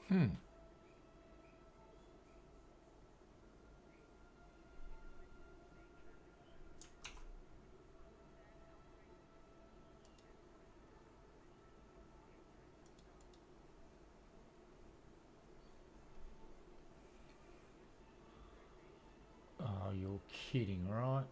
Hmm. Oh, you're kidding, right?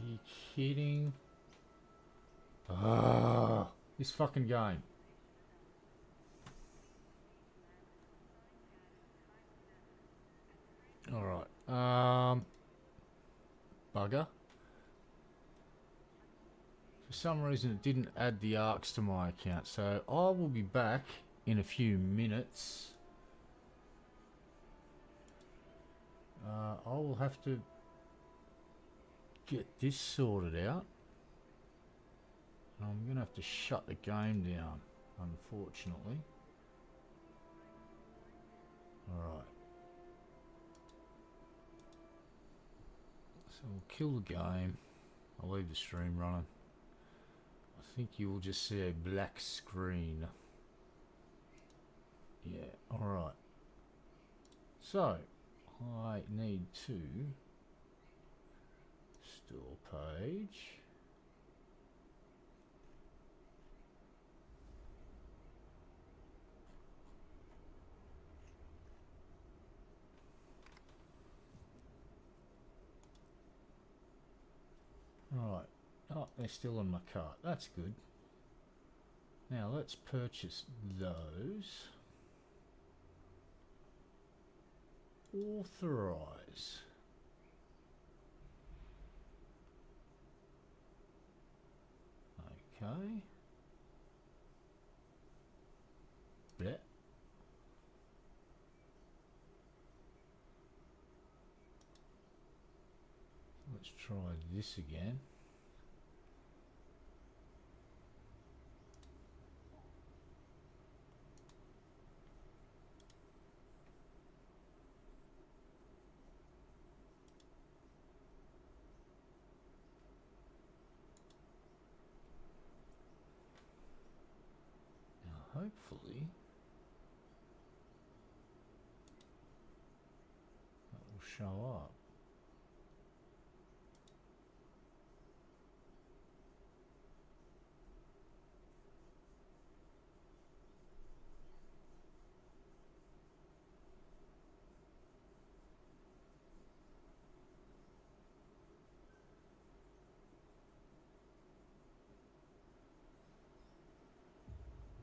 Are you kidding? Ah, this fucking game. All right. Bugger. For some reason, it didn't add the arcs to my account, so I will be back in a few minutes. I will have to get this sorted out. I'm going to have to shut the game down, unfortunately. Alright. So we'll kill the game. I'll leave the stream running. I think you will just see a black screen. Yeah, alright. So, I need to store page. Right. Oh, they're still in my cart. That's good. Now let's purchase those. Authorize. Okay. Blech. Let's try this again. Now hopefully that will show up.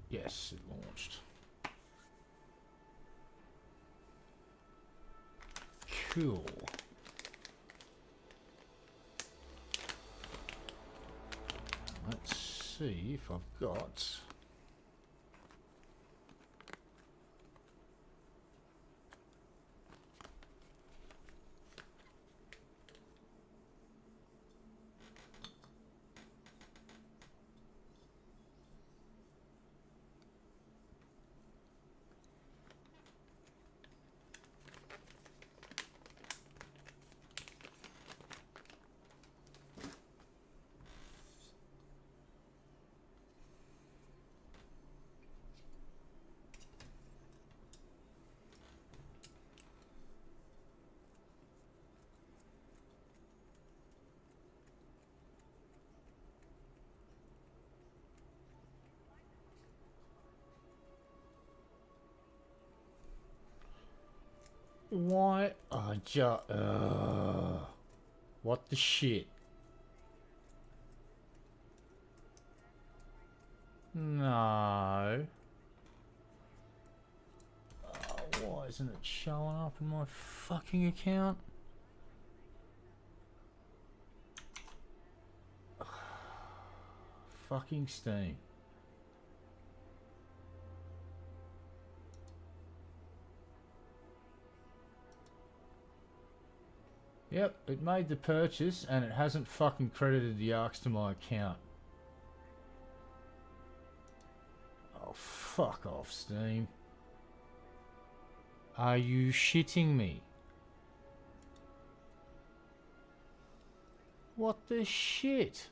Yes, it launched. Cool. Let's see if I've got... Why? I just... what the shit? No. Why isn't it showing up in my fucking account? Fucking Steam. Yep, it made the purchase and it hasn't fucking credited the arcs to my account. Oh, fuck off, Steam. Are you shitting me? What the shit?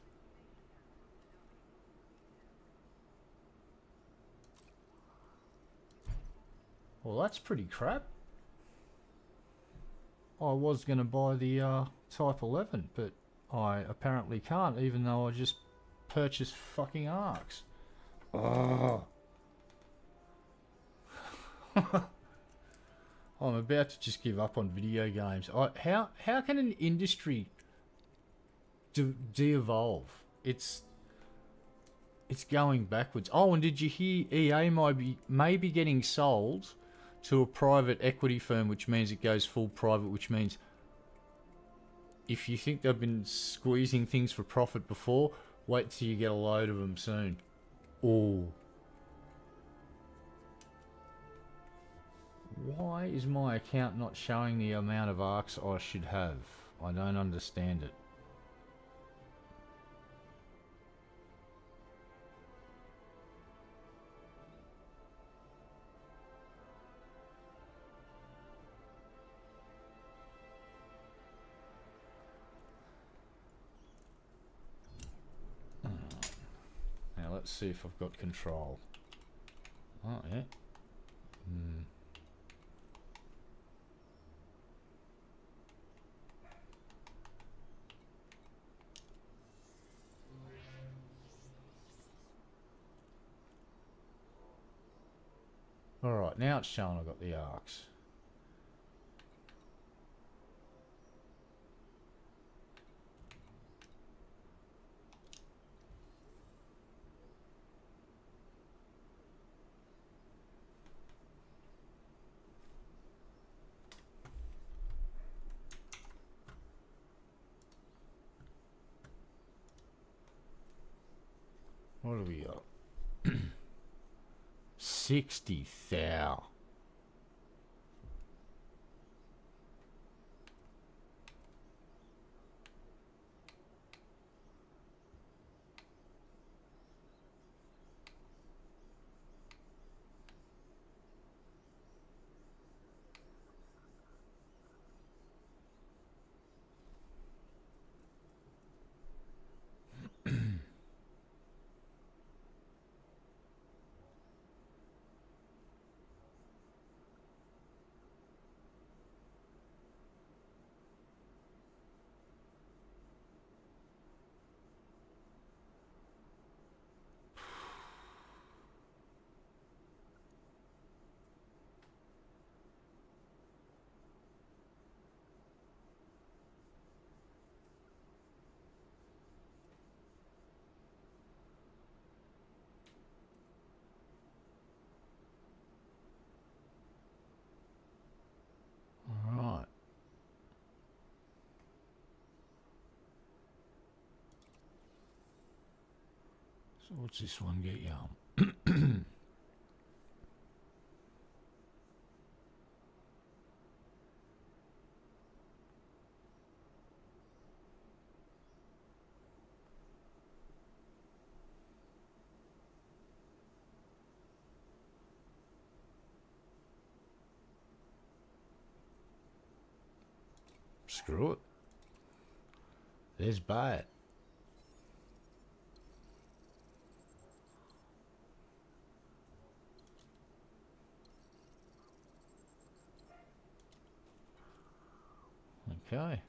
Well, that's pretty crap. I was going to buy the Type 11, but I apparently can't, even though I just purchased fucking arcs. Oh. I'm about to just give up on video games. How can an industry de-evolve? It's going backwards. Oh, and did you hear EA may be getting sold to a private equity firm, which means it goes full private, which means if you think they've been squeezing things for profit before, wait till you get a load of them soon. Oh. Why is my account not showing the amount of arcs I should have? I don't understand it. Now let's see if I've got control. Oh, yeah. Alright, now it's showing I've got the arcs. What do we got? 60,000. Alright. So what's this one get you? Screw it. Let's buy it. Okay.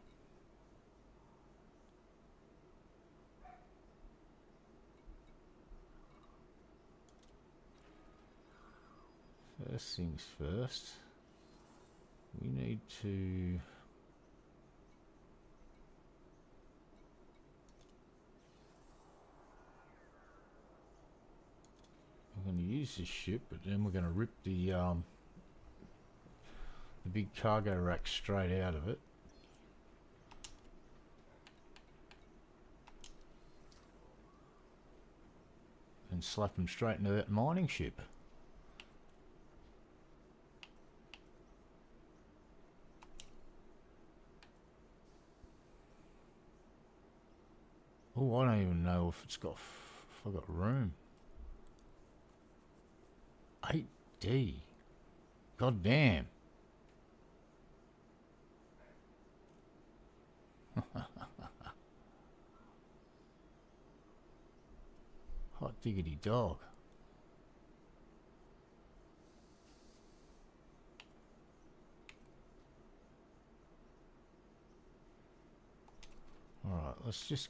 First things first. We need to... We're going to use this ship, but then we're going to rip the big cargo rack straight out of it. And slap them straight into that mining ship. Oh, I don't even know if it's got... if I got room. 8D. God damn. Hot diggity dog. Alright, let's just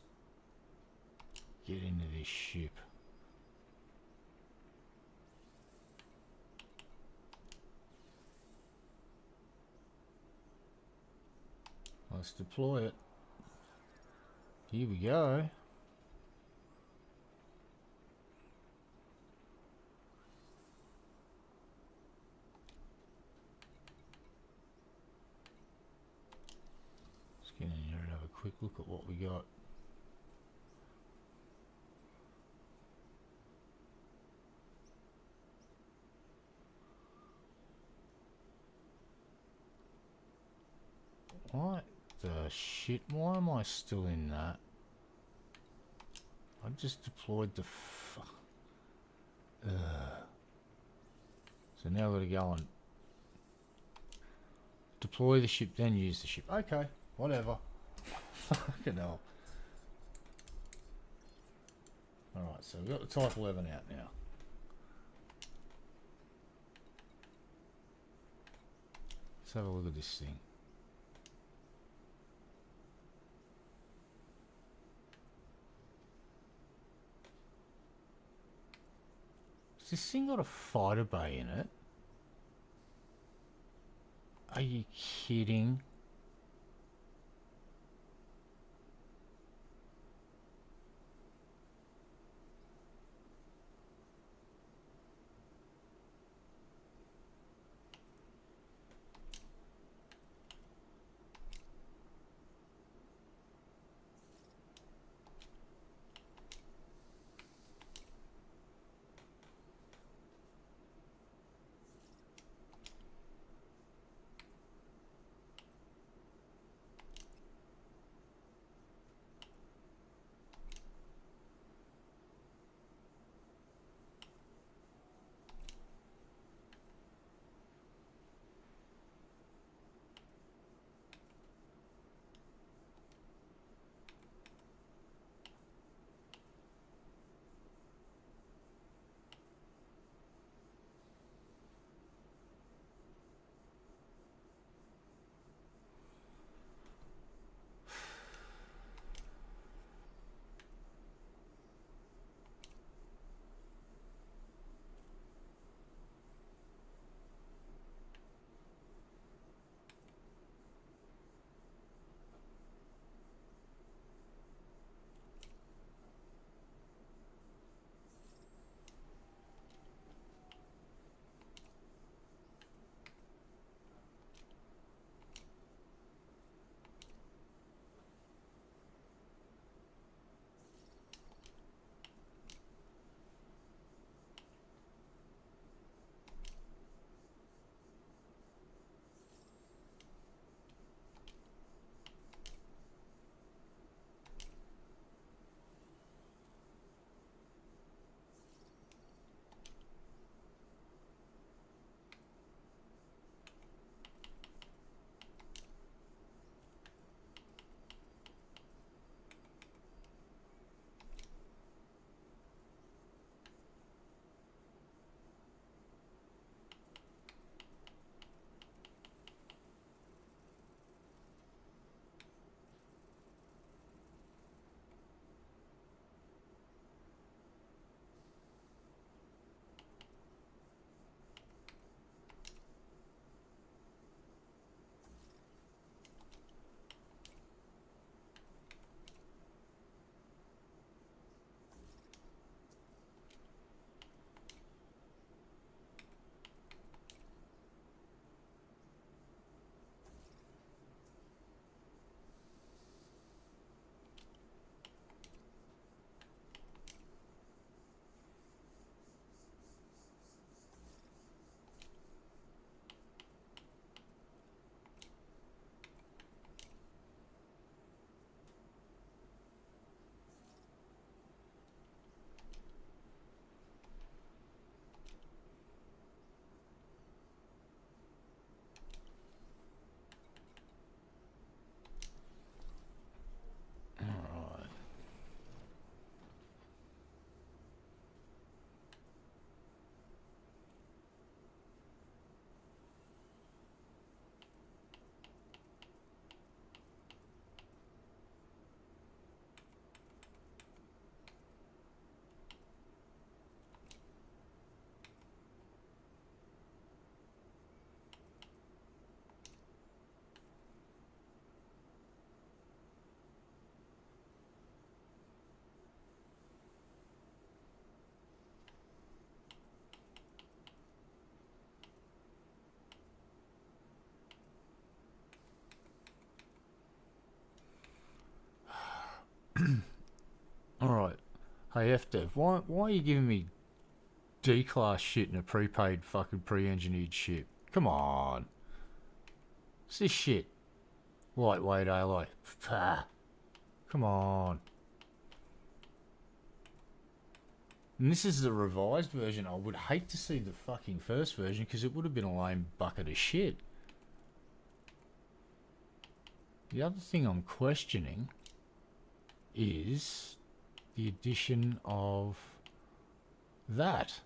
get into this ship. Let's deploy it. Here we go. Let's get in here and have a quick look at what we got. What the shit? Why am I still in that? I just deployed the So now I've got to go and deploy the ship, then use the ship. Okay, whatever. Fucking hell. Alright, so we've got the Type 11 out now. Let's have a look at this thing. Has this thing got a fighter bay in it? Are you kidding? Hey FDev, why are you giving me D-class shit in a prepaid fucking pre-engineered ship? Come on. What's this shit? Lightweight alloy. Come on. And this is the revised version. I would hate to see the fucking first version because it would have been a lame bucket of shit. The other thing I'm questioning is the addition of that.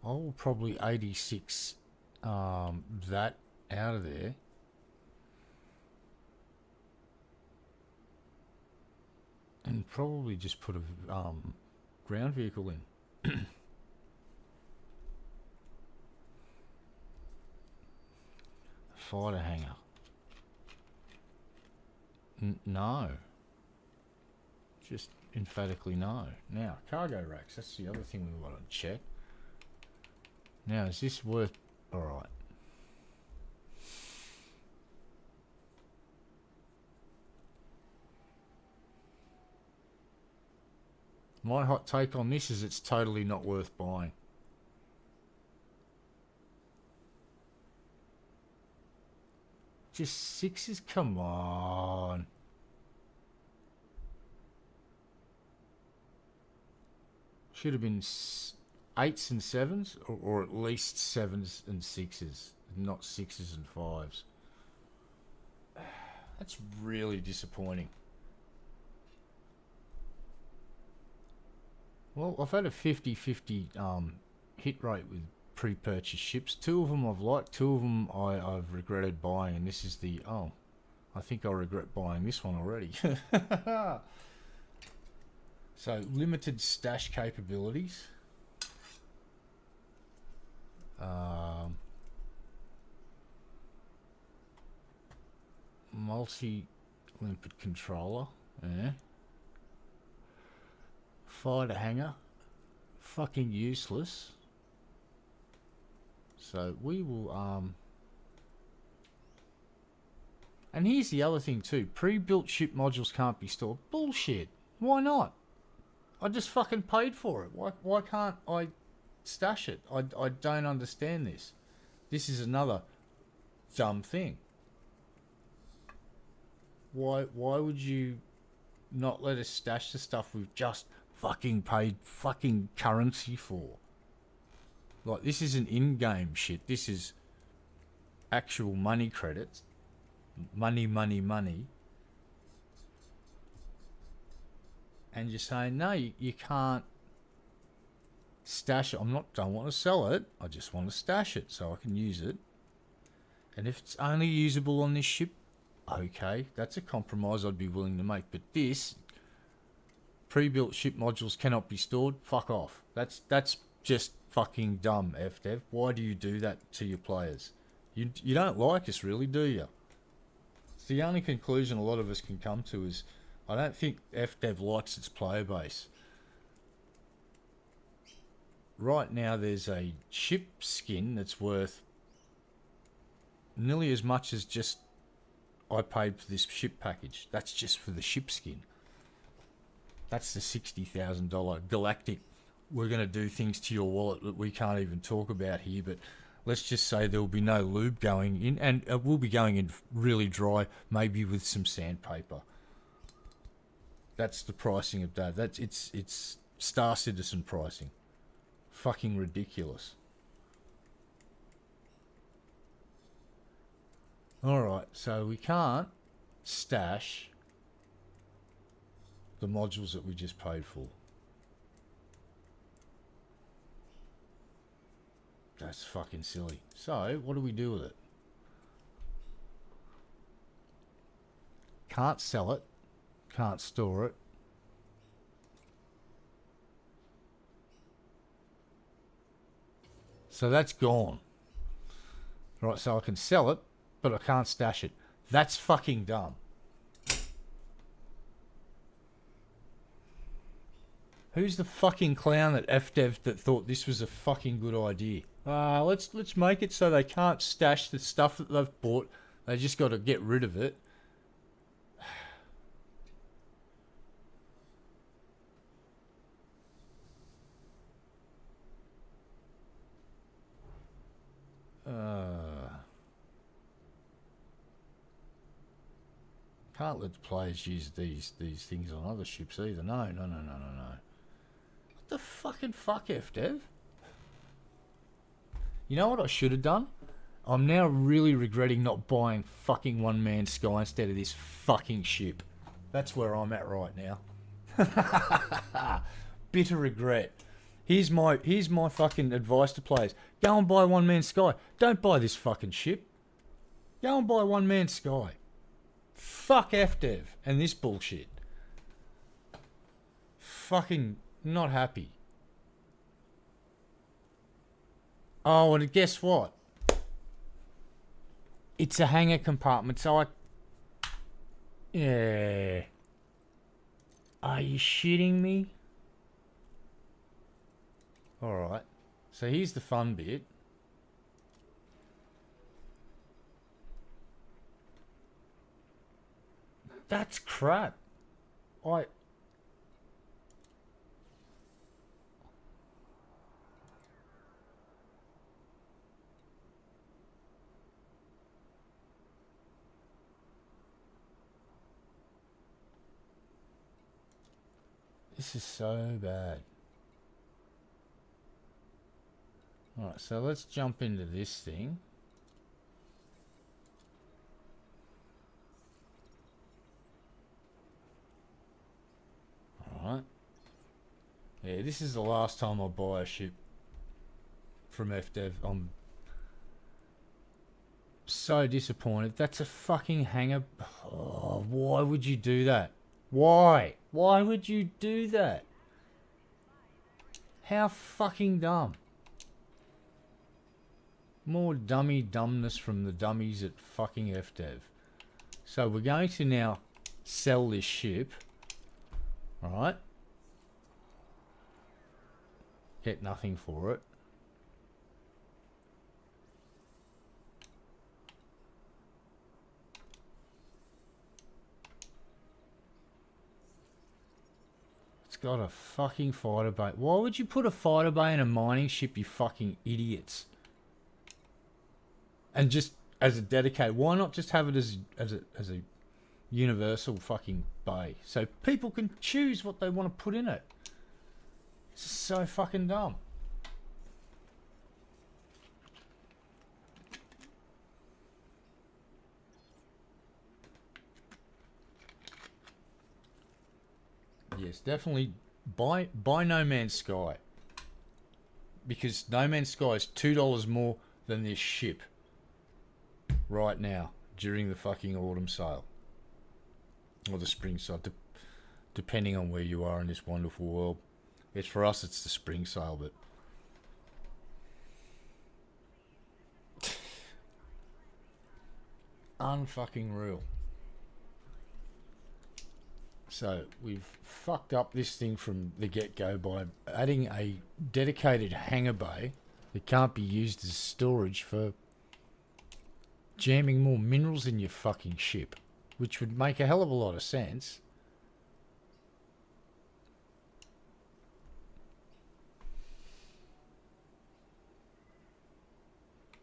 I will probably 86 that out of there. And probably just put a ground vehicle in. Fighter hangar. No. Just emphatically no. Now, cargo racks. That's the other thing we want to check. Now, is this worth... Alright. My hot take on this is it's totally not worth buying. Just sixes? Come on. Should have been 8s and 7s, or at least 7s and 6s, not 6s and 5s. That's really disappointing. Well, I've had a 50-50 hit rate with pre-purchase ships. 2 of them I've liked, 2 of them I've regretted buying, and this is the... Oh, I think I regret buying this one already. So, limited stash capabilities. Multi-limpet controller. Yeah. Fighter hangar. Fucking useless. So, we will... And here's the other thing too. Pre-built ship modules can't be stored. Bullshit. Why not? I just fucking paid for it. Why can't I stash it? I don't understand this. This is another dumb thing. Why would you not let us stash the stuff we've just fucking paid fucking currency for? Like, this isn't in-game shit. This is actual money credits. Money. And you're saying, no, you can't stash it. Don't want to sell it. I just want to stash it so I can use it. And if it's only usable on this ship, okay, that's a compromise I'd be willing to make. But this, pre-built ship modules cannot be stored. Fuck off. That's just fucking dumb, FDev. Why do you do that to your players? You don't like us, really, do you? It's the only conclusion a lot of us can come to is, I don't think FDev likes its player base. Right now there's a ship skin that's worth nearly as much as just I paid for this ship package. That's just for the ship skin. That's the $60,000 galactic. We're going to do things to your wallet that we can't even talk about here, but let's just say there will be no lube going in, and it will be going in really dry, maybe with some sandpaper. That's the pricing of that. It's Star Citizen pricing. Fucking ridiculous. Alright, so we can't stash the modules that we just paid for. That's fucking silly. So, what do we do with it? Can't sell it. Can't store it. So that's gone. Right, so I can sell it, but I can't stash it. That's fucking dumb. Who's the fucking clown at FDev that thought this was a fucking good idea? Let's make it so they can't stash the stuff that they've bought. They just got to get rid of it. Can't let the players use these things on other ships either. No. What the fucking fuck, FDev? You know what I should have done? I'm now really regretting not buying fucking One Man Sky instead of this fucking ship. That's where I'm at right now. Bitter regret. Here's my fucking advice to players. Go and buy One Man Sky. Don't buy this fucking ship. Go and buy One Man Sky. Fuck FDev and this bullshit. Fucking not happy. Oh, and guess what? It's a hangar compartment, so yeah. Are you shitting me? Alright. So here's the fun bit. That's crap. This is so bad. Alright, so let's jump into this thing. Alright. Yeah, this is the last time I buy a ship from FDev. I'm so disappointed. That's a fucking hangar. Oh, why would you do that? Why? Why would you do that? How fucking dumb. More dummy dumbness from the dummies at fucking FDev. So we're going to now sell this ship. Alright. Get nothing for it. It's got a fucking fighter bay. Why would you put a fighter bay in a mining ship, you fucking idiots? And just as a dedicated, why not just have it as a universal fucking bay so people can choose what they want to put in it? It's so fucking dumb. Yes, definitely buy No Man's Sky, because No Man's Sky is $2 more than this ship right now during the fucking autumn sale or the spring sale, depending on where you are in this wonderful world. It's for us, it's the spring sale, but unfucking real. So we've fucked up this thing from the get-go by adding a dedicated hangar bay that can't be used as storage for jamming more minerals in your fucking ship, which would make a hell of a lot of sense.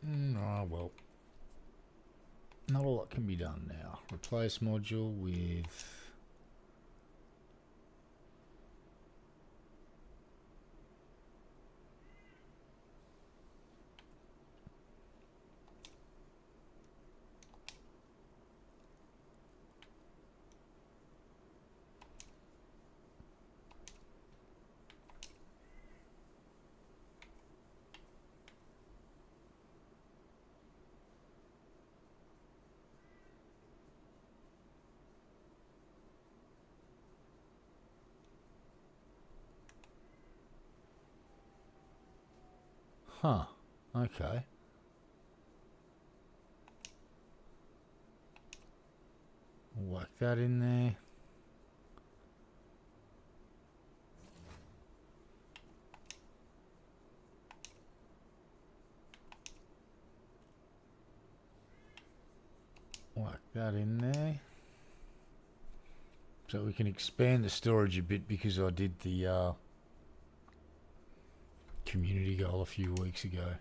Oh well. Not a lot can be done now. Replace module with... Huh. Okay. Whack that in there. Whack that in there. So we can expand the storage a bit because I did the community goal a few weeks ago.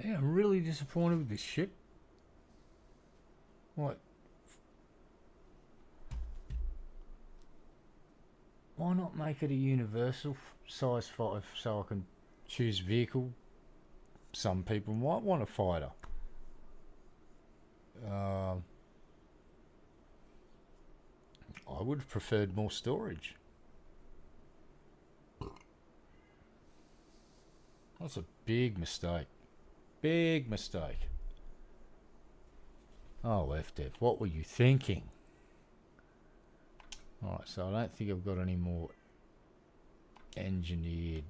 Yeah, I'm really disappointed with this ship. What? Why not make it a universal size 5 so I can choose vehicle? Some people might want a fighter. I would have preferred more storage. That's a big mistake. Big mistake. Oh, FDev, what were you thinking? Alright, so I don't think I've got any more engineered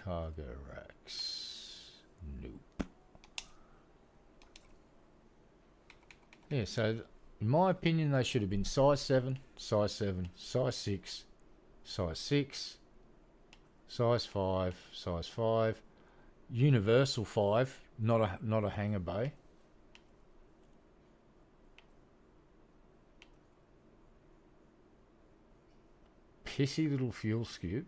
cargo racks. Nope. Yeah, so in my opinion, they should have been size 7, size 7, size 6, size 6, size 5, size 5, universal 5, not a hangar bay. Pissy little fuel scoop.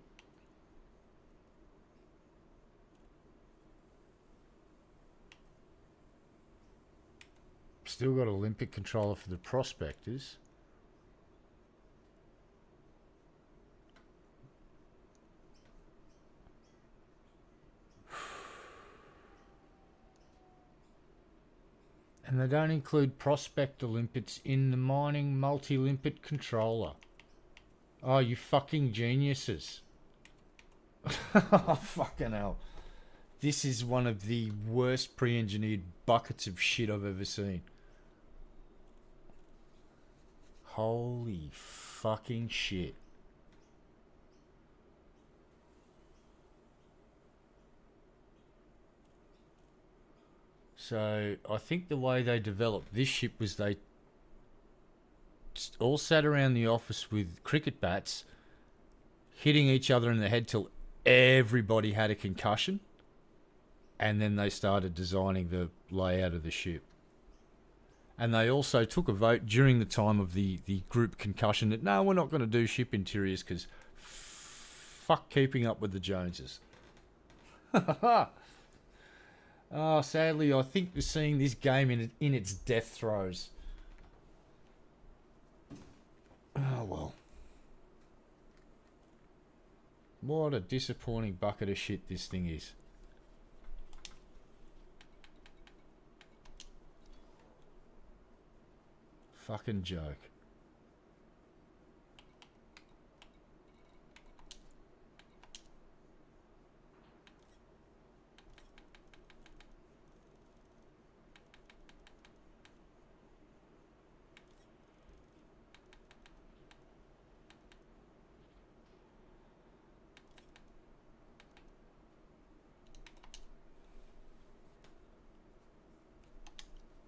Still got Olympic controller for the prospectors. And they don't include prospector limpets in the mining multi-limpet controller. Oh, you fucking geniuses. Oh, fucking hell. This is one of the worst pre-engineered buckets of shit I've ever seen. Holy fucking shit. So, I think the way they developed this ship was they all sat around the office with cricket bats, hitting each other in the head till everybody had a concussion. And then they started designing the layout of the ship. And they also took a vote during the time of the group concussion that, no, we're not going to do ship interiors because fuck keeping up with the Joneses. Oh, sadly, I think we're seeing this game in its death throes. Oh, well. What a disappointing bucket of shit this thing is. Fucking joke.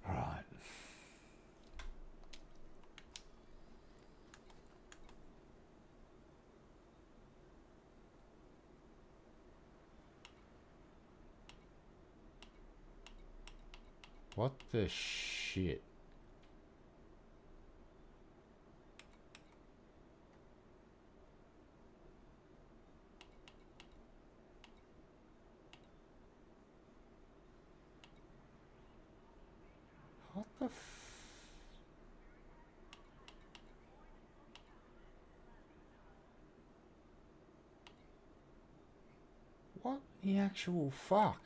Right. What the shit? What the what the actual fuck?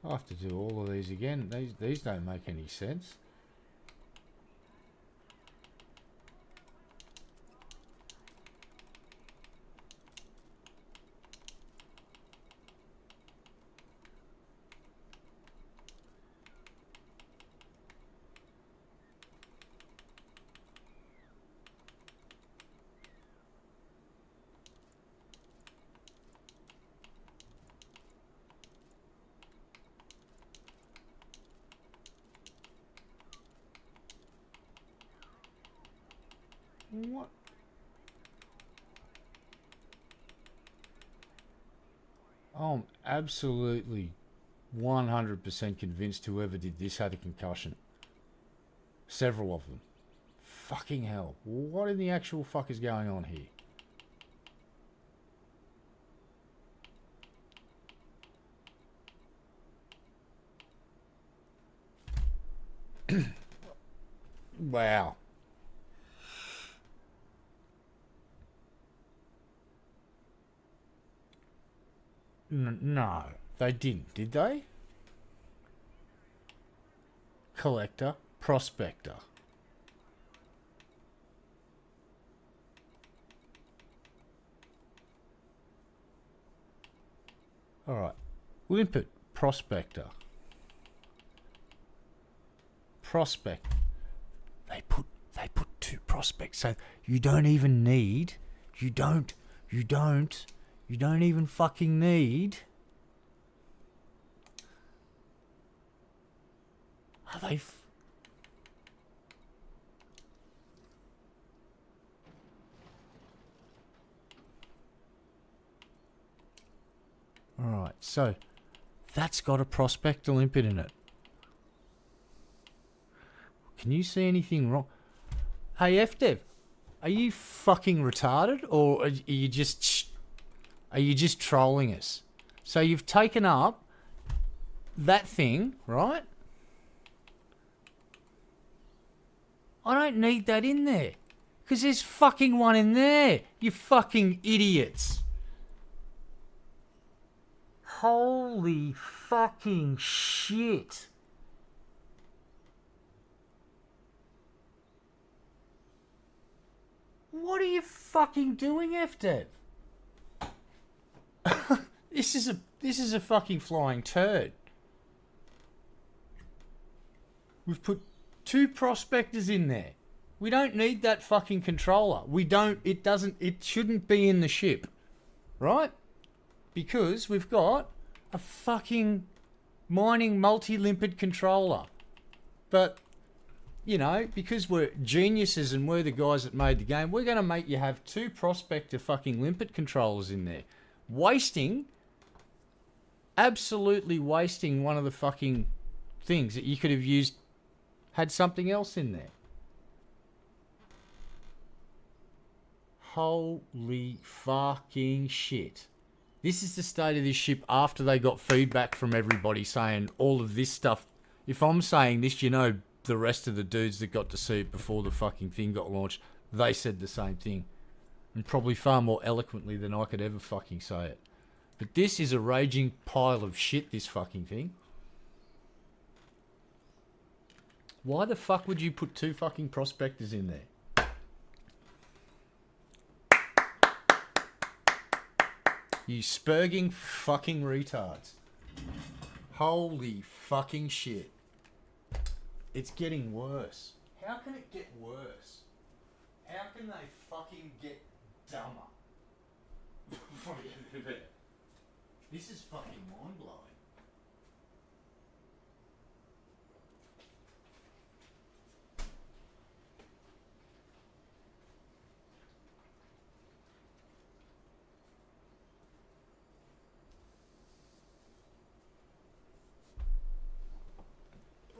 I have to do all of these again. These don't make any sense. What? I'm absolutely 100% convinced whoever did this had a concussion. Several of them. Fucking hell. What in the actual fuck is going on here? Wow. No, they didn't, did they? Collector, prospector. Alright. Limpet, prospector. Prospect. They put two prospects, so you don't even need, you don't even fucking need. Are they? All right, so that's got a prospector limpet in it. Can you see anything wrong? Hey, FDev, are you fucking retarded, or are you just trolling us? So you've taken up that thing, right? I don't need that in there, because there's fucking one in there, you fucking idiots. Holy fucking shit. What are you fucking doing, FDev? This is a fucking flying turd. We've put two prospectors in there. We don't need that fucking controller. It shouldn't be in the ship. Right? Because we've got a fucking mining multi-limpet controller. But, you know, because we're geniuses and we're the guys that made the game, we're going to make you have two prospector fucking limpet controllers in there. Absolutely wasting one of the fucking things that you could have used, had something else in there. Holy fucking shit. This is the state of this ship after they got feedback from everybody saying all of this stuff. If I'm saying this, you know, the rest of the dudes that got to see it before the fucking thing got launched, they said the same thing. And probably far more eloquently than I could ever fucking say it. But this is a raging pile of shit, this fucking thing. Why the fuck would you put two fucking prospectors in there? You spurging fucking retards. Holy fucking shit. It's getting worse. How can it get worse? How can they fucking get dumber? This is fucking mind-blowing.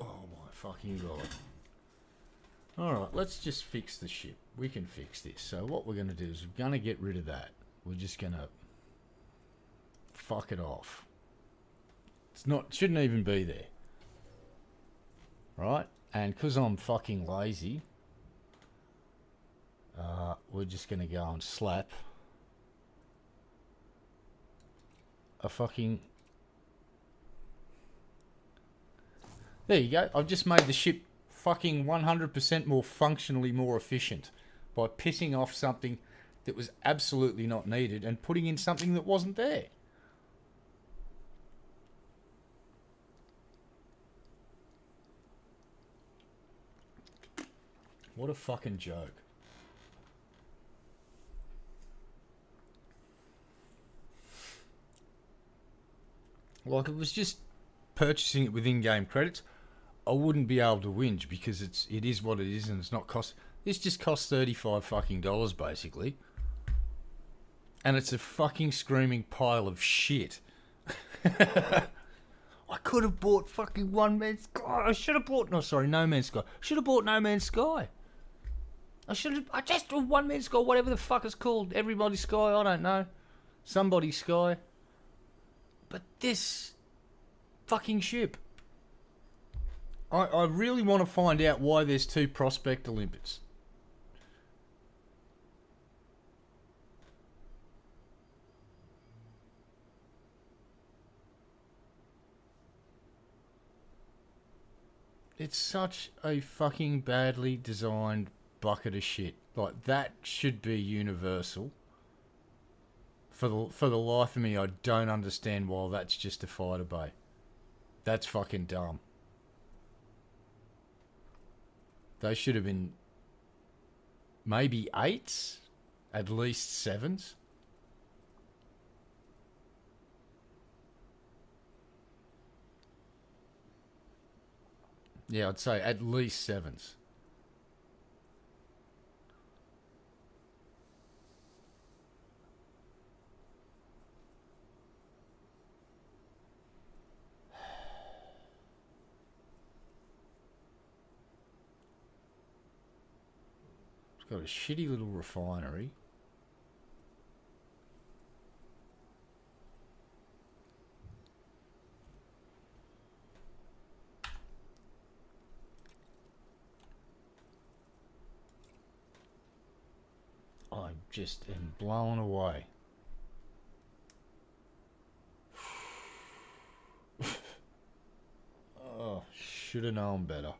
Oh my fucking god. Alright, let's just fix the ship. We can fix this. So what we're going to do is we're going to get rid of that. We're just going to fuck it off. Shouldn't even be there. Right? And because I'm fucking lazy, we're just going to go and slap a fucking... There you go. I've just made the ship fucking 100% more functionally more efficient by pissing off something that was absolutely not needed and putting in something that wasn't there. What a fucking joke. Like, it was just purchasing it with in-game credits. I wouldn't be able to whinge because it is what it is and it's not cost. This just costs $35 fucking dollars basically. And it's a fucking screaming pile of shit. I could have bought fucking One Man's Sky. I should have bought... No, sorry, No Man's Sky. Should have bought No Man's Sky. I just... One Man's Sky, whatever the fuck it's called. Everybody's Sky, I don't know. Somebody's Sky. But this fucking ship. I really want to find out why there's 2 Prospector limpets. It's such a fucking badly designed bucket of shit. Like, that should be universal. For the life of me, I don't understand why that's just a fighter bay. That's fucking dumb. They should have been maybe 8s, at least 7s. Yeah, I'd say at least 7s. It's got a shitty little refinery. I just am blown away. Oh, should have known better.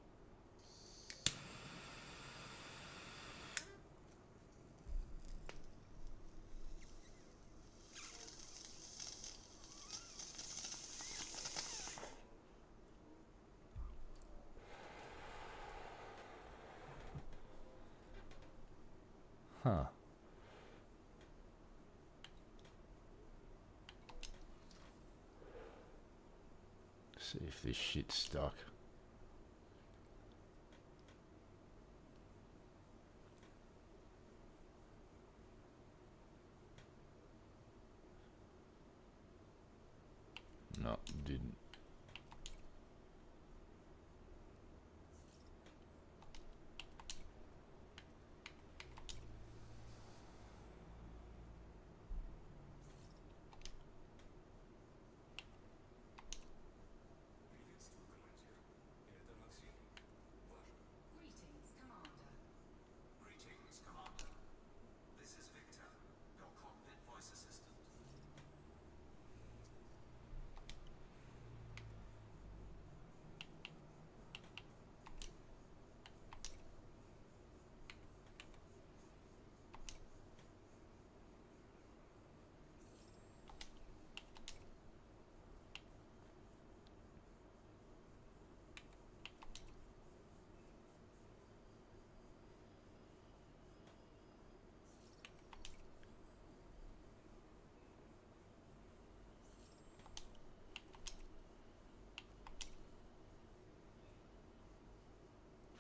Huh. See if this shit's stuck. No, didn't.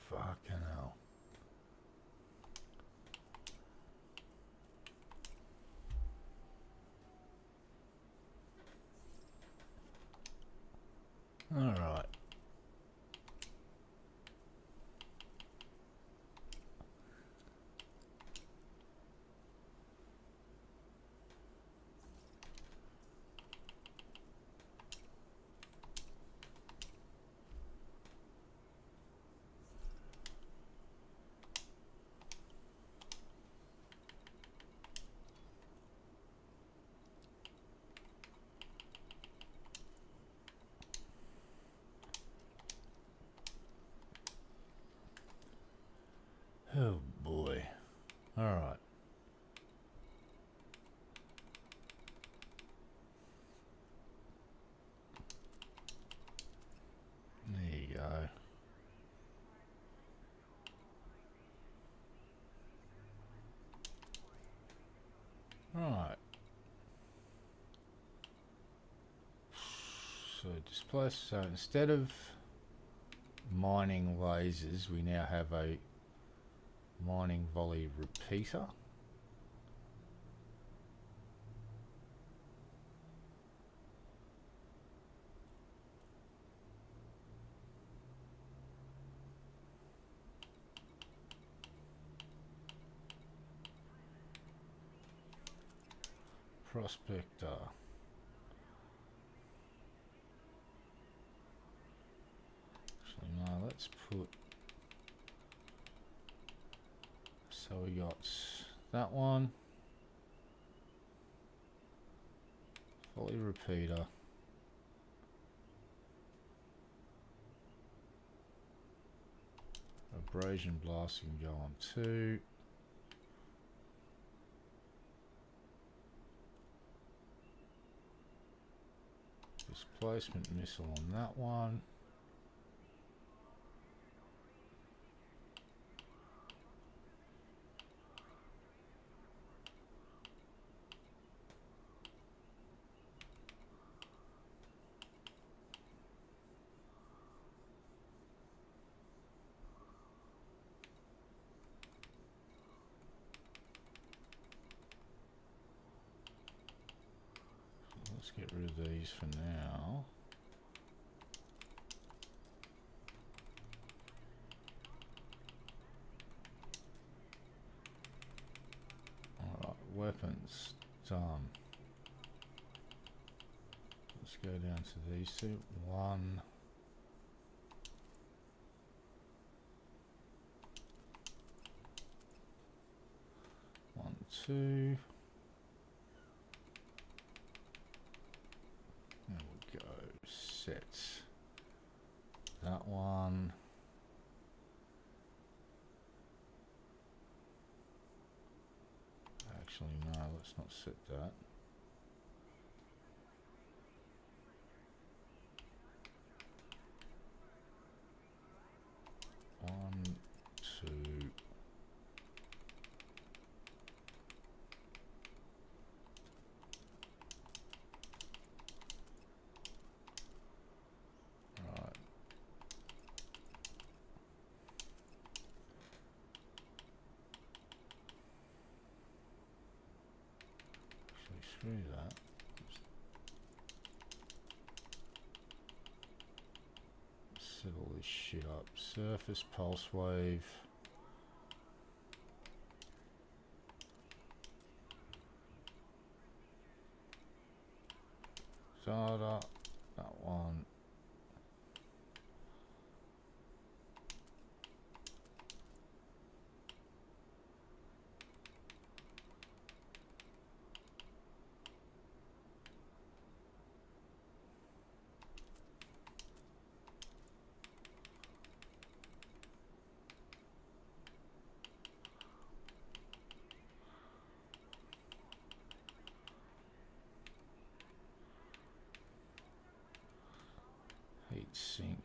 Fucking hell. All right. Oh boy. All right. There you go. All right. So displace. So instead of mining lasers, we now have a Mining volley repeater. Prospector. Actually, no, let's put. So we got that one. Volley repeater. Abrasion blast can go on 2. Displacement missile on that one. Let's get rid of these for now. Alright, weapons done. Let's go down to these two. 1. 1, 2. There we go. Set that one. Actually, no, let's not set that. One, 2. Right. Actually, screw that. Set all this shit up. Surface pulse wave. Data. That one. Heat sink.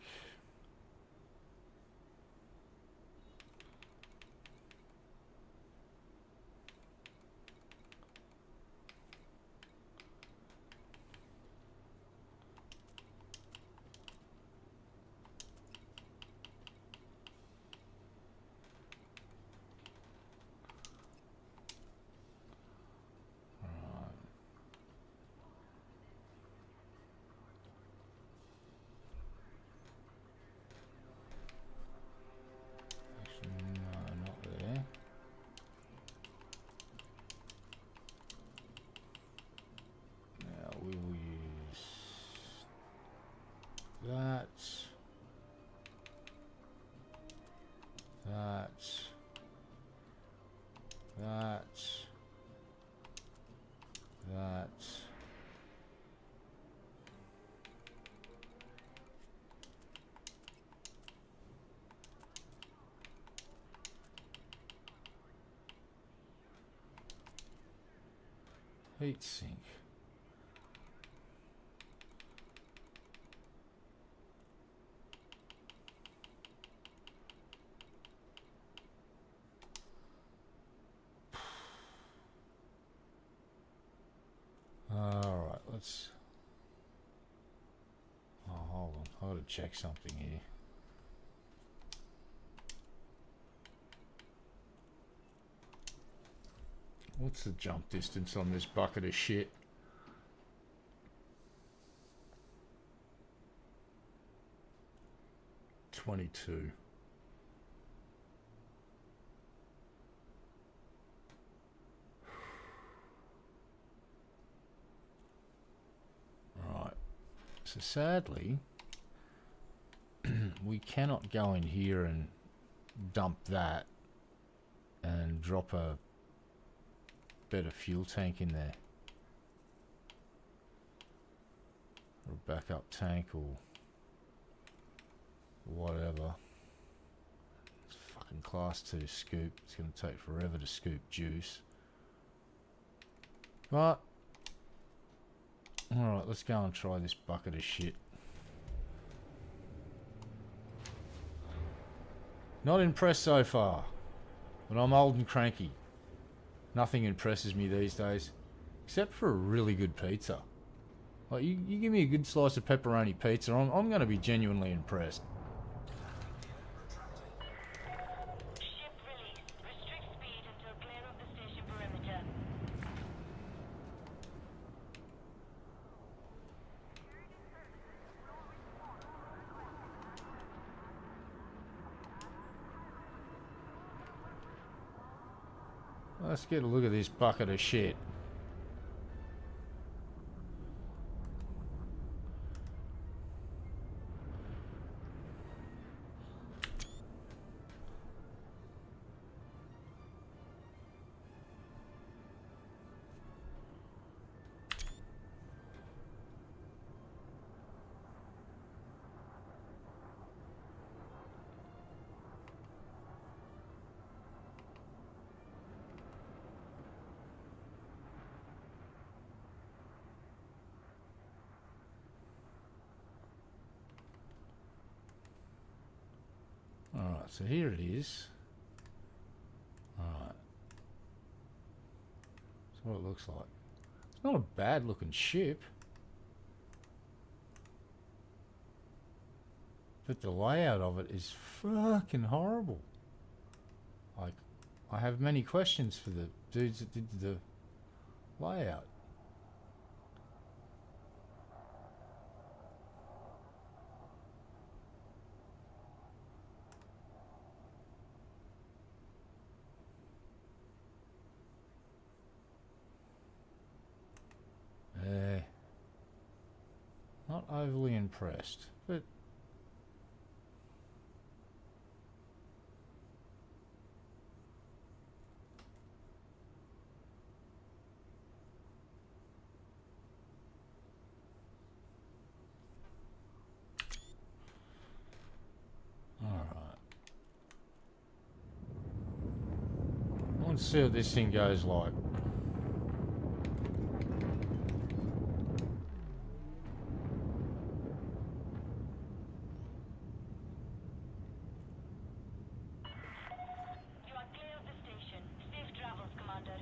No, not there. Now we will use that, that, that, that. Heat sink. All right, let's. Oh, hold on. I gotta check something here. What's the jump distance on this bucket of shit? $22. Right. So sadly, we cannot go in here and dump that and drop a better fuel tank in there. Or a backup tank or whatever. It's a fucking class 2 scoop. It's going to take forever to scoop juice. But, alright, let's go and try this bucket of shit. Not impressed so far, but I'm old and cranky. Nothing impresses me these days, except for a really good pizza. Like, you give me a good slice of pepperoni pizza, I'm going to be genuinely impressed. Ship released. Restrict speed until clear of the station perimeter. Let's get a look at this bucket of shit. Alright, so here it is. Alright. That's what it looks like. It's not a bad looking ship. But the layout of it is fucking horrible. Like, I have many questions for the dudes that did the layout. Not overly impressed, but alright. Let's see what this thing goes like. You are clear of the station. Safe travels, Commander.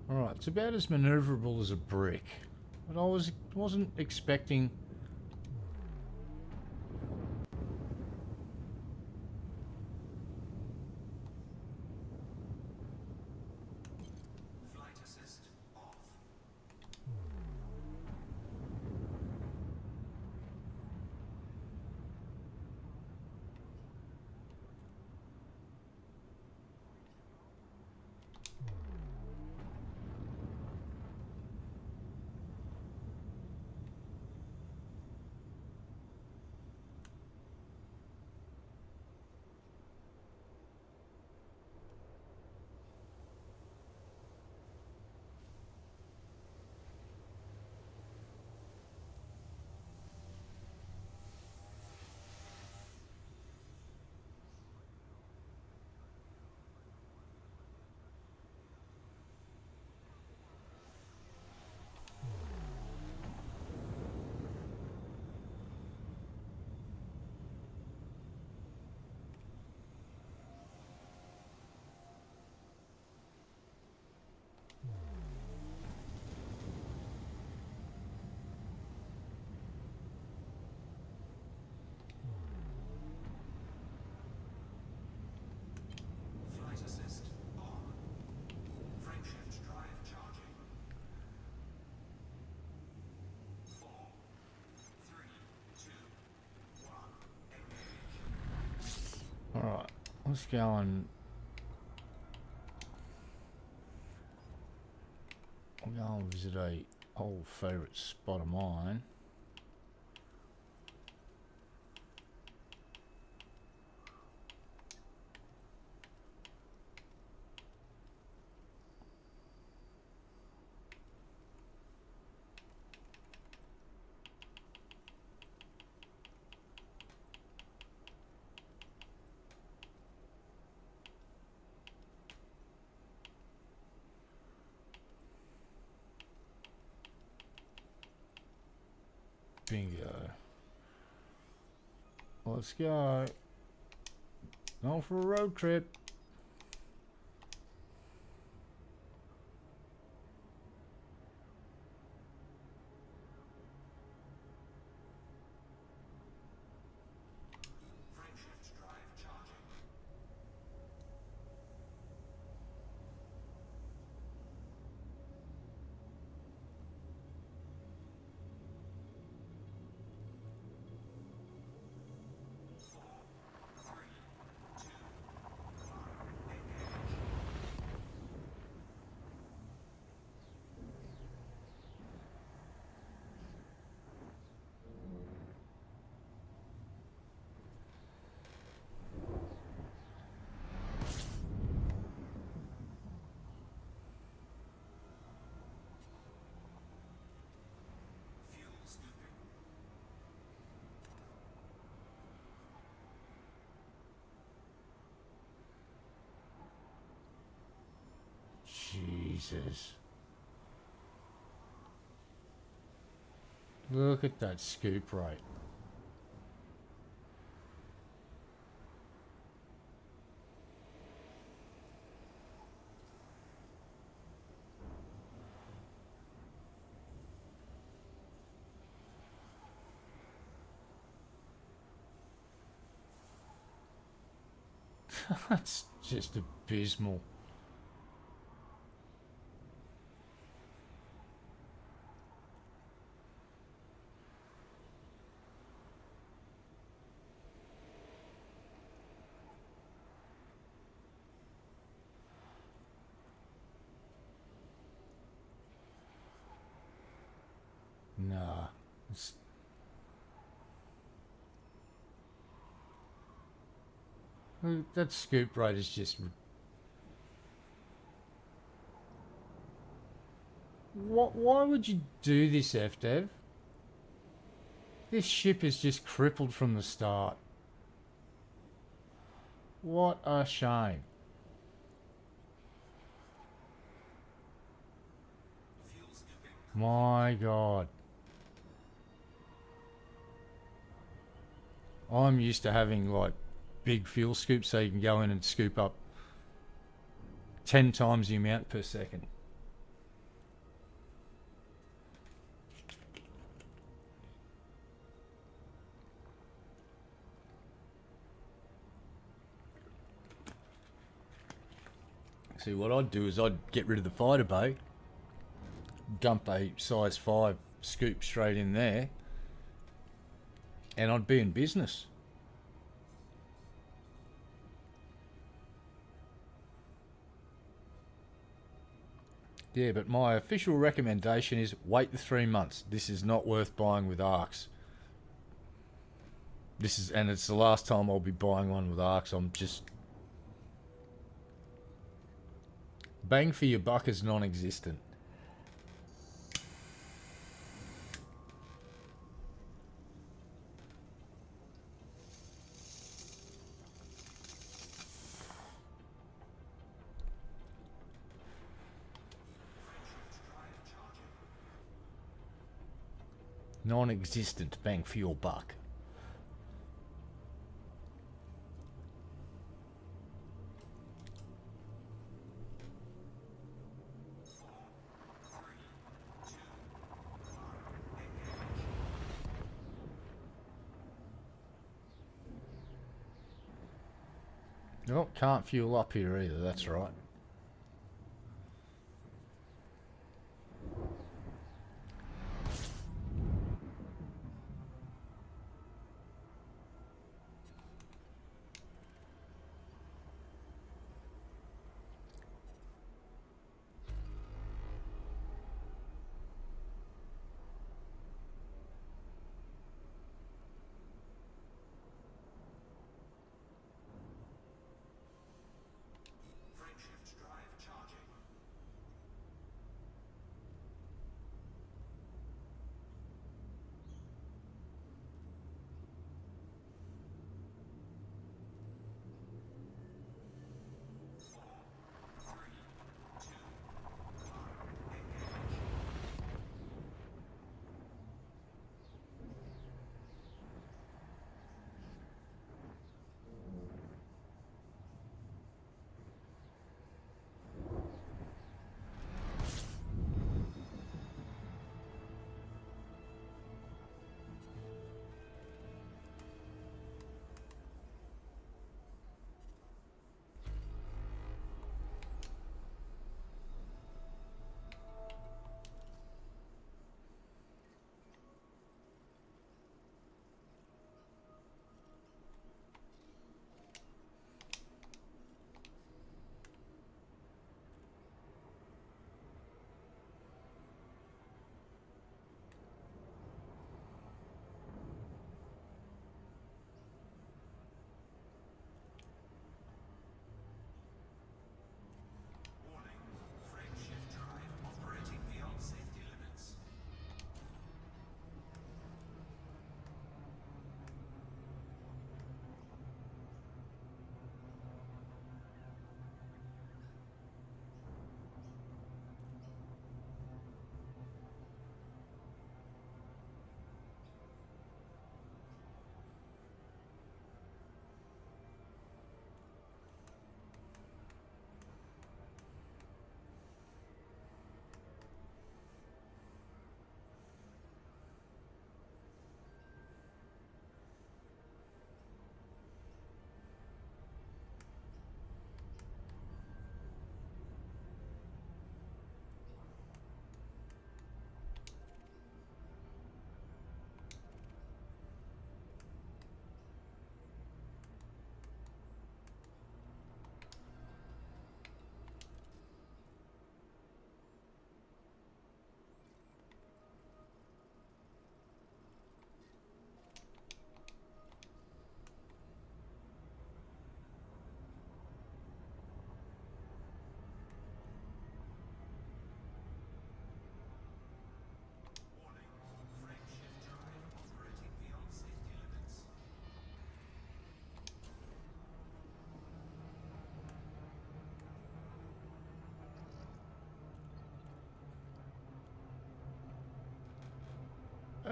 Alright, it's about as maneuverable as a brick. But I wasn't expecting Flight assist off. Let's go and I'll go and visit a old favourite spot of mine. Bingo. Let's go. Going for a road trip. Jesus. Look at that scoop rate. That's just abysmal. Nah. That scoop rate is just... Why would you do this, FDev? This ship is just crippled from the start. What a shame. My God. I'm used to having like big fuel scoops so you can go in and scoop up 10 times the amount per second. See, what I'd do is I'd get rid of the fighter bay, dump a size 5 scoop straight in there, and I'd be in business. Yeah, but my official recommendation is wait the 3 months. This is not worth buying with ARCs. And it's the last time I'll be buying one with ARCs. I'm just... Bang for your buck is non-existent. Non-existent bang for your buck. Oh, can't fuel up here either, that's right.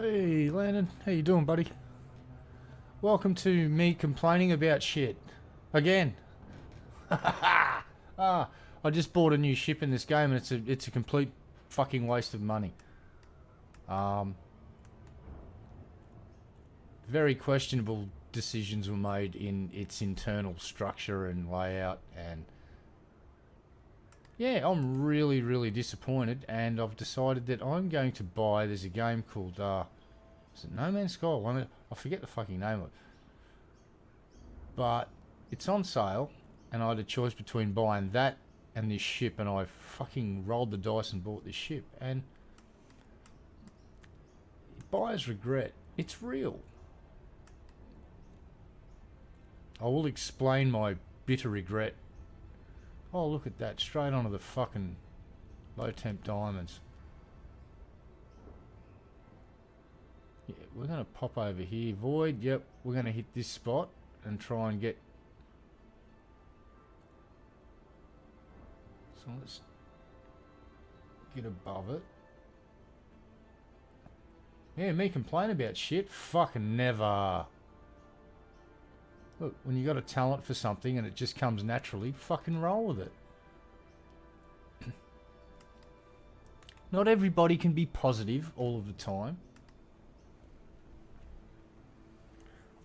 Hey, Landon. How you doing, buddy? Welcome to me complaining about shit. Again. I just bought a new ship in this game and it's a complete fucking waste of money. Very questionable decisions were made in its internal structure and layout, and yeah, I'm really, really disappointed, and I've decided that I'm going to buy, there's a game called, is it No Man's Sky? I forget the fucking name of it. But it's on sale, and I had a choice between buying that and this ship, and I fucking rolled the dice and bought this ship, and buyer's regret, it's real. I will explain my bitter regret. Oh, look at that. Straight onto the fucking low temp diamonds. Yeah, we're going to pop over here. Void, yep. We're going to hit this spot and try and get... So let's get above it. Yeah, me complain about shit? Fucking never. Look, when you got a talent for something and it just comes naturally, fucking roll with it. Not everybody can be positive all of the time.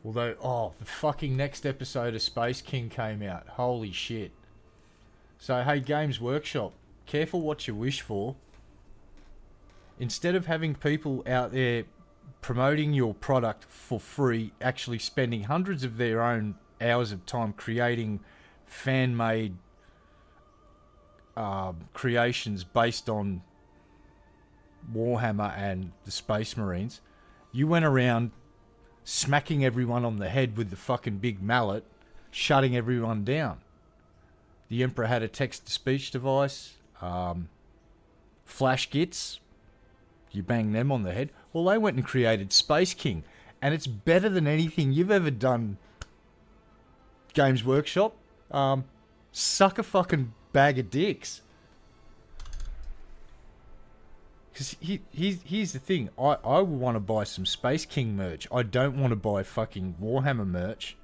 Although, oh, the fucking next episode of Space King came out. Holy shit. So, hey, Games Workshop, careful what you wish for. Instead of having people out there promoting your product for free, actually spending hundreds of their own hours of time creating fan-made creations based on Warhammer and the Space Marines, you went around smacking everyone on the head with the fucking big mallet, shutting everyone down. The Emperor had a text-to-speech device, flash gits, you bang them on the head. Well, they went and created Space King, and it's better than anything you've ever done, Games Workshop. Suck a fucking bag of dicks. Because here's the thing. I want to buy some Space King merch. I don't want to buy fucking Warhammer merch.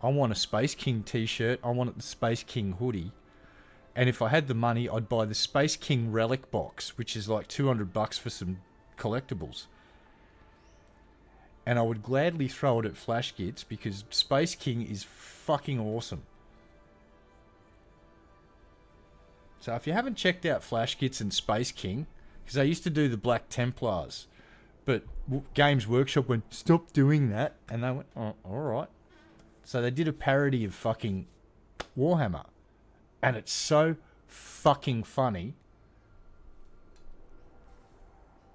I want a Space King t-shirt. I want the Space King hoodie. And if I had the money, I'd buy the Space King relic box, which is like $200 for some collectibles. And I would gladly throw it at Flash Gits because Space King is fucking awesome. So if you haven't checked out Flash Gits and Space King, because they used to do the Black Templars, but Games Workshop went, stop doing that, and they went, oh, alright. So they did a parody of fucking Warhammer, and it's so fucking funny.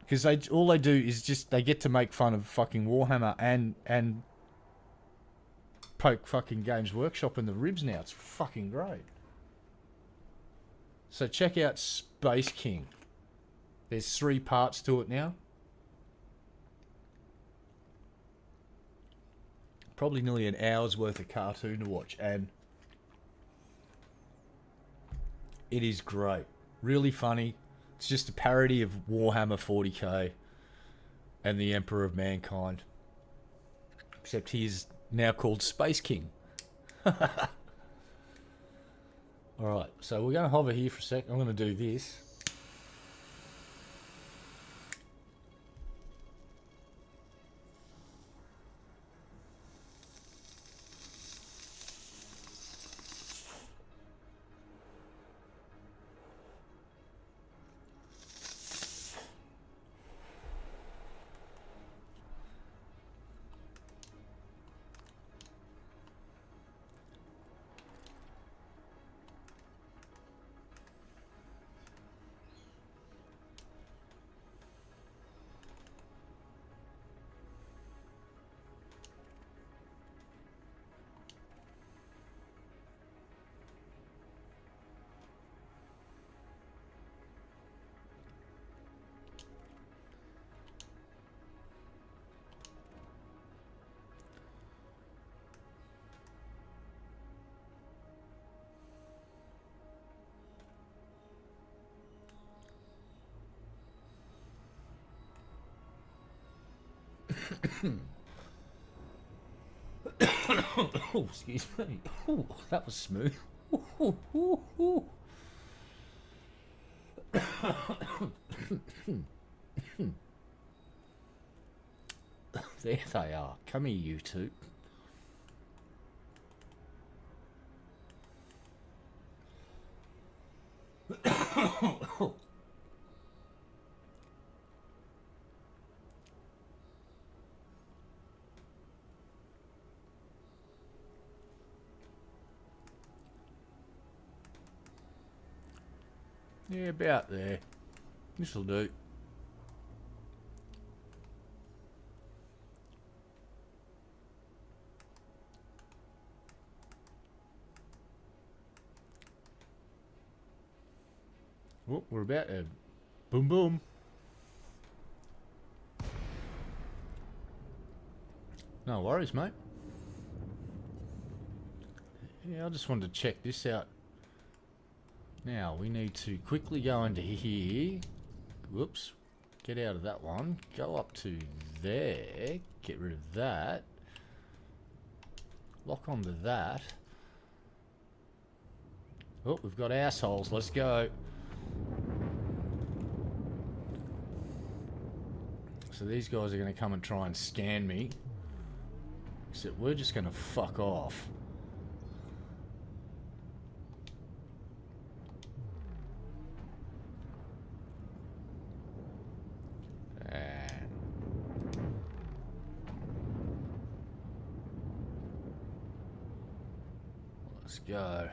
Because all they do is just, they get to make fun of fucking Warhammer and poke fucking Games Workshop in the ribs now. It's fucking great. So check out Space King. There's 3 parts to it now. Probably nearly an hour's worth of cartoon to watch, and it is great. Really funny. It's just a parody of Warhammer 40k and the Emperor of Mankind. Except he is now called Space King. Alright, so we're going to hover here for a sec. I'm going to do this. Oh, excuse me. Oh, that was smooth. Ooh, ooh, ooh. There they are. Come here, you two. Yeah, about there. This'll do. Oh, we're about to boom boom. No worries, mate. Yeah, I just wanted to check this out. Now, we need to quickly go into here. Whoops. Get out of that one. Go up to there. Get rid of that. Lock onto that. Oh, we've got assholes. Let's go. So these guys are going to come and try and scan me. Except we're just going to fuck off. And let's go.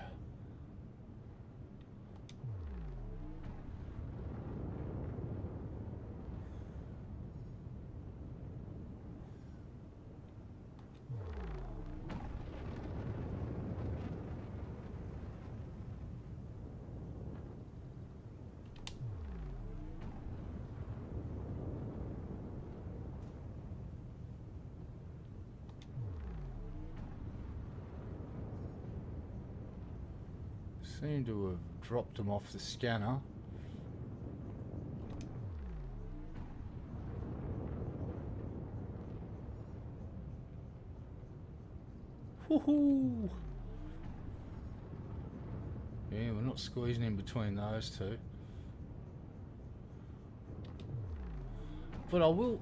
Seem to have dropped them off the scanner. Woohoo! Yeah, we're not squeezing in between those two. But I will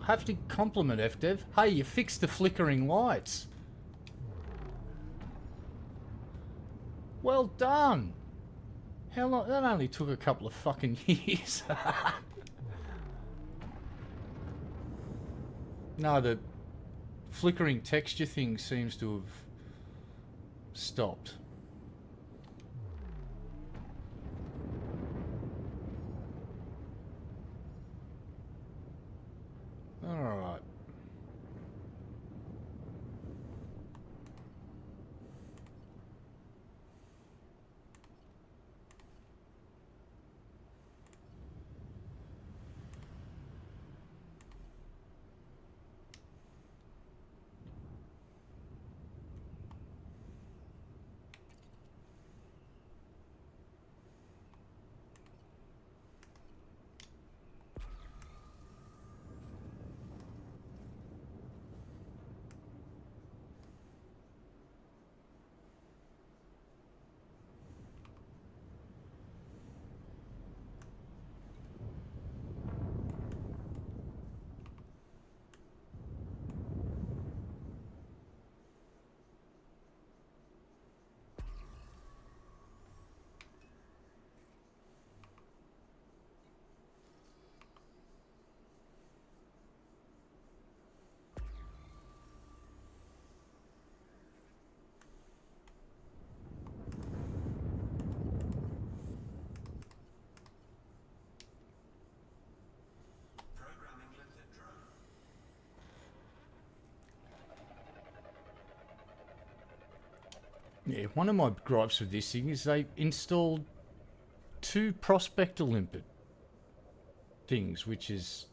have to compliment FDev. Hey, you fixed the flickering lights. Well done. How long? That only took a couple of fucking years. No, the flickering texture thing seems to have stopped. Alright. Yeah, one of my gripes with this thing is they installed 2 prospector limpet things, which is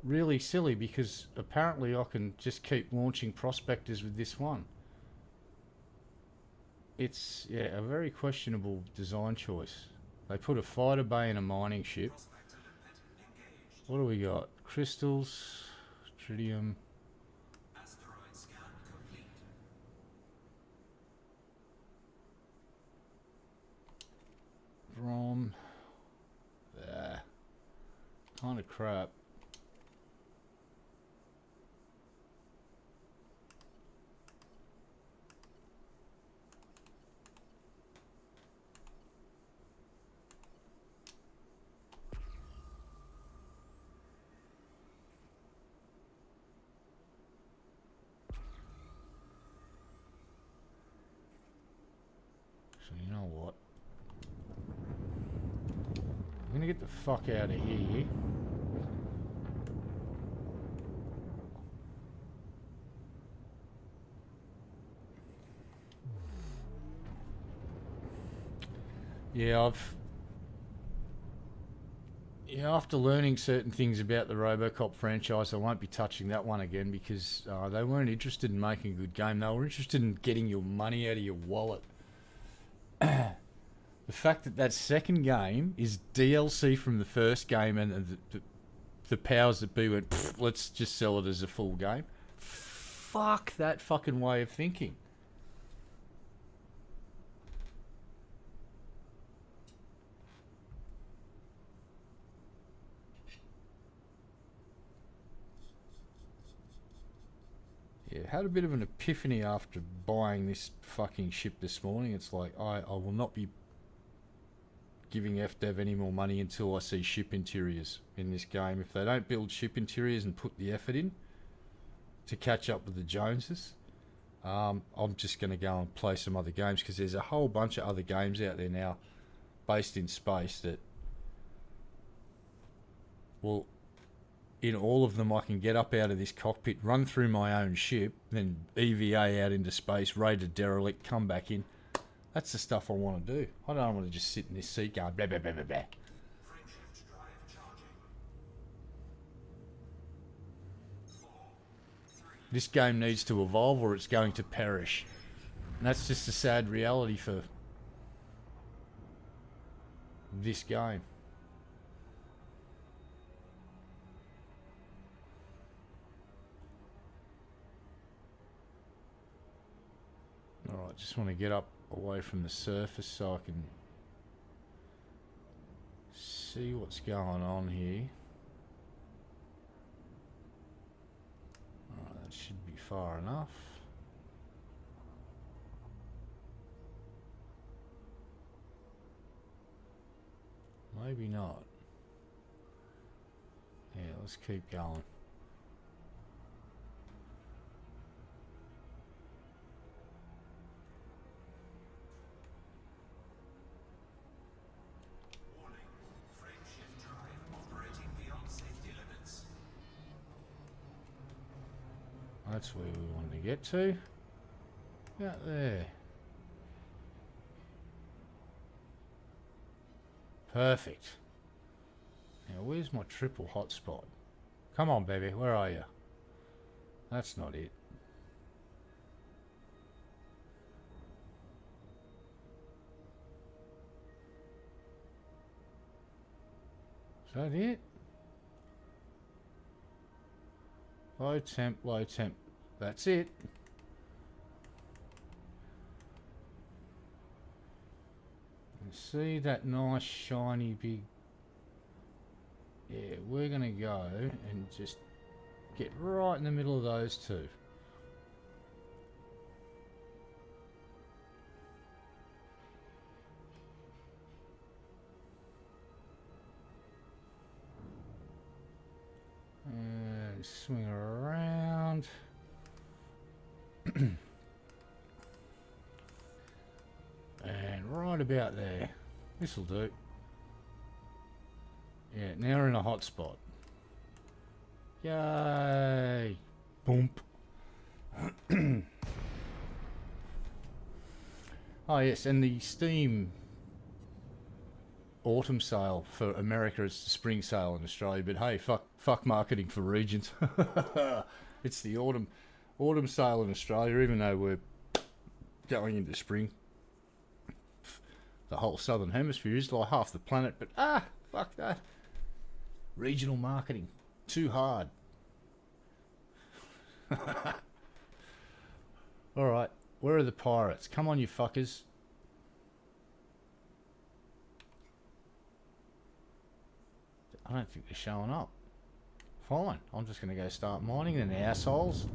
really silly because apparently I can just keep launching prospectors with this one. It's, yeah, a very questionable design choice. They put a fighter bay in a mining ship. What do we got? Crystals. Tritium. Asteroid scan complete. Brom. Kind of crap. So you know what? I'm gonna get the fuck out of here. Yeah, after learning certain things about the RoboCop franchise, I won't be touching that one again because they weren't interested in making a good game. They were interested in getting your money out of your wallet. The fact that that second game is DLC from the first game and the powers that be went, let's just sell it as a full game. Fuck that fucking way of thinking. Yeah, had a bit of an epiphany after buying this fucking ship this morning. It's like, I will not be giving FDev any more money until I see ship interiors in this game. If they don't build ship interiors and put the effort in to catch up with the Joneses, I'm just going to go and play some other games because there's a whole bunch of other games out there now based in space that, well, in all of them I can get up out of this cockpit, run through my own ship, then EVA out into space, raid a derelict, come back in. That's the stuff I want to do. I don't want to just sit in this seat going blah blah blah blah blah. Frameshift drive charging. 4, 3. This game needs to evolve or it's going to perish. And that's just a sad reality for this game. Alright, just want to get up away from the surface so I can see what's going on here. Alright, that should be far enough. Maybe not. Yeah, let's keep going. Warning. Frameshift drive operating beyond safety limits. That's where we wanted to get to. Out there. Perfect. Now, where's my triple hotspot? Come on, baby, where are you? That's not it. Is that it? Low temp, low temp. That's it. And see that nice shiny big... Yeah, we're going to go and just get right in the middle of those two. And swing around. And right about there. This'll do. Yeah, now we're in a hot spot. Yay! Boom. Oh yes, and the Steam autumn sale for America is the spring sale in Australia. But hey, fuck marketing for regions. It's the autumn sale in Australia, even though we're going into spring. The whole southern hemisphere is like half the planet, but fuck that. Regional marketing, too hard. Alright, where are the pirates? Come on, you fuckers. I don't think they're showing up. Fine, I'm just going to go start mining then, assholes.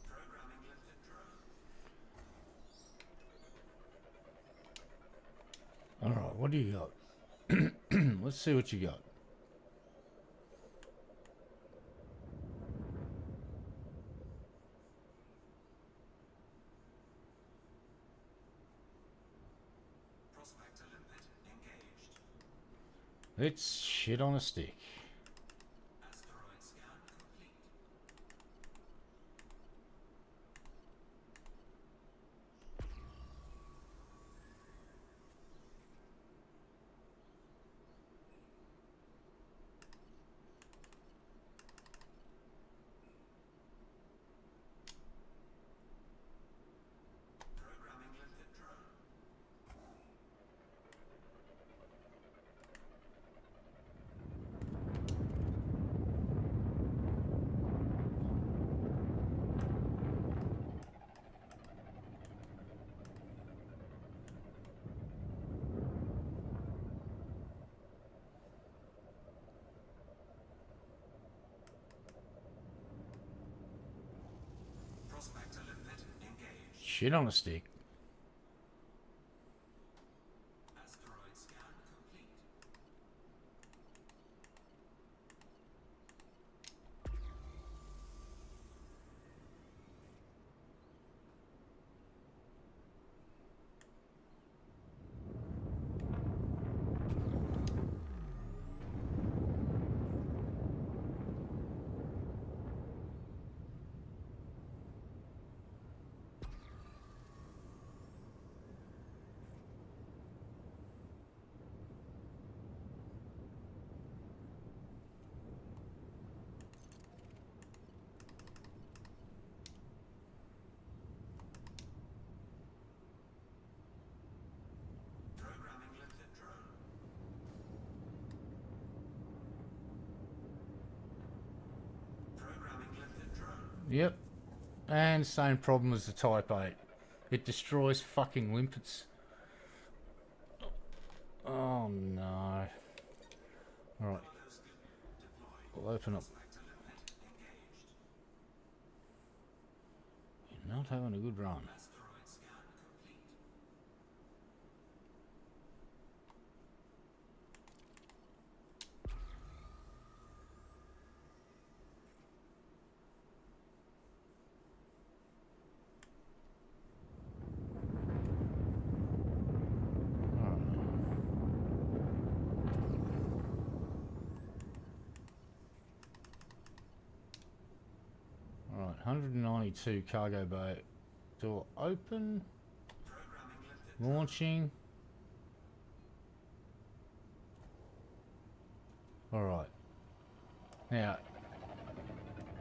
Programming lifted drone. Alright, what do you got? Let's see what you got. Prospector limpet engaged. It's shit on a stick. Asteroid scan complete. Programming lifted drone. Prospector limpet engaged. Shit on a stick. Asteroid scan complete. Programming lifted drone. Programming lifted drone. Yep. And same problem as the Type 8. It destroys fucking limpets. Oh no. Alright. Deployed. We'll open up. Prospector limpet engaged. You're not having a good run. Asteroid scan complete. Alright, 192 cargo bay. Door open. Launching. Alright. Now,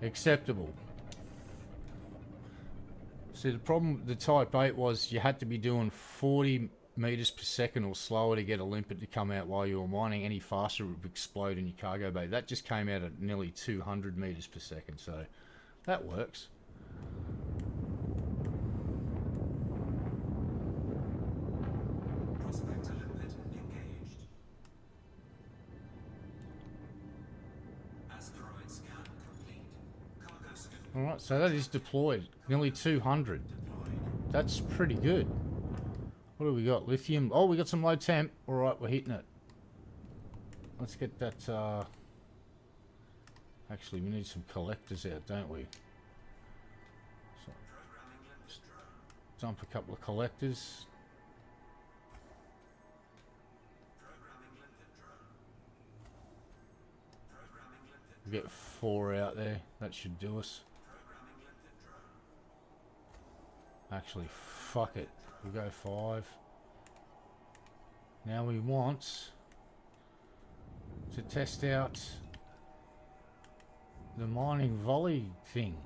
acceptable. See, the problem with the Type 8 was you had to be doing 40 meters per second or slower to get a limpet to come out while you were mining. Any faster it would explode in your cargo bay. That just came out at nearly 200 meters per second, so that works. Prospector limpet engaged. Asteroid scan complete. Cargo scoop Alright, so that is deployed. Nearly 200. deployed. That's pretty good. What do we got? Lithium. Oh, we got some low temp. Alright, we're hitting it. Let's get that, actually, we need some collectors out, don't we? So, Programming limpet drone. dump a couple of collectors. Programming limpet drone. Programming limpet. We get 4 out there. That should do us. Programming limpet drone. Actually, fuck it. We'll go 5. Now we want to test out the mining volley thing.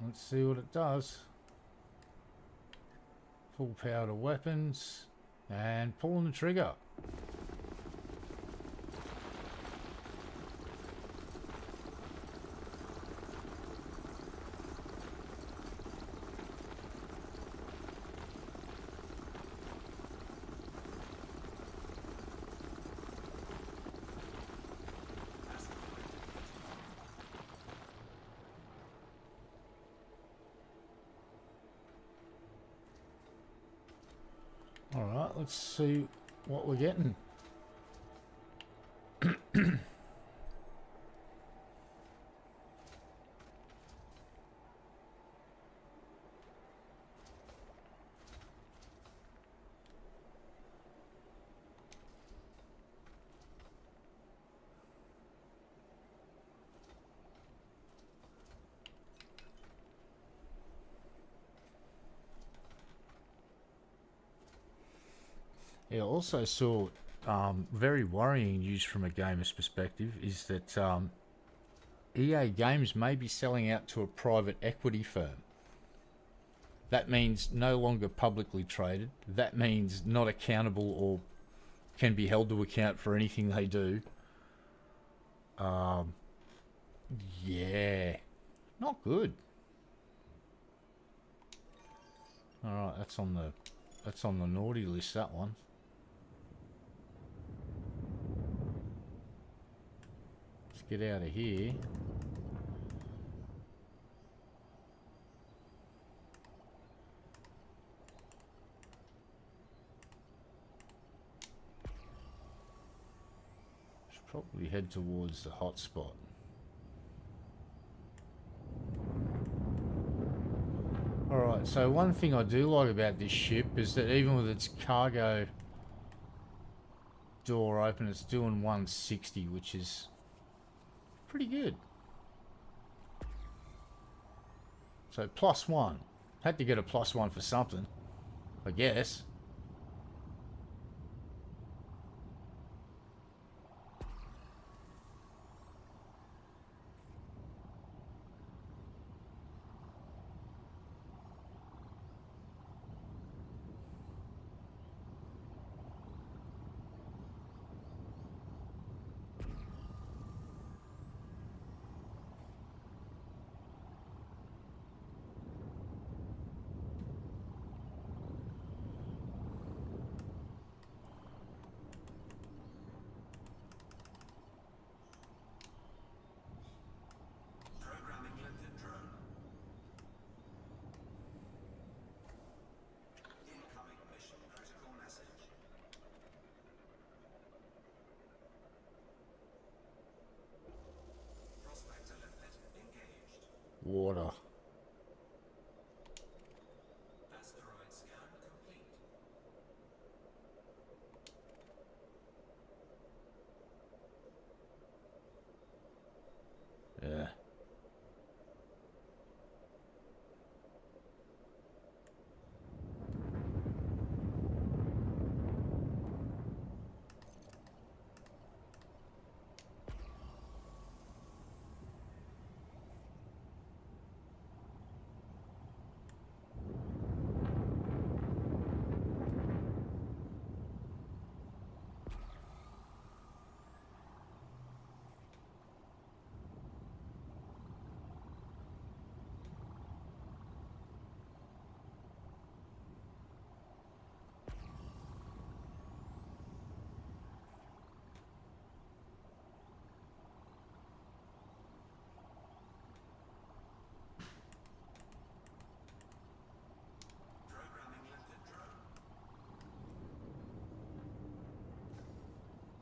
Let's see what it does. Full power to weapons and pulling the trigger. Alright, let's see what we're getting. Yeah, also saw very worrying news from a gamer's perspective is that EA Games may be selling out to a private equity firm. That means no longer publicly traded. That means not accountable or can be held to account for anything they do. Yeah, not good. All right, that's on the naughty list. That one. Let's get out of here. Should probably head towards the hotspot. Alright, so one thing I do like about this ship is that even with its cargo door open, it's doing 160, which is pretty good. So +1. Had to get a +1 for something, I guess. Programming limpet drone. Incoming mission critical message. Prospector limpet engaged. Water. Asteroid scan complete. Yeah.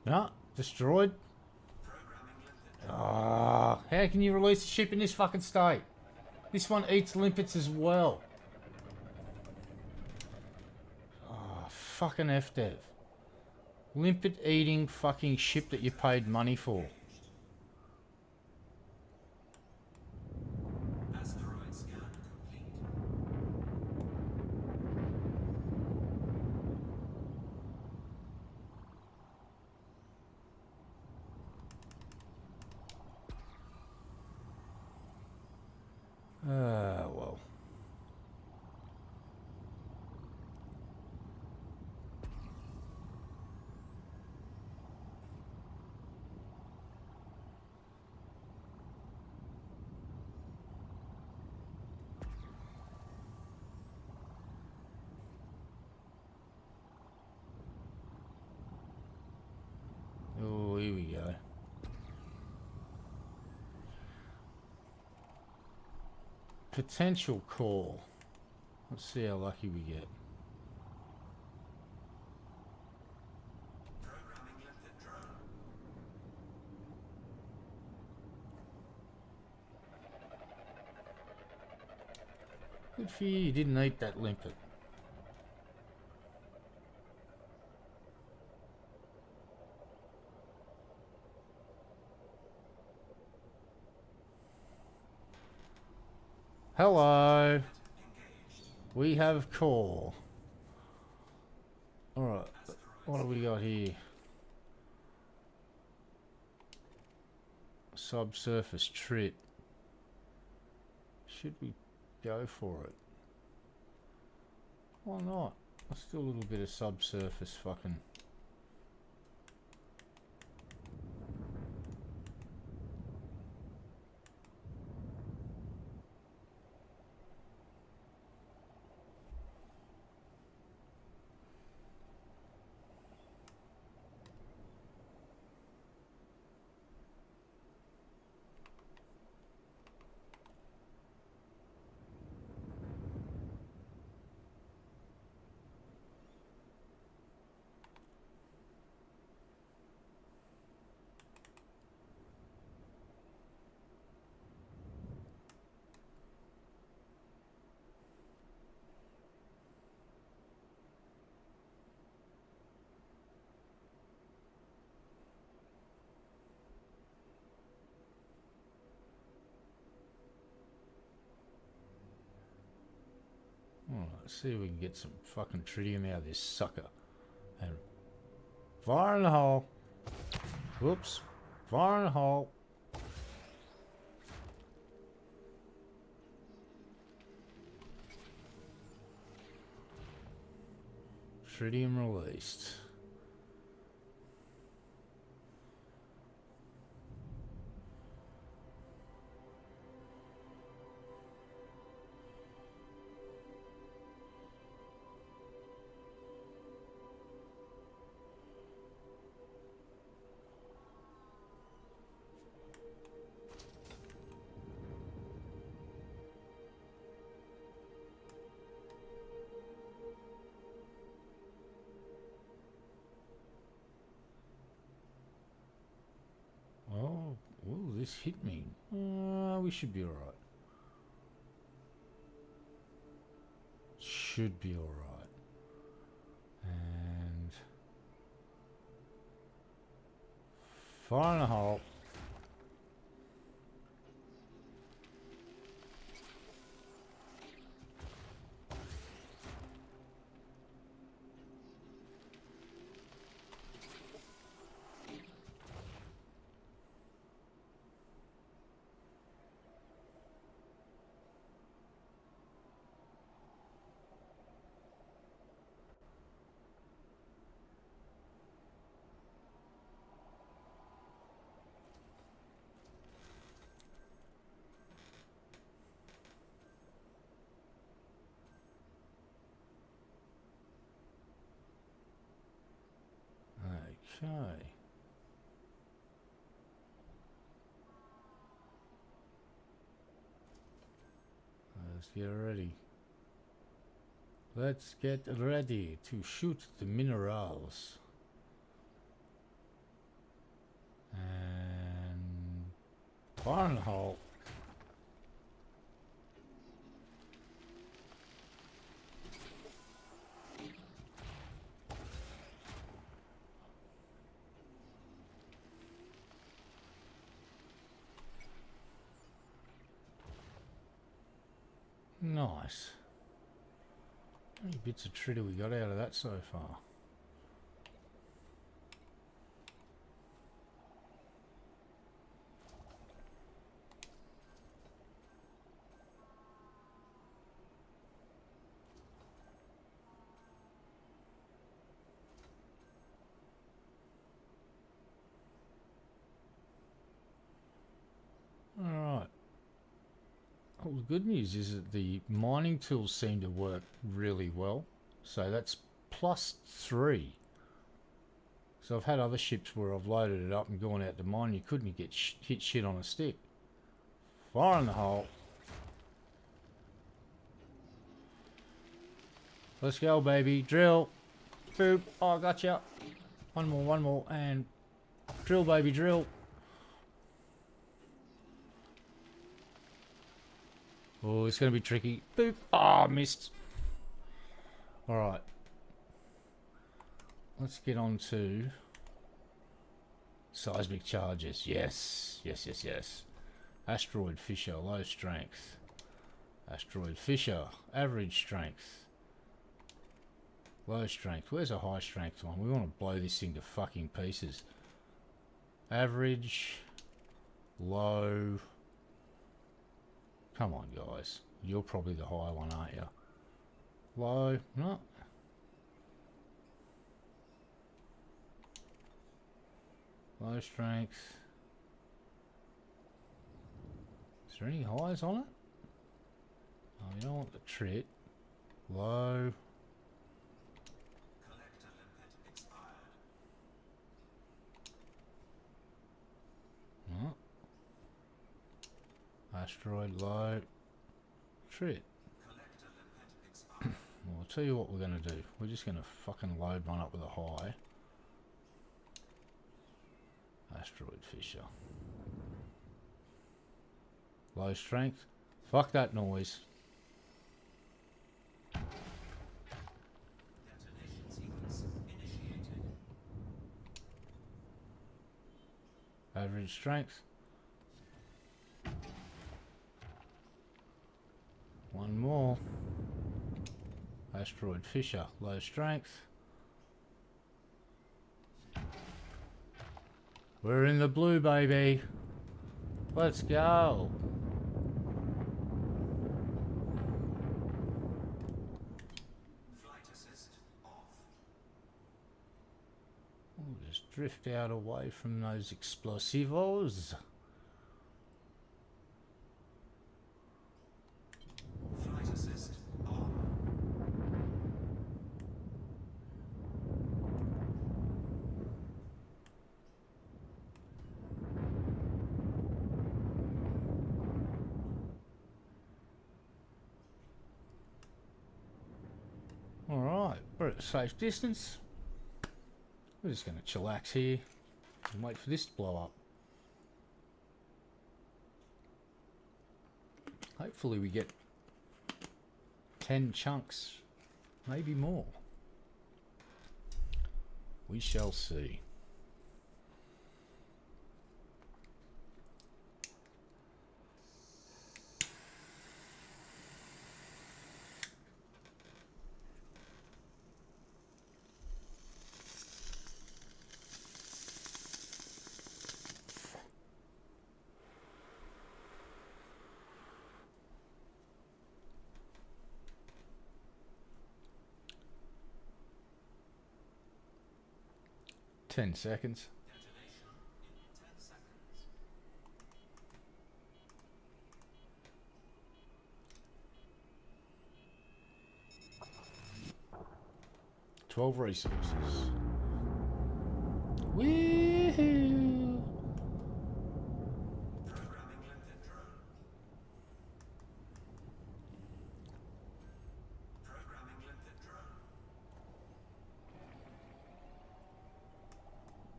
No, destroyed. Ah, how can you release a ship in this fucking state? This one eats limpets as well. Oh, fucking FDev. Limpet eating fucking ship that you paid money for. Asteroid scan complete. Ah, well. Oh, here we go. Potential call. Let's see how lucky we get. Programming limpet drone. Good for you, you didn't eat that limpet. Hello. Engaged. We have call. Alright, what have we got here? Subsurface trit. Should we go for it? Why not? Let's do a little bit of subsurface fucking. Alright, let's see if we can get some fucking tritium out of this sucker. And fire in the hole. Whoops. Fire in the hole. Tritium released. Oh, this hit me. We should be alright. Should be alright. And fire in the hole. Okay. Let's get ready. Let's get ready to shoot the minerals. And fire in the hole. Nice. How many bits of tritter we got out of that so far? Alright. Well, the good news is that the mining tools seem to work really well. So that's +3. So I've had other ships where I've loaded it up and gone out to mine. You couldn't get hit shit on a stick. Fire in the hole. Let's go, baby. Drill. Boop. Oh, I gotcha. One more, and drill, baby, drill. Oh, it's going to be tricky. Boop. Oh, missed. Alright. Let's get on to seismic charges. Yes. Yes, yes, yes. Asteroid Fisher, low strength. Asteroid Fisher, average strength. Low strength. Where's a high strength one? We want to blow this thing to fucking pieces. Average. Low. Come on, guys. You're probably the high one, aren't you? Low. No. Low strength. Is there any highs on it? Oh, you don't want the trit. Low. Collector limpet expired. No. Asteroid low. Trit. Collector limpet expired. Well, I'll tell you what we're going to do. We're just going to fucking load one up with a high. Asteroid Fisher. Low strength. Fuck that noise. Detonation sequence initiated. Average strength. One more. Asteroid Fisher. Low strength. We're in the blue, baby. Let's go. Flight assist off. We'll just drift out away from those explosivos. Flight assist on. Alright, we're at a safe distance. We're just going to chillax here and wait for this to blow up. Hopefully we get 10 chunks, maybe more. We shall see. Ten seconds. Detonation in 10 seconds. 12 resources. Woohoo! Programming limpet drone. Programming limpet drone.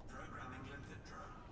Programming limpet drone.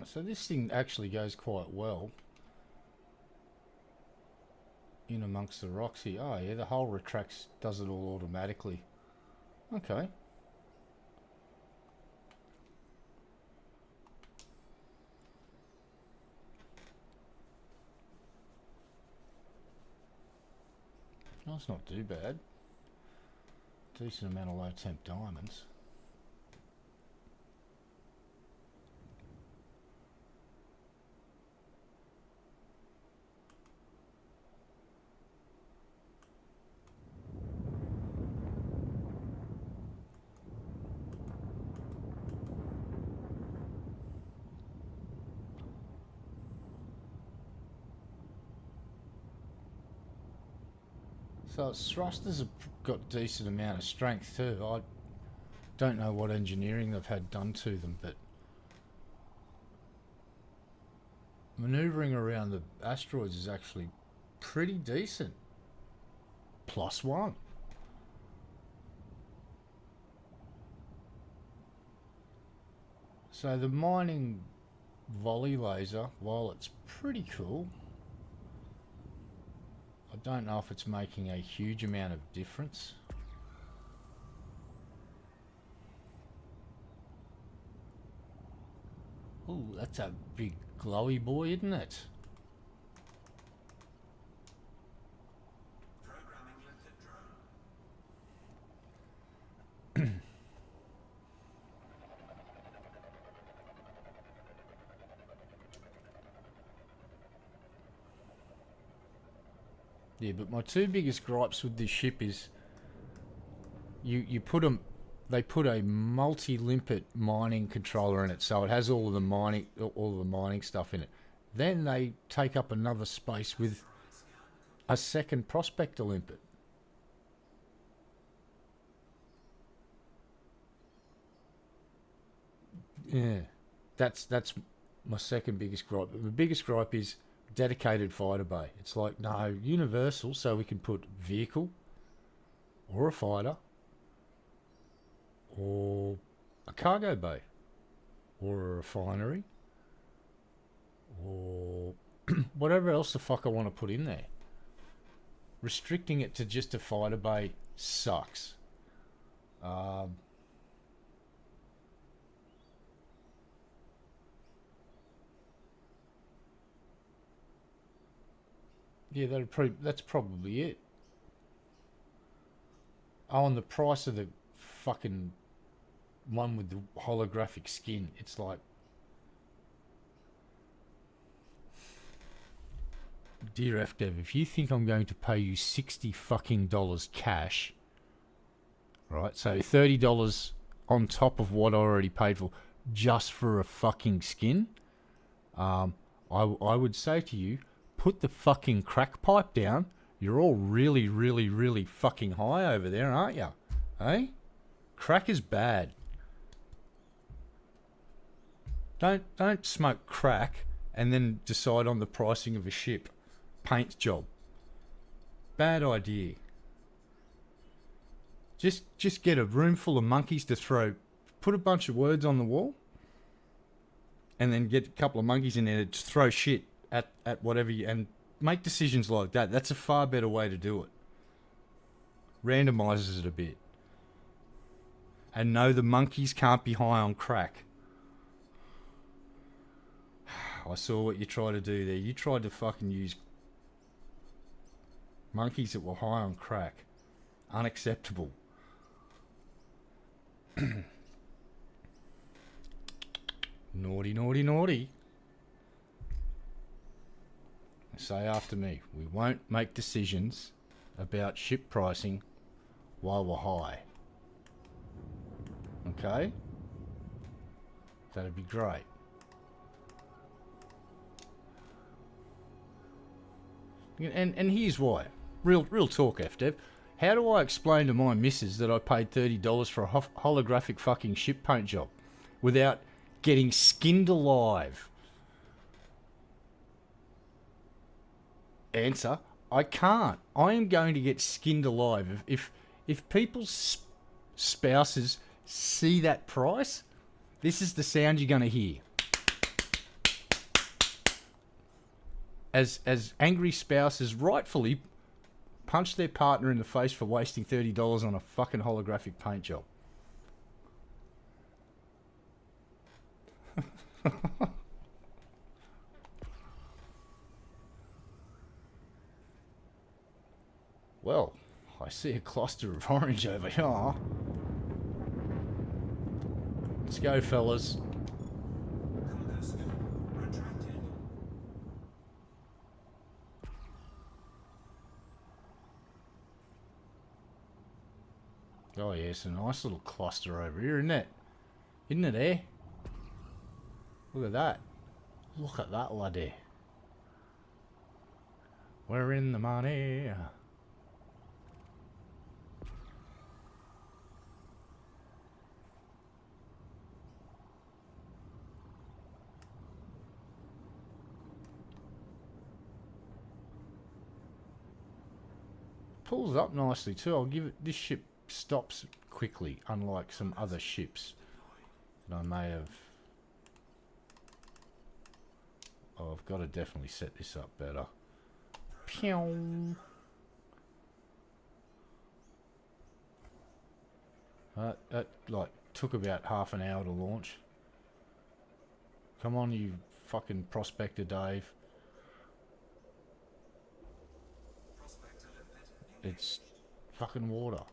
Right, so this thing actually goes quite well in amongst the rocks here. Oh yeah, the hull retracts, does it all automatically. Okay. That's not too bad. Decent amount of low temp diamonds. So its thrusters have got decent amount of strength too. I don't know what engineering they've had done to them, but manoeuvring around the asteroids is actually pretty decent. +1. So the mining volley laser, while it's pretty cool, I don't know if it's making a huge amount of difference. Ooh, that's a big glowy boy, isn't it? Programming lifted drone. Yeah, but my two biggest gripes with this ship is they put a multi-limpet mining controller in it, so it has all of the mining stuff in it. Then they take up another space with a second prospector limpet. Yeah, that's my second biggest gripe. The biggest gripe is dedicated fighter bay. It's like, no, universal, so we can put vehicle or a fighter or a cargo bay or a refinery or whatever else the fuck I want to put in there. Restricting it to just a fighter bay sucks. Yeah, that's probably it. Oh, and the price of the fucking one with the holographic skin. It's like, dear FDev, if you think I'm going to pay you $60 fucking cash, right? So $30 on top of what I already paid for, just for a fucking skin. I would say to you, put the fucking crack pipe down. You're all really, really, really fucking high over there, aren't you? Eh? Crack is bad. Don't smoke crack and then decide on the pricing of a ship. Paint job. Bad idea. Just get a room full of monkeys to throw. Put a bunch of words on the wall, and then get a couple of monkeys in there to just throw shit at whatever you, and make decisions like that. That's a far better way to do it. Randomizes it a bit. And no, the monkeys can't be high on crack. I saw what you tried to do there. You tried to fucking use monkeys that were high on crack. Unacceptable. Naughty, naughty, naughty. Say after me. We won't make decisions about ship pricing while we're high. Okay? That'd be great. And here's why. Real talk, FDev. How do I explain to my missus that I paid $30 for a holographic fucking ship paint job without getting skinned alive? Answer: I can't. I am going to get skinned alive. If people's spouses see that price, this is the sound you're going to hear. as angry spouses rightfully punch their partner in the face for wasting $30 on a fucking holographic paint job. Well, I see a cluster of orange over here. Let's go, fellas. Cargo scope retracted. Oh yeah, it's a nice little cluster over here, isn't it? Isn't it, eh? Look at that. Look at that, laddie. We're in the money. Pulls up nicely too. I'll give it. This ship stops quickly, unlike some other ships that I may have. Oh, I've got to definitely set this up better. Pew. That like took about half an hour to launch. Come on, you fucking prospector, Dave. Prospector limpet. It's fucking water.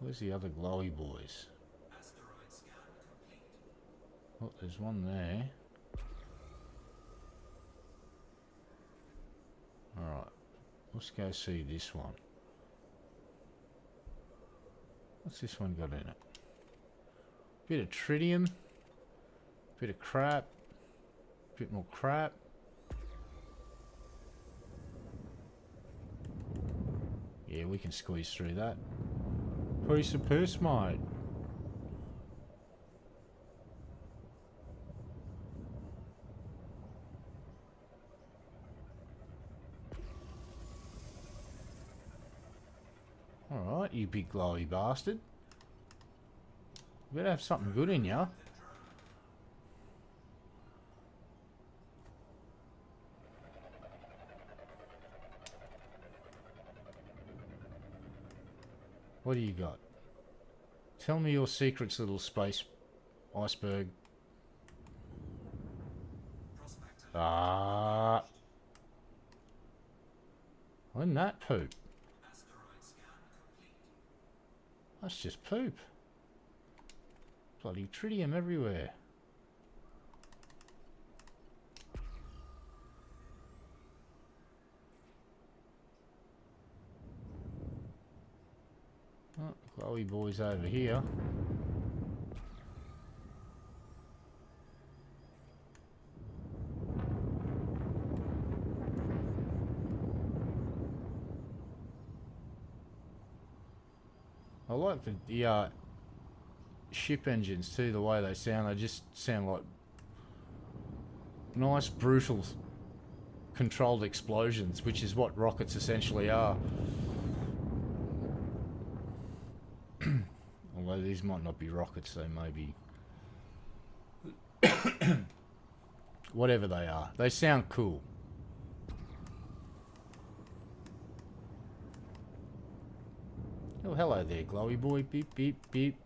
Where's the other glowy boys? Asteroid scan complete. Oh, there's one there. Alright, let's go see this one. What's this one got in it? Bit of tritium. Bit of crap. Bit more crap. Yeah, we can squeeze through that. Piece of piss, mate. Alright, you big glowy bastard. You better have something good in ya. What do you got? Tell me your secrets, little space iceberg. Prospector Ah. Wasn't that poop? asteroid scan complete. That's just poop. Bloody tritium everywhere. Oh, glowy boys over here. I like the ship engines too, the way they sound. They just sound like nice, brutal, controlled explosions, which is what rockets essentially are. Although these might not be rockets, they may be whatever they are. They sound cool. Oh, hello there, glowy boy. Beep, beep, beep,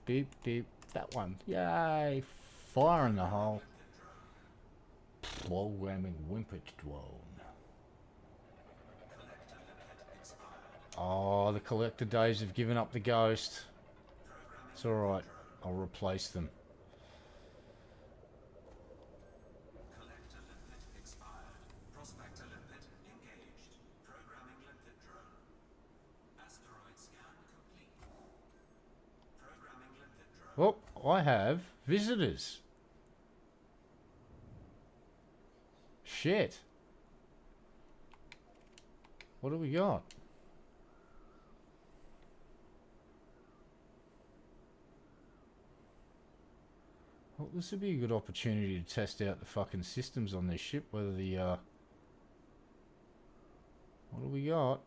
beep, beep. That one. Yay. Fire in the hole. Programming Wimpet drone. Collector limpet expired. Oh, the collector days have given up the ghost. Programming It's alright. I'll replace them. collector limpet expired. Prospector limpet engaged. Programming limpet drone. Asteroid scan complete. Programming limpet drone. Oh, I have visitors. Shit. What do we got? Well, this would be a good opportunity to test out the fucking systems on this ship, whether the, what do we got?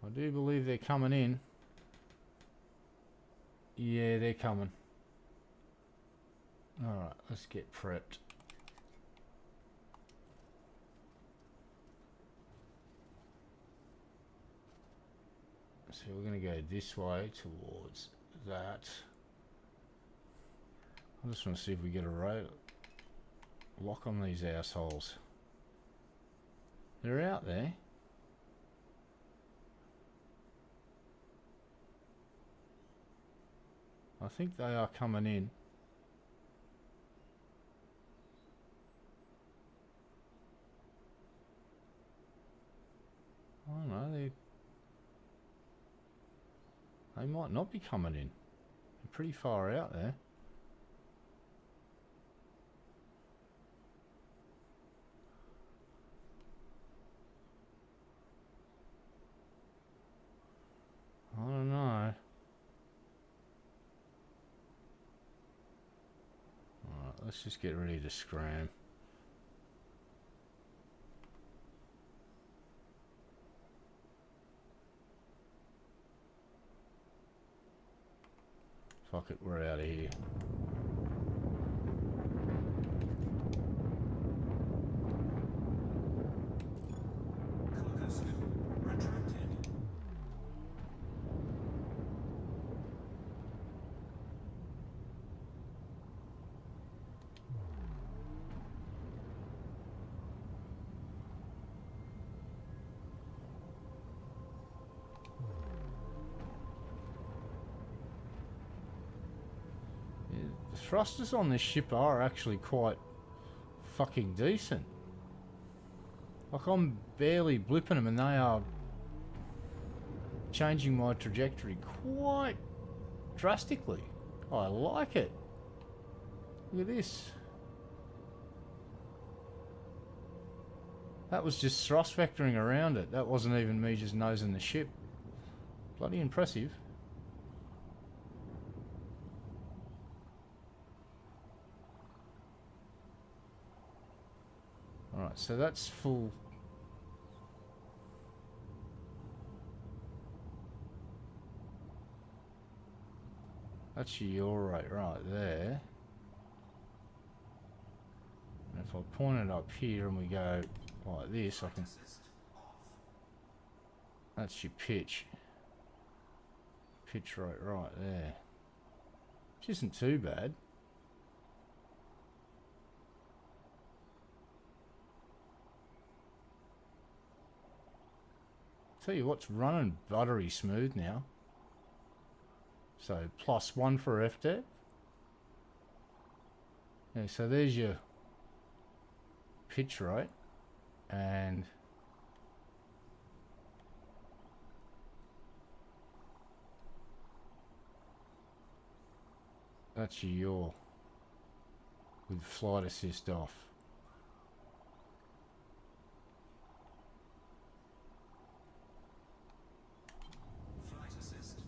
I do believe they're coming in. Yeah, they're coming. Alright, let's get prepped. So we're going to go this way towards that. I just want to see if we get a lock on these assholes. They're out there. I think they are coming in. I don't know, they might not be coming in. They're pretty far out there. I don't know. Alright, let's just get ready to scram. Fuck it, we're out of here. Cargo scoop retracted. The thrusters on this ship are actually quite fucking decent. Like, I'm barely blipping them and they are changing my trajectory quite drastically. I like it. Look at this. That was just thrust vectoring around it. That wasn't even me just nosing the ship. Bloody impressive. Alright, so that's full. That's your rate right there. And if I point it up here and we go like this, I can. That's your pitch. Pitch rate right there. Which isn't too bad. Tell you what's running buttery smooth now. So +1 for FDEV. Yeah, so there's your pitch rate, and that's your yaw with flight assist off. Flight assist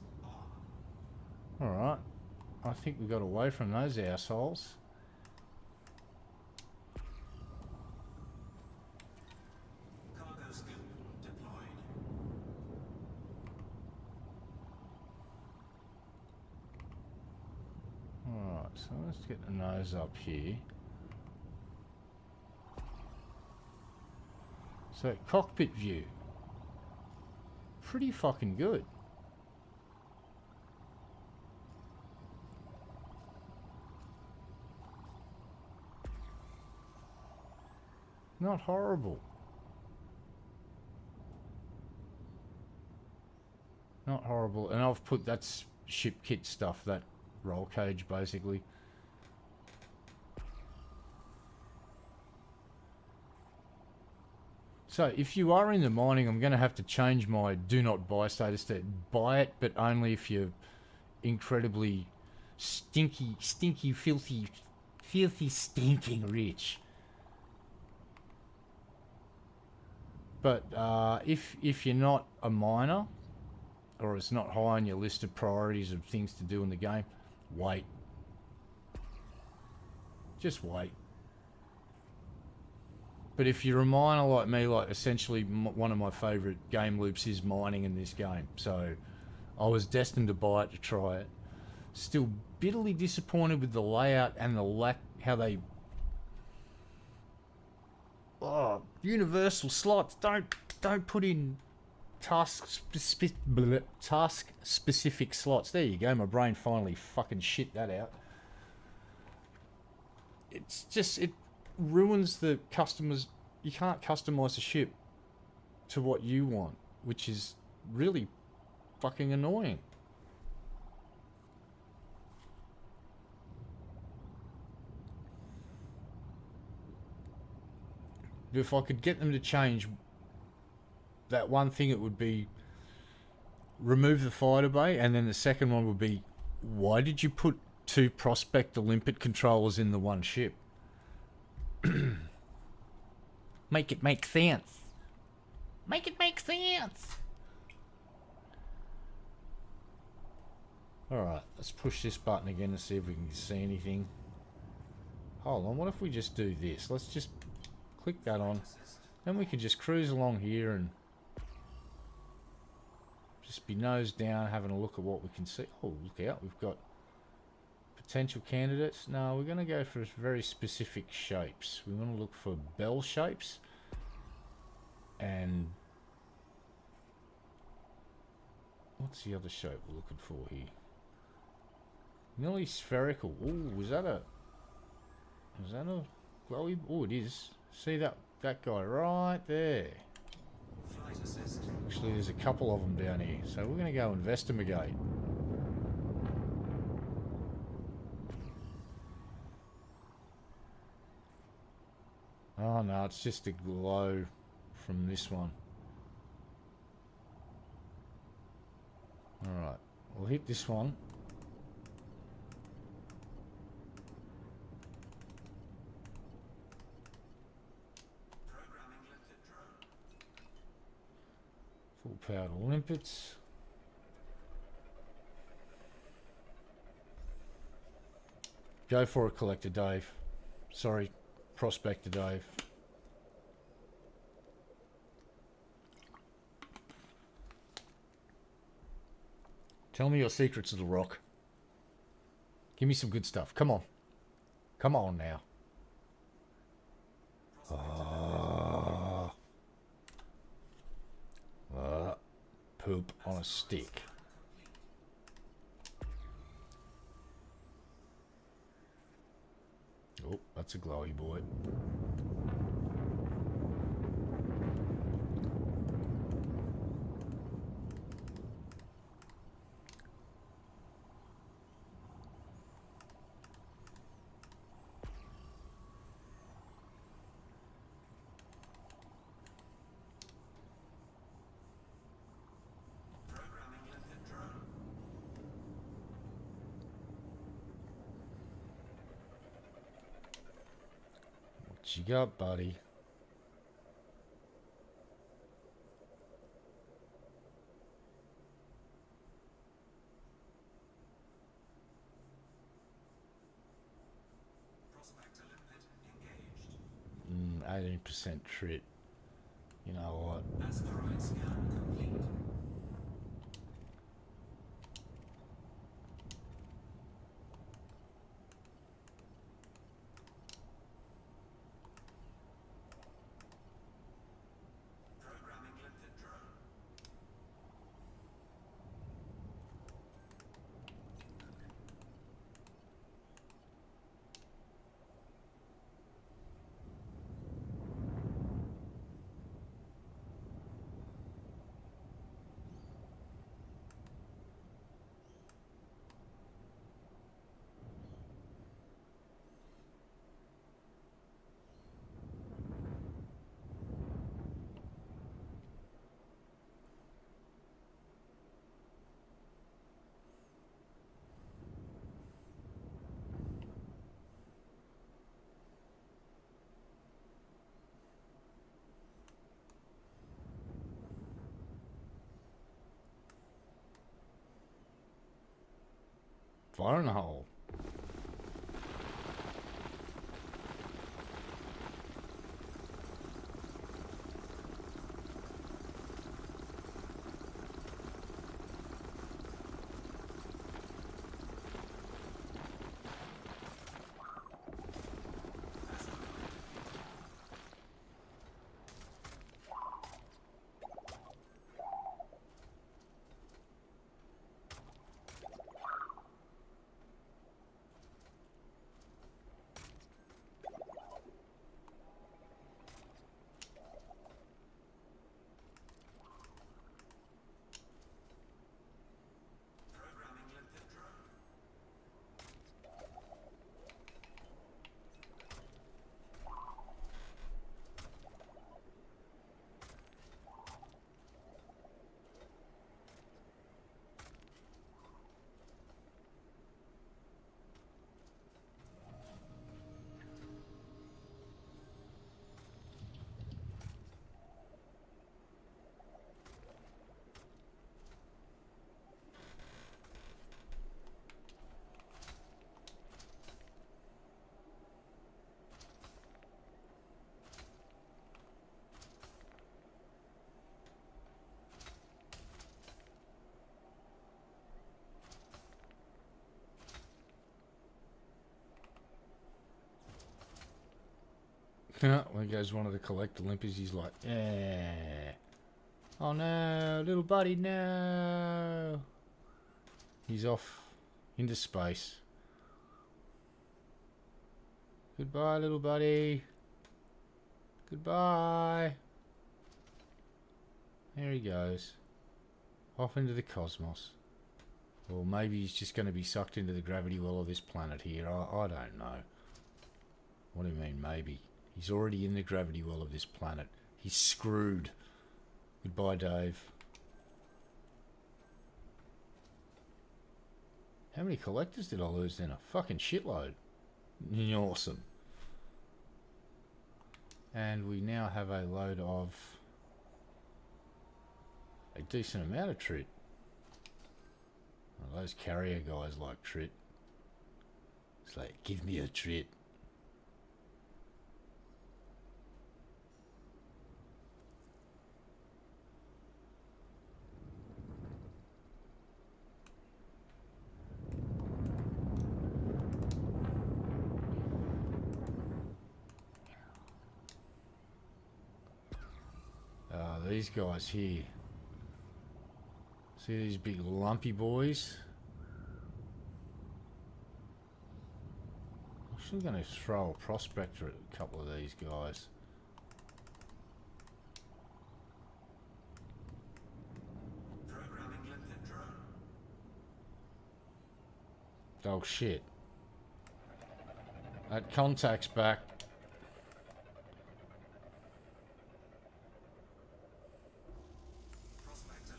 on. Alright, I think we got away from those assholes. Cargo scoop deployed. Alright, so let's get the nose up here. So cockpit view. Pretty fucking good. Not horrible. Not horrible. And I've put, that's ship kit stuff, that roll cage basically. So if you are in the mining, I'm going to have to change my do not buy status to buy it, but only if you're incredibly stinky, filthy, stinking rich. But if you're not a miner, or it's not high on your list of priorities of things to do in the game, wait. Just wait. But if you're a miner like me, like essentially one of my favourite game loops is mining in this game. So I was destined to buy it to try it. Still bitterly disappointed with the layout and the lack how they. Oh, universal slots. Don't put in task specific slots. There you go. My brain finally fucking shit that out. It's just, it ruins the customers. You can't customize a ship to what you want, which is really fucking annoying. If I could get them to change that one thing, it would be remove the fighter bay, and then the second one would be, why did you put 2 Prospector limpet controllers in the one ship? Make it make sense. Make it make sense. Alright, let's push this button again to see if we can see anything. Hold on, what if we just do this? Let's just click that on. Then we can just cruise along here and just be nose down, having a look at what we can see. Oh, look out, we've got potential candidates. No, we're going to go for very specific shapes. We want to look for bell shapes. And what's the other shape we're looking for here? Nearly spherical. Ooh, was that a glowy? Oh, it is. See that guy right there. Flight assist. Actually, there's a couple of them down here, so we're going to go investigate. Oh no, it's just a glow from this one. Alright, we'll hit this one. Programming limpet drone. Full powered limpets. Go for it, Collector Dave. Sorry, Prospector Dave. Tell me your secrets of the rock. Give me some good stuff. Come on. Come on now. Poop on a stick. Oh, that's a glowy boy. Programming limpet drone. What you got, buddy? Prospector limpet engaged. 18% trit. You know what? Asteroid scan complete. Programming limpet drone. Fire in the hole. When goes one of the collector limpers, he's like, yeah. Oh no, little buddy, no. He's off into space. Goodbye, little buddy. Goodbye. There he goes. Off into the cosmos. Or maybe he's just going to be sucked into the gravity well of this planet here. I don't know. What do you mean, maybe? He's already in the gravity well of this planet. He's screwed. Goodbye, Dave. How many collectors did I lose then? A fucking shitload. Awesome. And we now have a load of... a decent amount of trit. Well, those carrier guys like trit. It's like, give me a trit. These guys here. See these big lumpy boys? I'm actually going to throw a prospector at a couple of these guys. Programming limpet drone. Oh shit. That contact's back.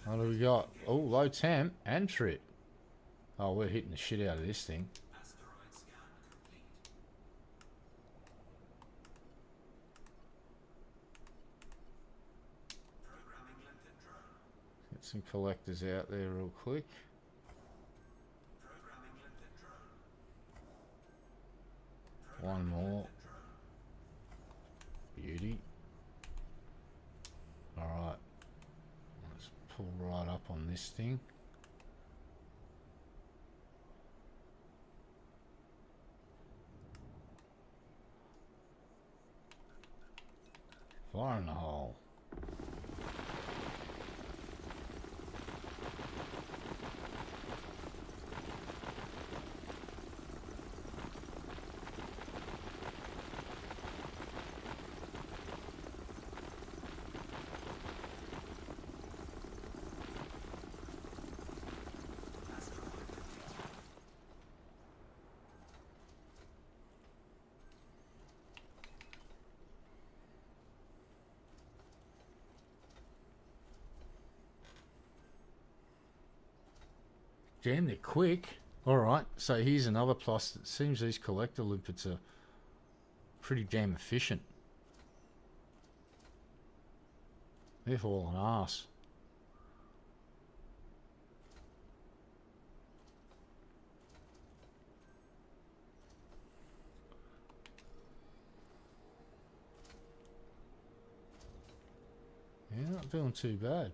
What do we got? Oh, low temp and trip. Oh, we're hitting the shit out of this thing. Asteroid scan complete. Programming limpet drone. Get some collectors out there real quick. Programming limpet drone. One more. Limpet drone. Beauty. Alright. Let's pull right up on this thing. Fire in the hole. Damn, they're quick. Alright, so here's another plus. It seems these collector limpets are pretty damn efficient. They're hauling ass. Yeah, not doing too bad.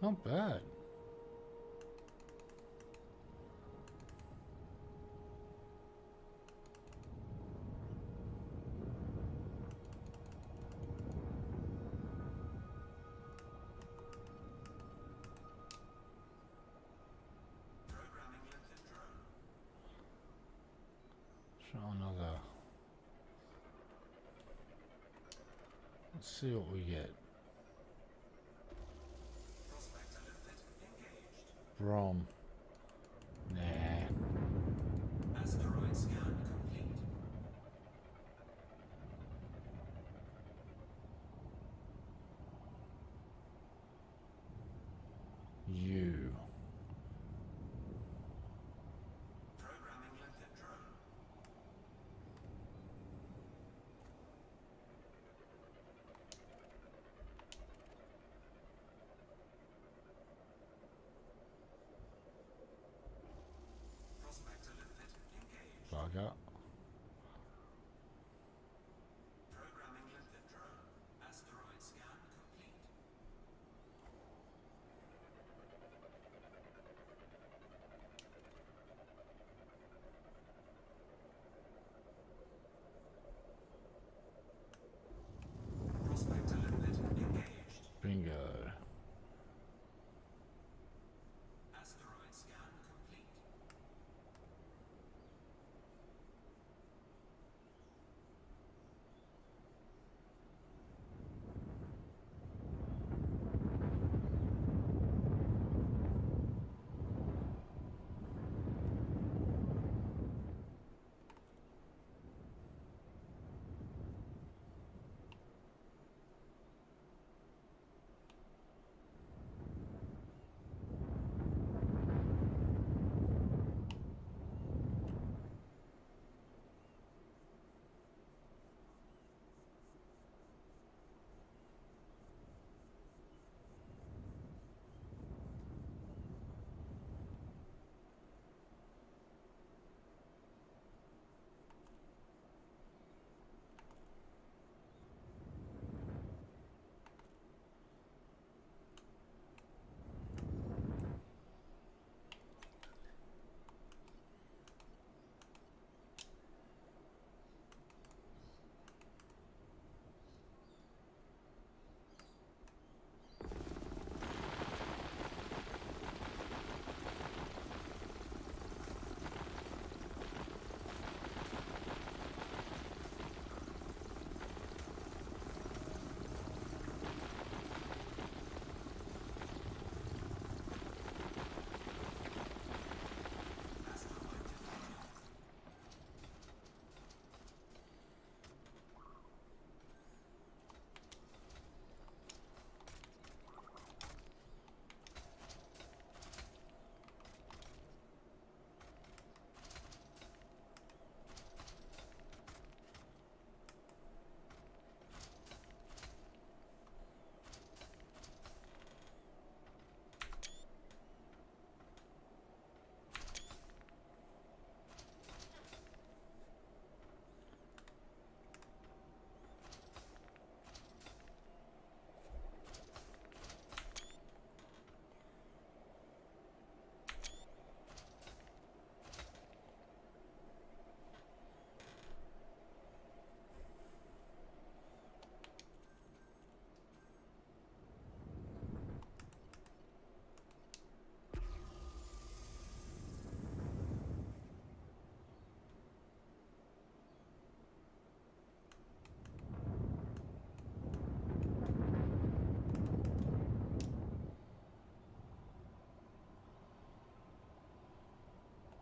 Not bad. Programming limpet drone. Try another. Let's see what we get. Prospector limpet engaged. Brom. Nah. Asteroid scan complete. You. motherfucker. Programming lifted drone. Asteroid scan complete. Prospector limit engaged. Bingo. Asteroid scan complete.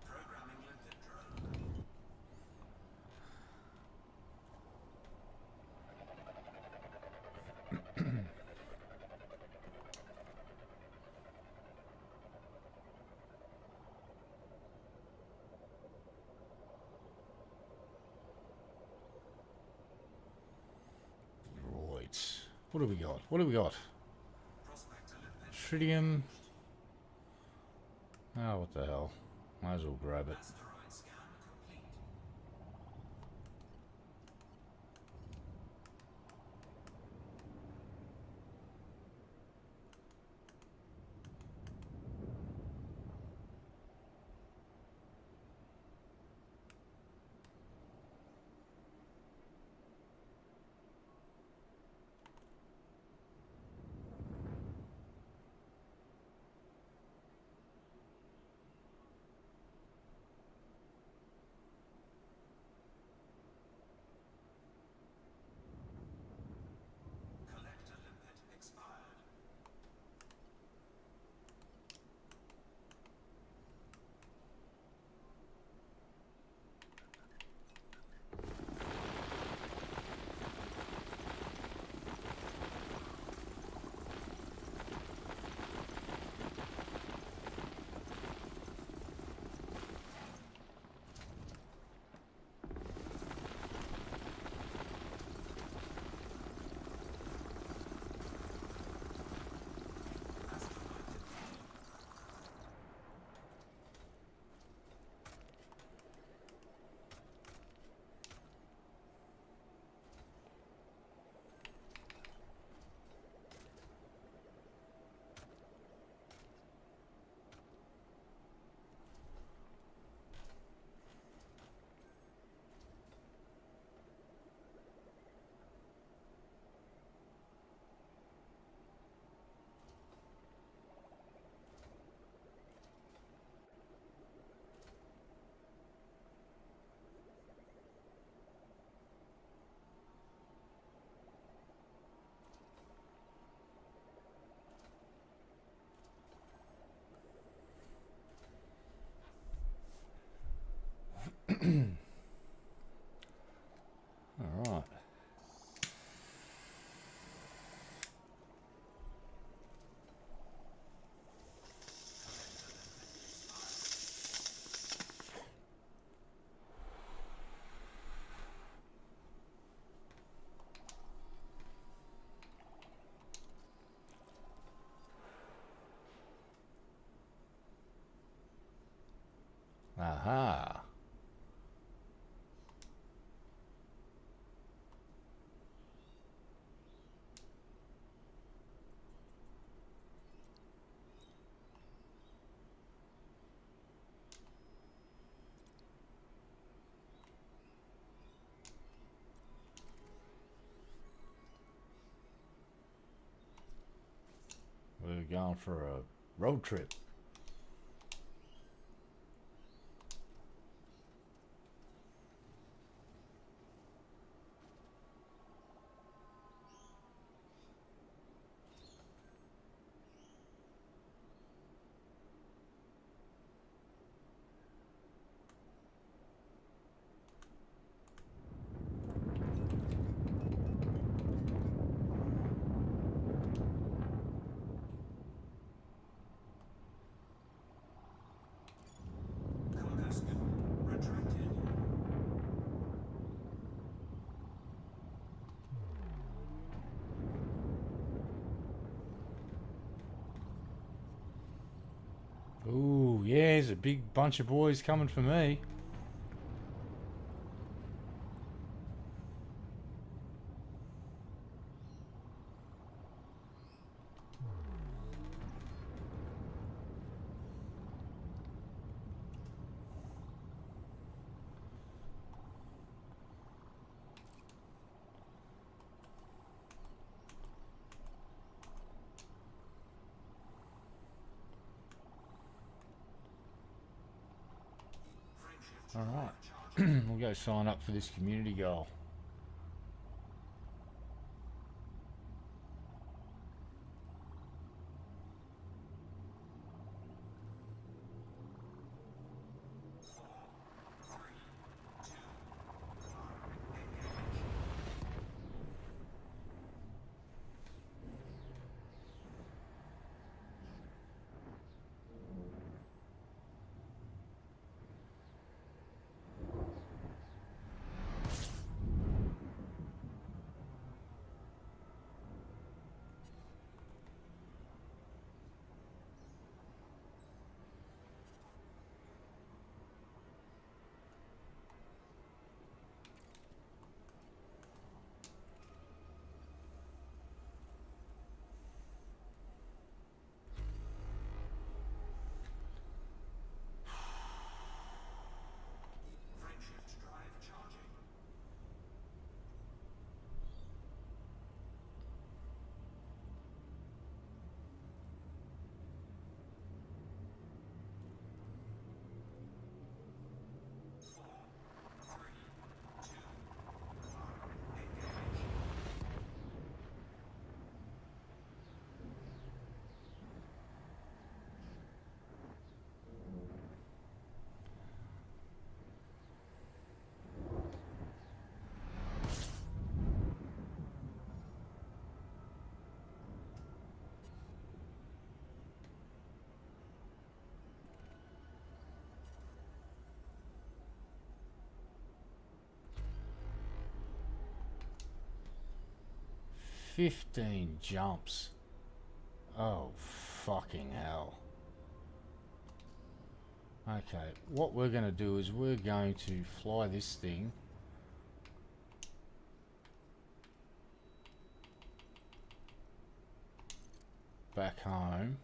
Programming lifted drone. Right. What do we got? What do we got? Prospector limit Tritium. Oh, what the hell. Might as well grab it. asteroid scan complete. All right. Aha. We're going for a road trip. Cargo scoop retracted. Ooh, yeah, there's a big bunch of boys coming for me. Frameshift All drive right. charging. We'll go sign up for this community goal. Frameshift drive charging. "15 jumps. Oh, fucking hell." Okay, what we're going to do is we're going to fly this thing back home.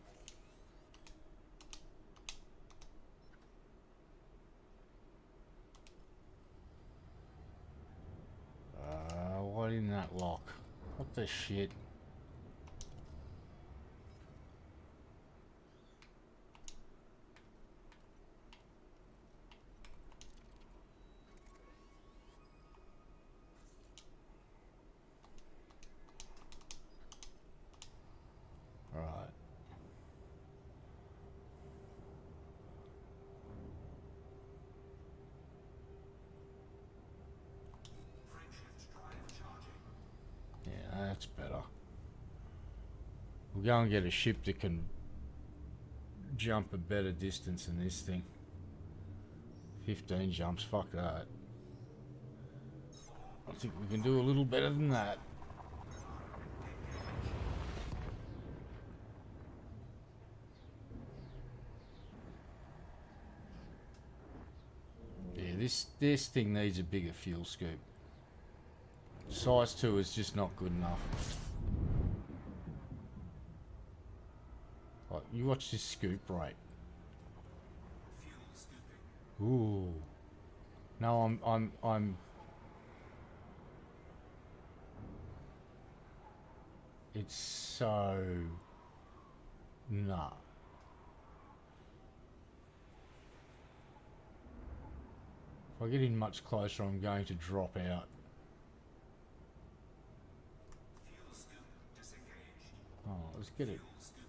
Why didn't that lock? What the shit? Right. That's better. We'll go and get a ship that can jump a better distance than this thing. 15 jumps, fuck that. I think we can do a little better than that. Yeah, this thing needs a bigger fuel scoop. Size 2 is just not good enough. Like, you watch this scoop rate. Fuel scooping. Ooh. No, I'm it's so nah. If I get in much closer, I'm going to drop out. Fuel scoop disengaged. Oh, let's get it. Fuel scooping.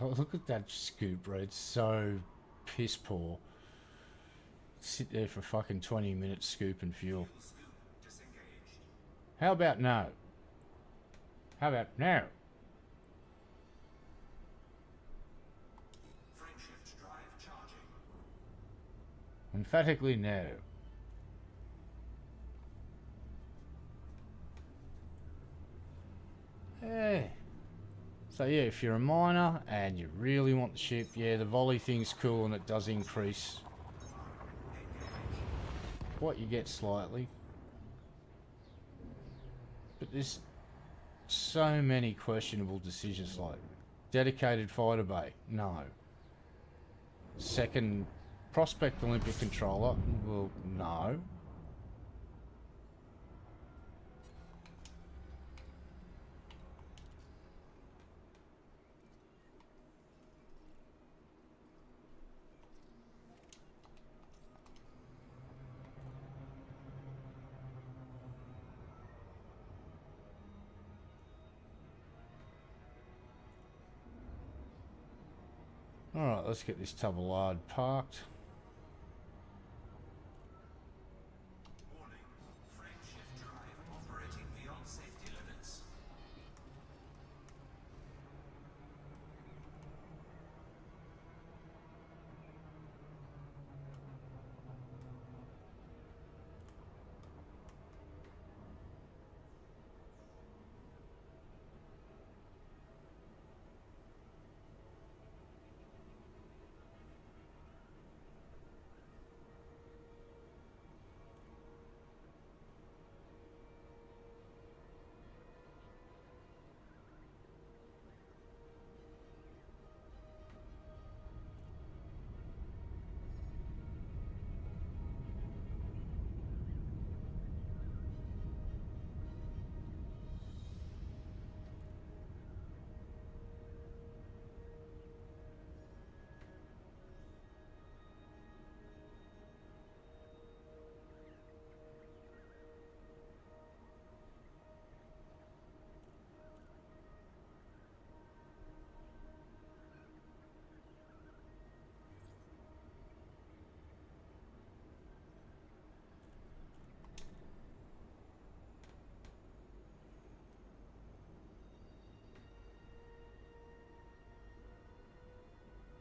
Oh, look at that scoop rate. It's so piss poor. Sit there for fucking 20 minutes scooping fuel. Fuel scoop disengaged. How about no? How about no? Frameshift drive charging. Emphatically no. Yeah. So yeah, if you're a miner and you really want the ship, yeah, the volley thing's cool and it does increase what you get slightly. But there's so many questionable decisions, like dedicated fighter bay, no. Second prospect Olympic controller, well, no. Alright, let's get this Tubalard parked. Warning. Frameshift drive operating beyond safety limits.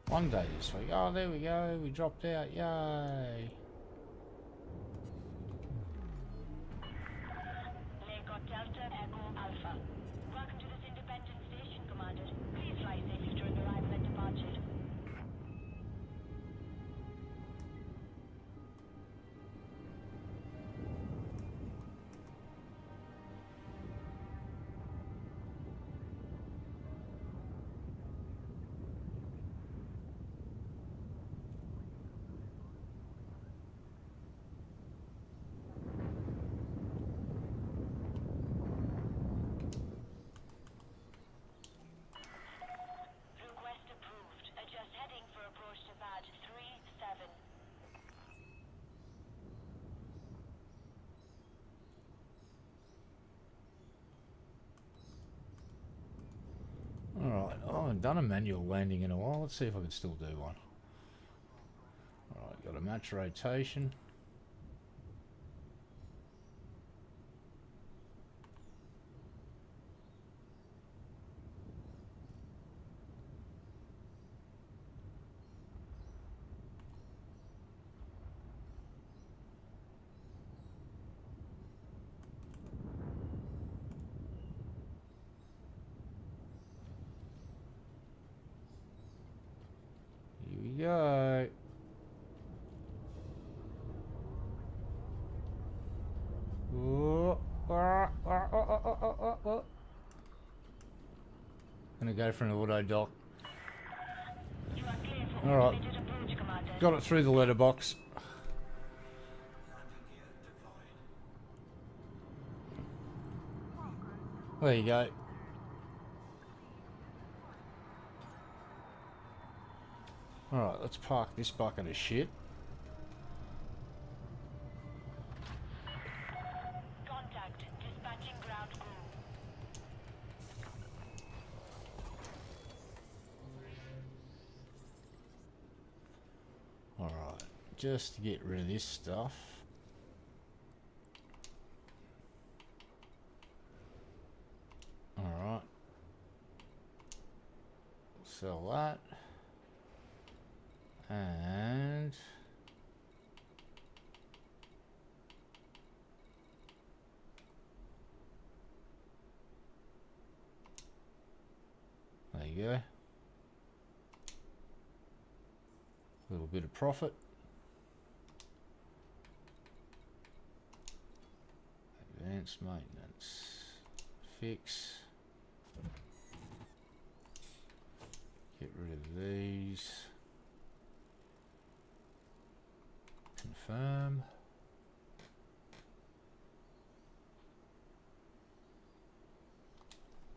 One day this week. Oh, there we go. We dropped out. Yay. Lego Delta Echo Alpha. Welcome to this independent station, Commander. Please fly safely during arrival and departure. haven't done a manual landing in a while. Let's see if I can still do one. Alright, got a match rotation. Here we go. Gonna go for an auto dock. You are clear for Alright, automated approach, Commander. got it through the letterbox. Landing gear deployed. There you go. Alright, let's park this bucket of shit. Contact. Dispatching ground crew. Alright, just to get rid of this stuff. Alright. Sell that. And there you go. A little bit of profit. Advanced maintenance. Fix. Get rid of these. Confirm.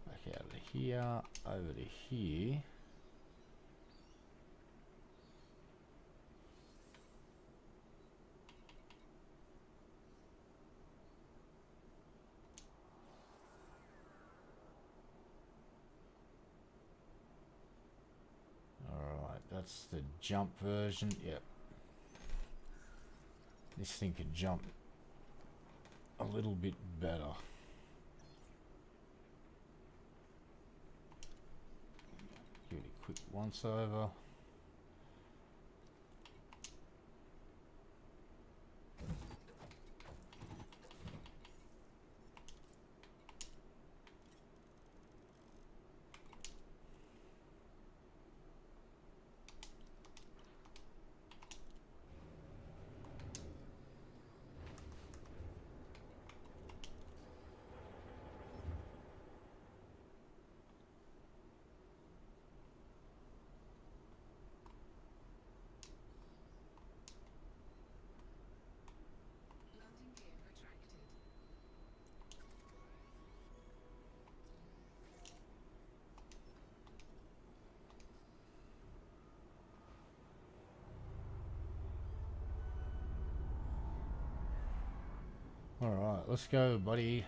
Back out of here, over to here. Alright, that's the jump version, yep. This thing could jump a little bit better. Give it a quick once over. Landing gear retracted. Alright, let's go, buddy.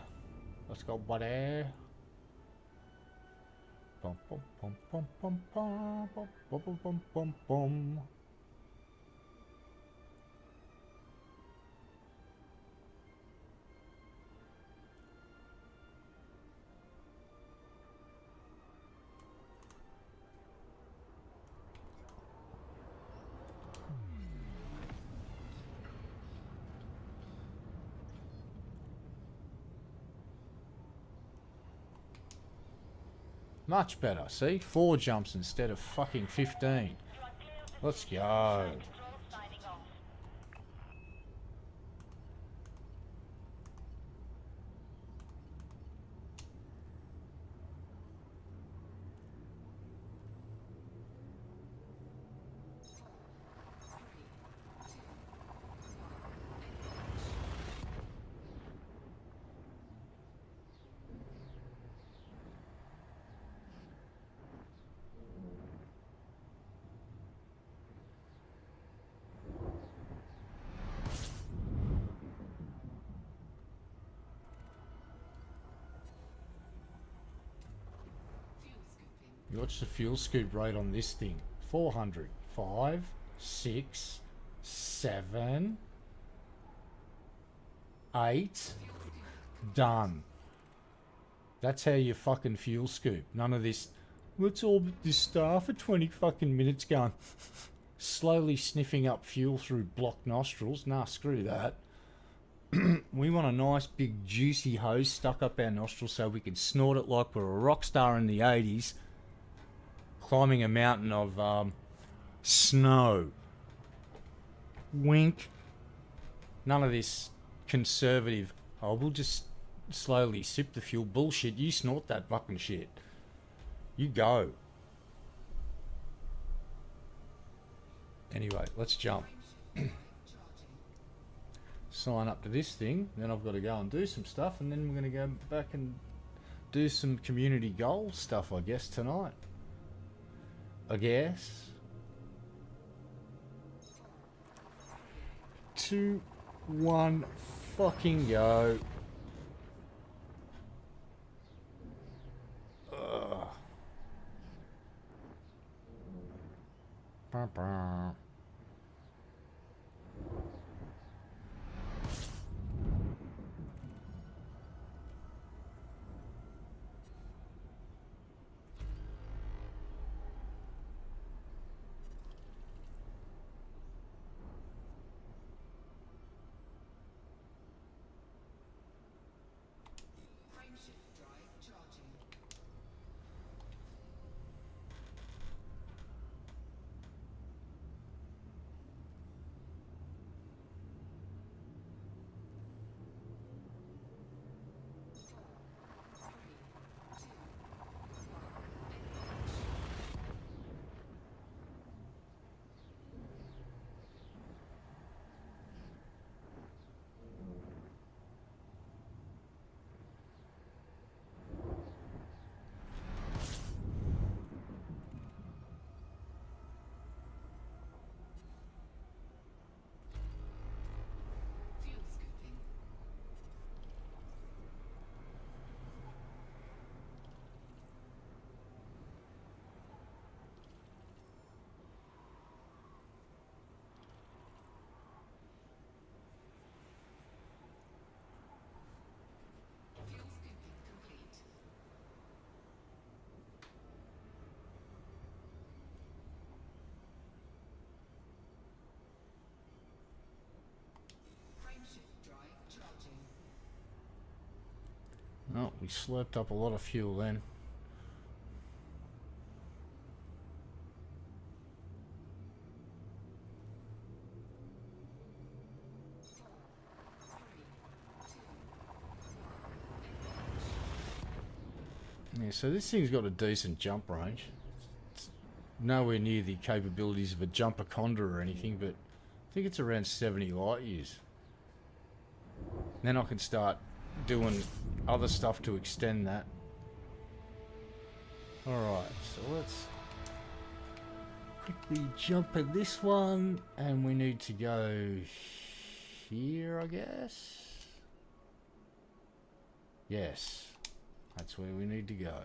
Let's go, buddy. Bum, bum, bum, bum, bum, bum, bum, bum, bum, bum, bum, bum. Much better, see? 4 jumps instead of fucking 15. You are clear of the Let's station. go. Control signing off. What's the fuel scoop rate on this thing? 400. 5, 6, 7, 8. Done. That's how you fucking fuel scoop. None of this, let's orbit this star for 20 fucking minutes going, slowly sniffing up fuel through blocked nostrils. Nah, screw that. We want a nice big juicy hose stuck up our nostrils so we can snort it like we're a rock star in the 80s, climbing a mountain of snow. Wink. None of this conservative, oh, we'll just slowly sip the fuel bullshit. You snort that fucking shit. You go. Anyway, let's jump. Sign up to this thing, then I've got to go and do some stuff, and then we're going to go back and do some community goal stuff, I guess, tonight. I guess. 2, 1, fucking go. Ugh. Bah, bah. Frameshift drive charging. Fuel scooping. Fuel scooping complete. Frameshift drive charging. Oh, we slurped up a lot of fuel then. Yeah, so this thing's got a decent jump range. It's nowhere near the capabilities of a jumper condor or anything, but I think it's around 70 light years. Then I can start doing other stuff to extend that. Alright, so let's quickly jump at this one, and we need to go here, I guess. Yes, that's where we need to go.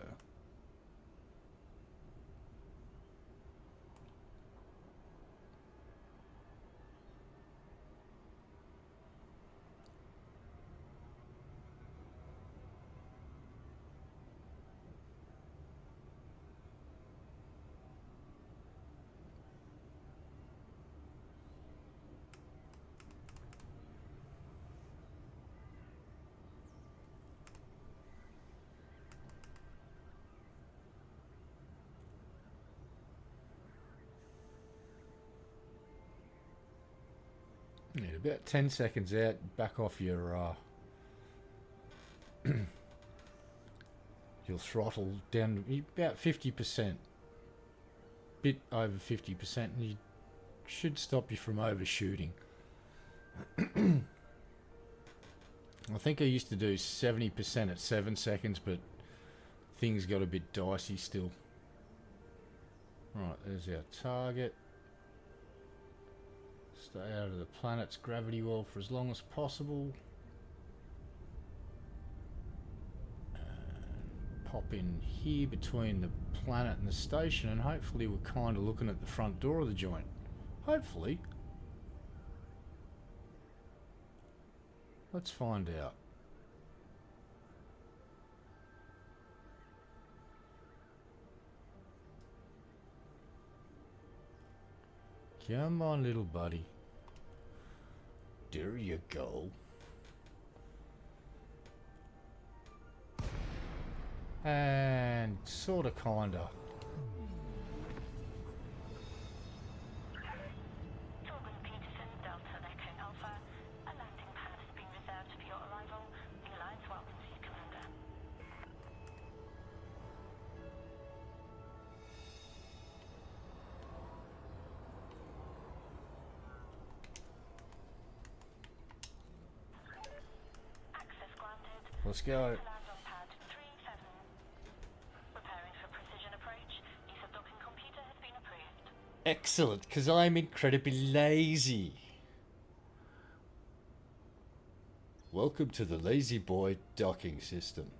Yeah, about 10 seconds out, back off your your throttle down to about 50%, bit over 50%, and you should stop you from overshooting. I think I used to do 70% at 7 seconds, but things got a bit dicey still. Right, there's our target. Stay out of the planet's gravity well for as long as possible. And pop in here between the planet and the station, and hopefully we're kind of looking at the front door of the joint. Hopefully. Let's find out. Come on, little buddy. There you go. And sorta, kinda. Torben Peterson, Delta Echo Alpha. A landing pad has been reserved for your arrival. The Alliance welcomes you, Commander. Access granted. Let's go. To land on pad 37. Preparing for precision approach. Use of docking computer has been approved. Excellent, because I'm incredibly lazy. Welcome to the Lazy Boy docking system.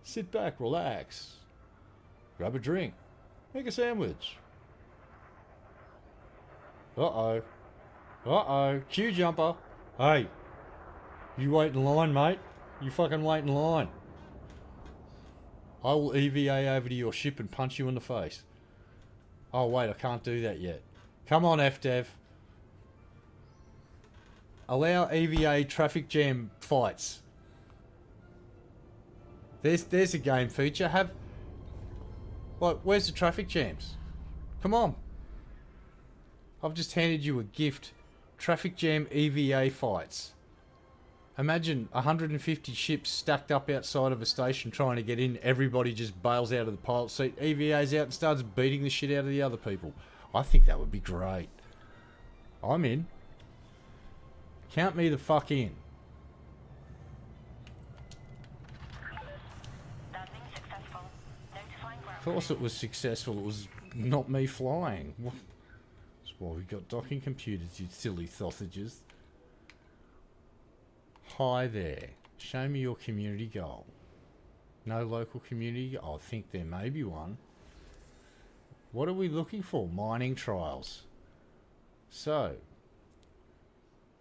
Sit back, relax. Grab a drink. Make a sandwich. Uh-oh. Uh-oh. Queue jumper. Hey. You wait in line, mate. You fucking wait in line. I will EVA over to your ship and punch you in the face. Oh, wait, I can't do that yet. Come on, FDev. Allow EVA traffic jam fights. There's a game feature. Where's the traffic jams? Come on. I've just handed you a gift. Traffic jam EVA fights. Imagine 150 ships stacked up outside of a station trying to get in. Everybody just bails out of the pilot seat. EVA's out and starts beating the shit out of the other people. I think that would be great. I'm in. Count me the fuck in. Landing successful. Notifying ground. Of course it was successful. It was not me flying. That's why we got docking computers, you silly sausages. Hi there. Show me your community goal. No local community? I think there may be one. What are we looking for? Mining trials. So,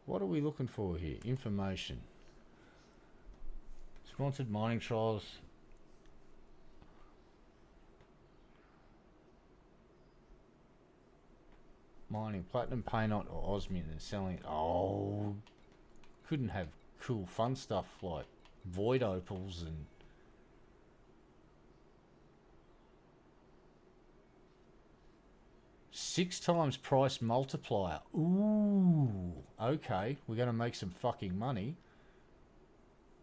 what are we looking for here? Information. Sponsored mining trials. Mining platinum, painite, or osmium and selling. Oh, couldn't have cool fun stuff like void opals and six times price multiplier. Ooh, okay, we're gonna make some fucking money.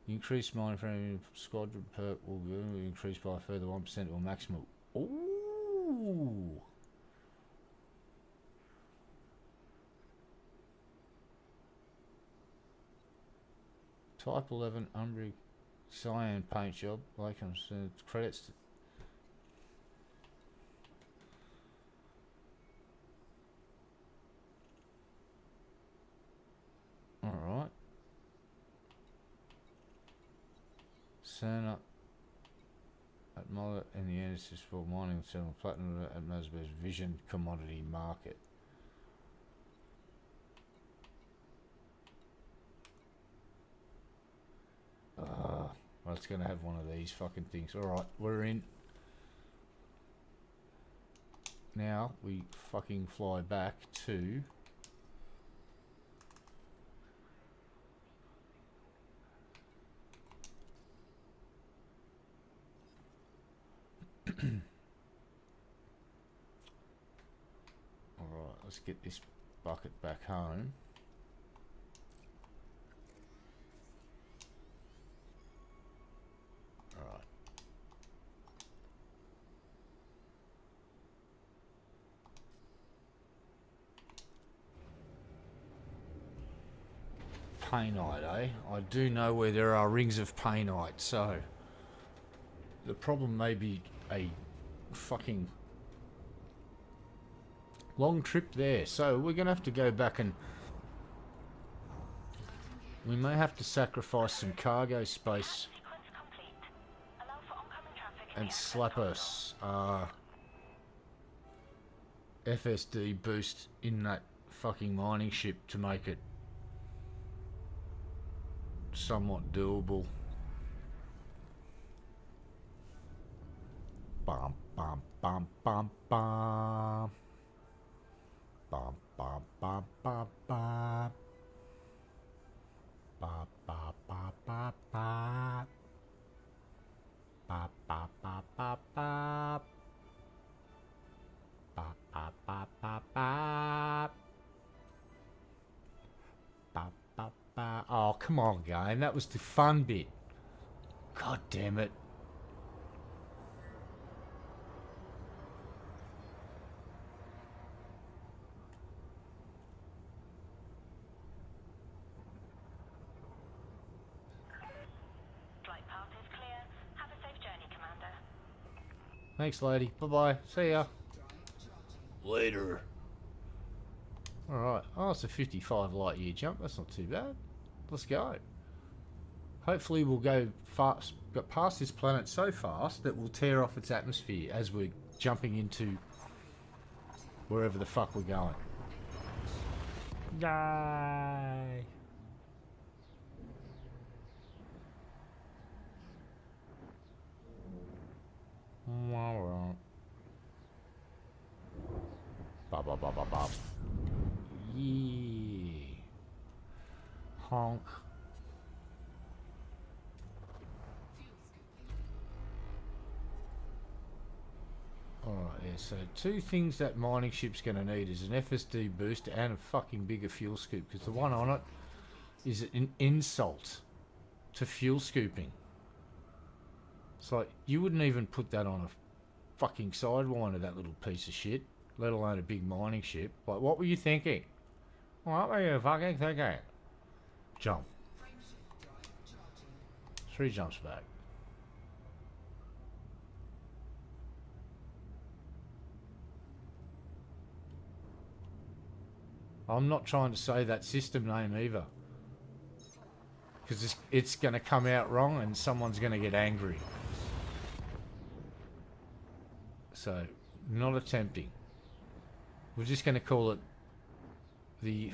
Increase mining frame squadron perk will increase by a further 1% or maximum. Ooh. Type 11 Umbri Cyan paint job. Like I'm saying, credits to alright. Cerna at Mullet in the end is for mining and selling platinum at Masber's Vision commodity market. Well, it's going to have one of these fucking things. Alright, we're in. Now we fucking fly back to alright, let's get this bucket back home. Alright. Painite, eh? I do know where there are rings of painite, so the problem may be a fucking long trip there. So we're gonna have to go back and we may have to sacrifice some cargo space Sequence complete. Allow for oncoming traffic in and the slap access us. FSD boost in that fucking mining ship to make it somewhat doable. Bum bum bum bum bum. Bum bum bum bum bum. Ba ba ba ba ba. Ba ba ba ba ba. Ba ba ba ba ba. Ba ba ba. Oh, come on, game. That was the fun bit. God damn it. Flight path is clear. Have a safe journey, Commander. Thanks, lady. Bye-bye. See ya. Drive charging. Later. Alright. Oh, it's a 55 light year jump. That's not too bad. Let's go. Hopefully we'll go fast, got past this planet so fast that we'll tear off its atmosphere as we're jumping into wherever the fuck we're going. Yay! Ba ba ba ba ba. Yeah. Honk. Fuel scooping. Alright, yeah, so two things that mining ship's going to need is an FSD booster and a fucking bigger fuel scoop, because the one on it is an insult to fuel scooping. It's like, you wouldn't even put that on a fucking sidewinder, that little piece of shit, let alone a big mining ship. Like, what were you thinking? What were you fucking thinking? Jump. Frameshift drive charging. 3 jumps back. I'm not trying to say that system name either, because it's going to come out wrong and someone's going to get angry. So, not attempting. We're just going to call it the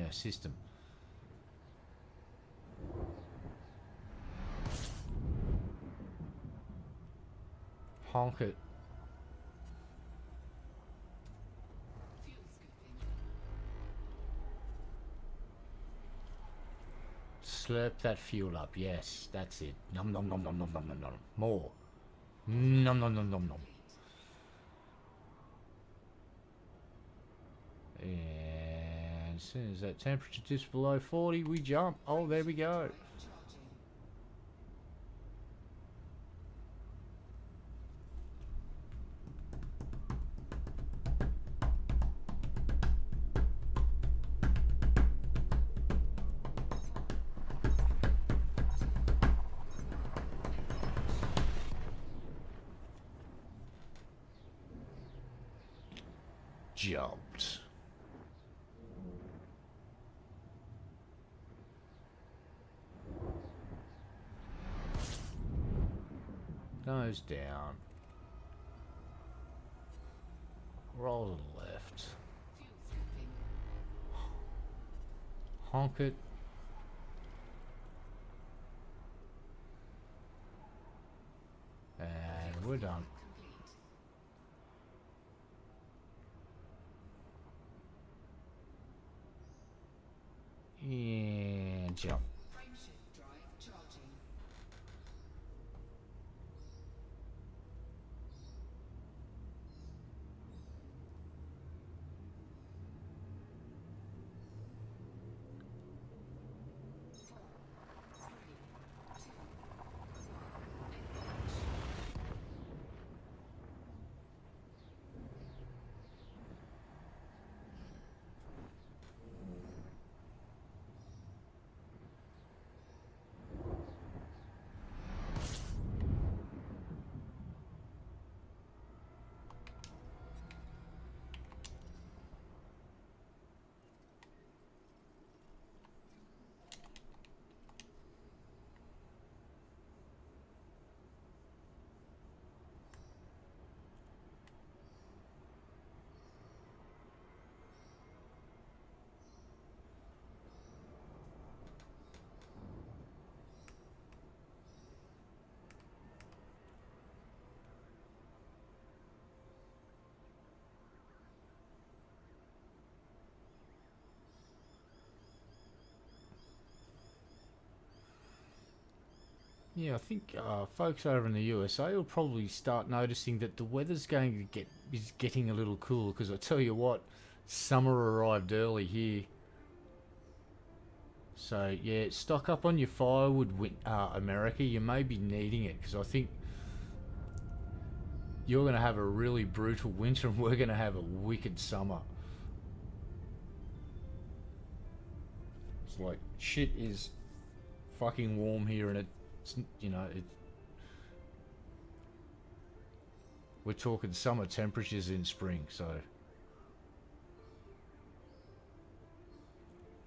system. Honk it. Fuel scooping. Slurp that fuel up. Yes, that's it. Nom nom nom nom nom nom nom nom. More. Nom nom nom nom nom. And as soon as that temperature dips below 40, we jump. Oh, there we go. Drive charging. Jumped. Nose down. Roll to the left. Fuel scooping. Honk it. And we're done. Complete. And jump. Frameshift drive charging. Yeah, I think folks over in the USA will probably start noticing that the weather's going to is getting a little cooler. Because I tell you what, summer arrived early here. So yeah, stock up on your firewood, America. You may be needing it because I think you're going to have a really brutal winter and we're going to have a wicked summer. It's like shit is fucking warm here, and it's, you know, we're talking summer temperatures in spring, so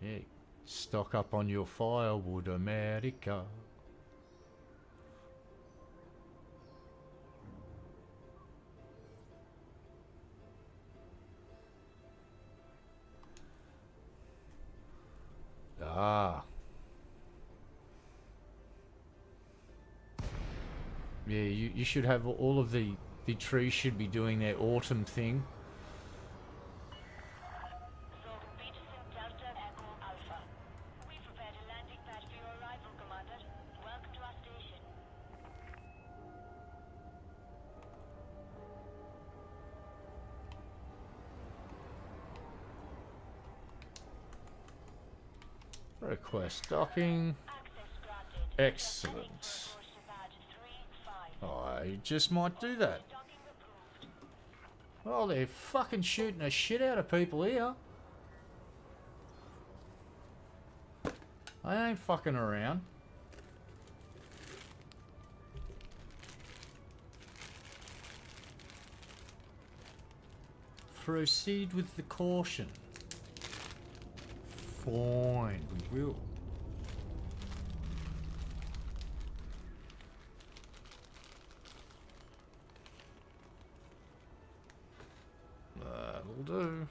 yeah, stock up on your firewood, America. Ah. Yeah, you should have all of the trees should be doing their autumn thing. Zone Peterson Delta Echo Alpha. We prepared a landing pad for your arrival, Commander. Welcome to our station. Request docking. Access granted. Excellent. Source to pad 3-5. I just might do that. Docking approved. Oh, they're fucking shooting the shit out of people here. I ain't fucking around. Proceed with the caution. Fine, we will. That'll do.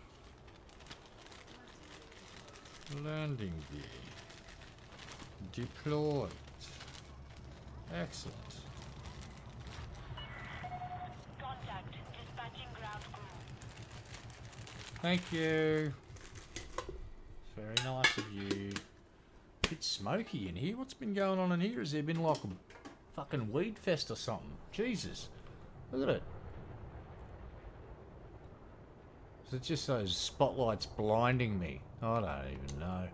Landing gear. Deployed. Excellent. Contact. Dispatching ground crew. Thank you. It's very nice of you. Bit smoky in here. What's been going on in here? Has there been like a fucking weed fest or something? Jesus. Look at it. Is it just those spotlights blinding me? I don't even know.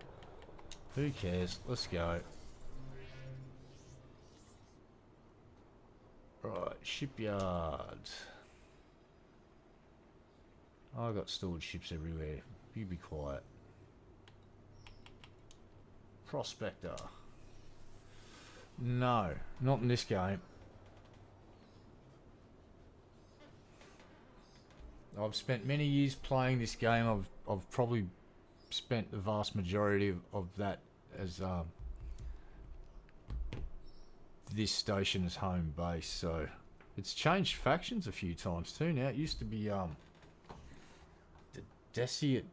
Who cares? Let's go. Right, shipyard. I got stored ships everywhere. You be quiet. Prospector. No, not in this game. I've spent many years playing this game. I've probably spent the vast majority of that as this station as home base. So it's changed factions a few times too now. It used to be the Desiat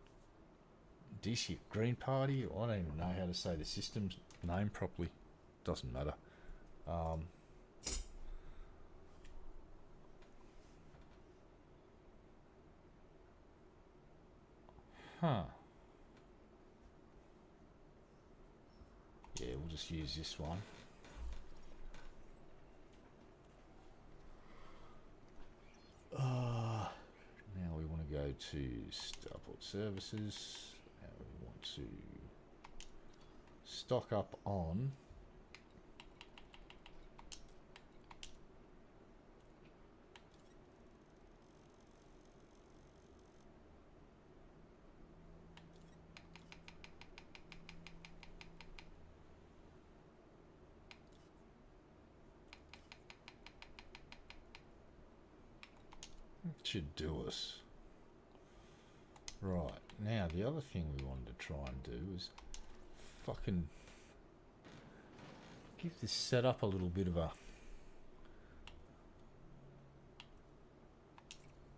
Green Party. I don't even know how to say the system's name properly. Doesn't matter. Huh. Yeah, we'll just use this one. Now we want to go to Starport Services. Now we want to stock up on should do us. Right, now the other thing we wanted to try and do is fucking give this setup a little bit of a...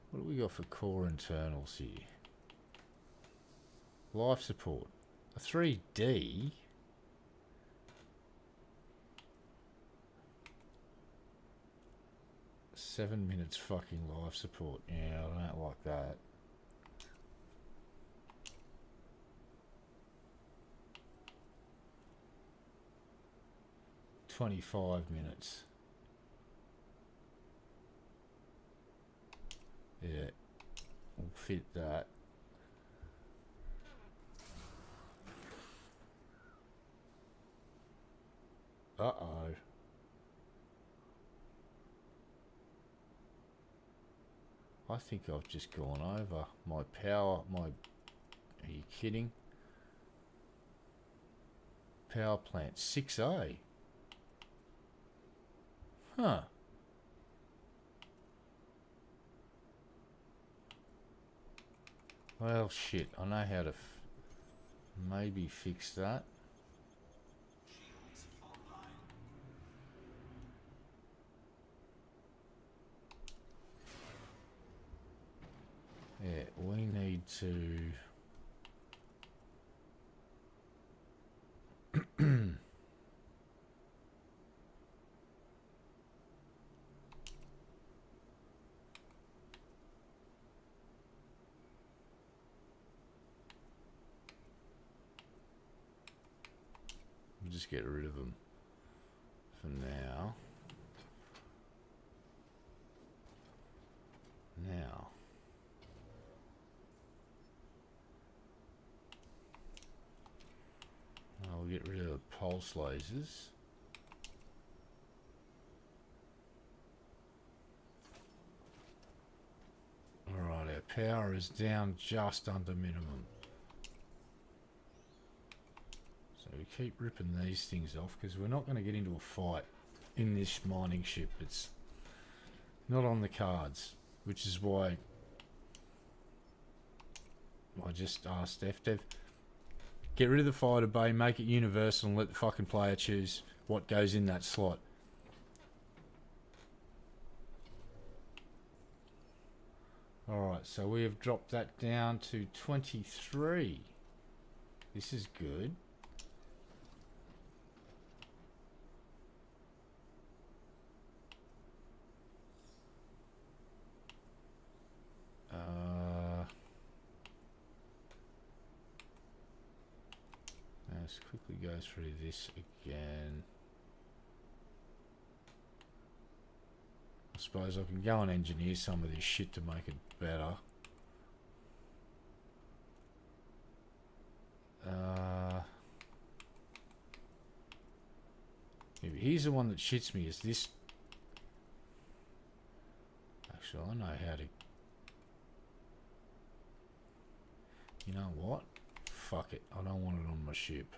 What do we got for core internals here? Life support. A 3D? Seven minutes fucking life support. Yeah, I don't like that. 25 minutes. Yeah, we'll fit that. Uh-oh. I think I've just gone over my power, are you kidding? Power plant, 6A. Huh. Well, shit, I know how to maybe fix that. Shields online. Yeah, we need to... We'll just get rid of them for now. I'll get rid of the pulse lasers. Alright, our power is down just under minimum. So we keep ripping these things off because we're not going to get into a fight in this mining ship. It's not on the cards, which is why I just asked FDev, get rid of the fighter bay, make it universal and let the fucking player choose what goes in that slot. Alright, so we have dropped that down to 23. This is good. Let's quickly go through this again. I suppose I can go and engineer some of this shit to make it better. Here's the one that shits me, is this. Actually, I know how to. You know what? Fuck it. I don't want it on my ship.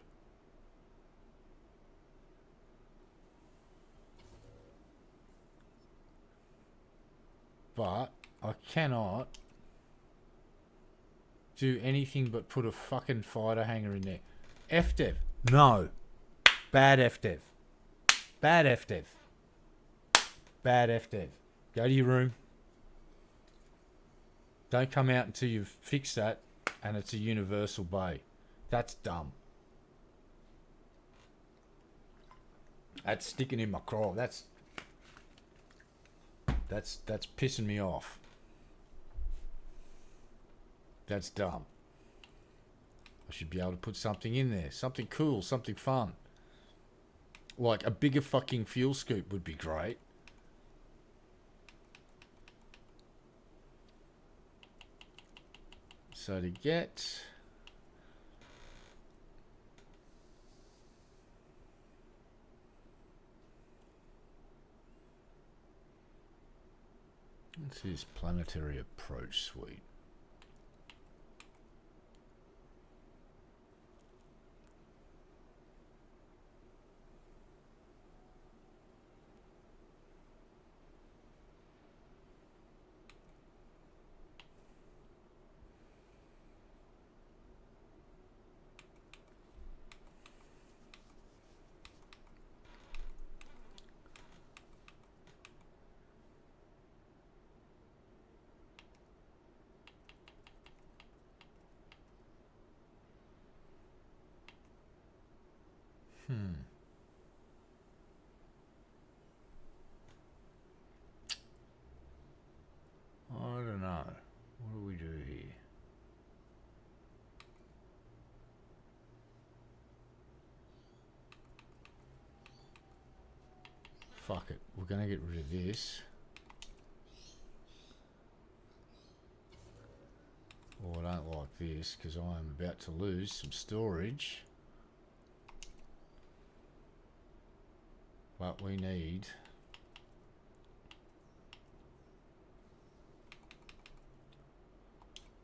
But I cannot do anything but put a fucking fighter hangar in there. FDev. No. Bad FDev. Bad FDev. Bad FDev. Go to your room. Don't come out until you've fixed that and it's a universal bay. That's dumb. That's sticking in my craw. That's pissing me off. That's dumb. I should be able to put something in there. Something cool, something fun. Like a bigger fucking fuel scoop would be great. So to get... What's his planetary approach suite? I don't know. What do we do here? Fuck it. We're gonna get rid of this. Oh, I don't like this because I am about to lose some storage. But we need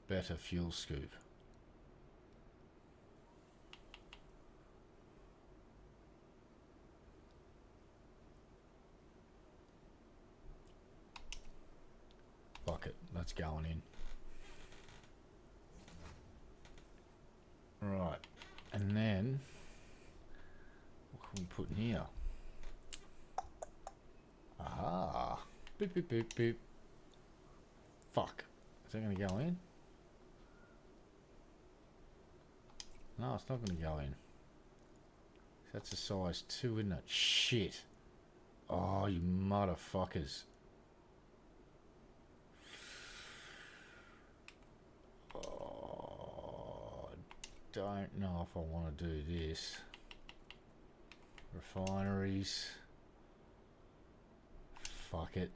better fuel scoop. Fuck it, that's going in. Right, and then what can we put in here? Aha! Beep beep beep beep. Fuck. Is that gonna go in? No, it's not gonna go in. That's a size 2, isn't it? Shit. Oh, you motherfuckers. Oh, don't know if I want to do this. Refineries. Fuck it.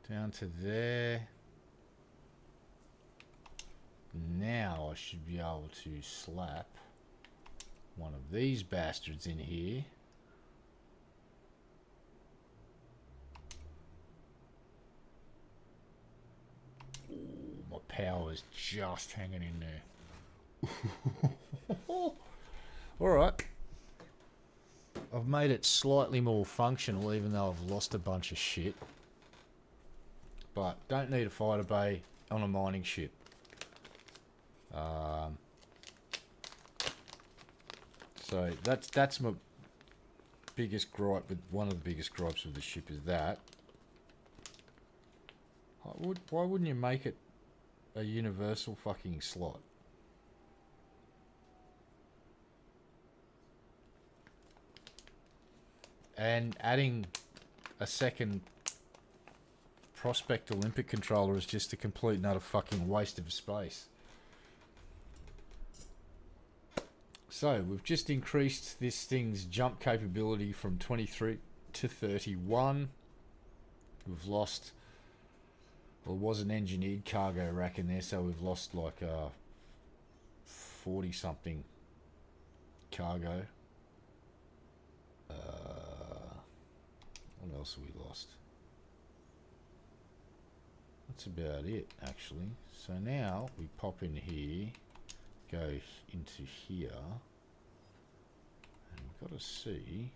Down to there. Now I should be able to slap one of these bastards in here. Ooh, my power's just hanging in there. Alright. I've made it slightly more functional even though I've lost a bunch of shit. But don't need a fighter bay on a mining ship. So that's my biggest gripe with one of the biggest gripes with the ship is that. Why wouldn't you make it a universal fucking slot? And adding a second Prospect Olympic controller is just a complete and utter fucking waste of space. So, we've just increased this thing's jump capability from 23 to 31. We've lost, well, it was an engineered cargo rack in there, so we've lost like 40 something cargo. What else have we lost? That's about it, actually. So now we pop in here, go into here, and we've got to see.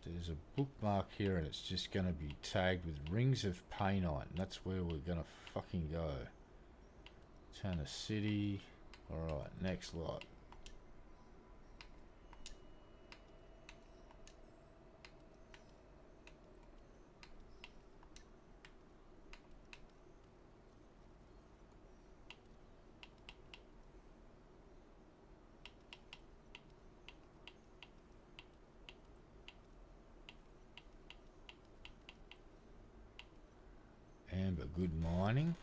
There's a bookmark here and it's just going to be tagged with Rings of Painite, and that's where we're going to fucking go. Tanner City. Alright, next lot. Amber Good Mining.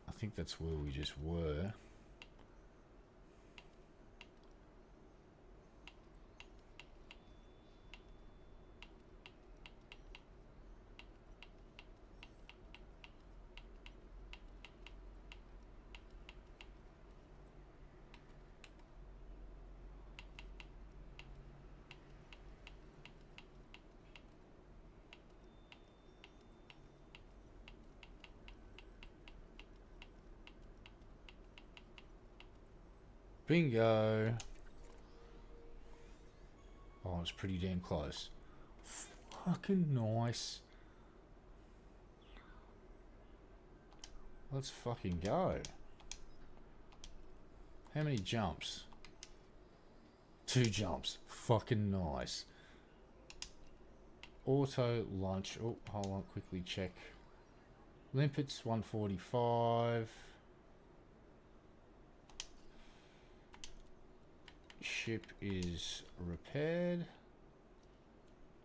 I think that's where we just were. Bingo. Oh, it's pretty damn close. Fucking nice. Let's fucking go. How many jumps? 2 jumps. Fucking nice. Auto lunch. Oh, hold on, quickly check. Limpets 145. Ship is repaired.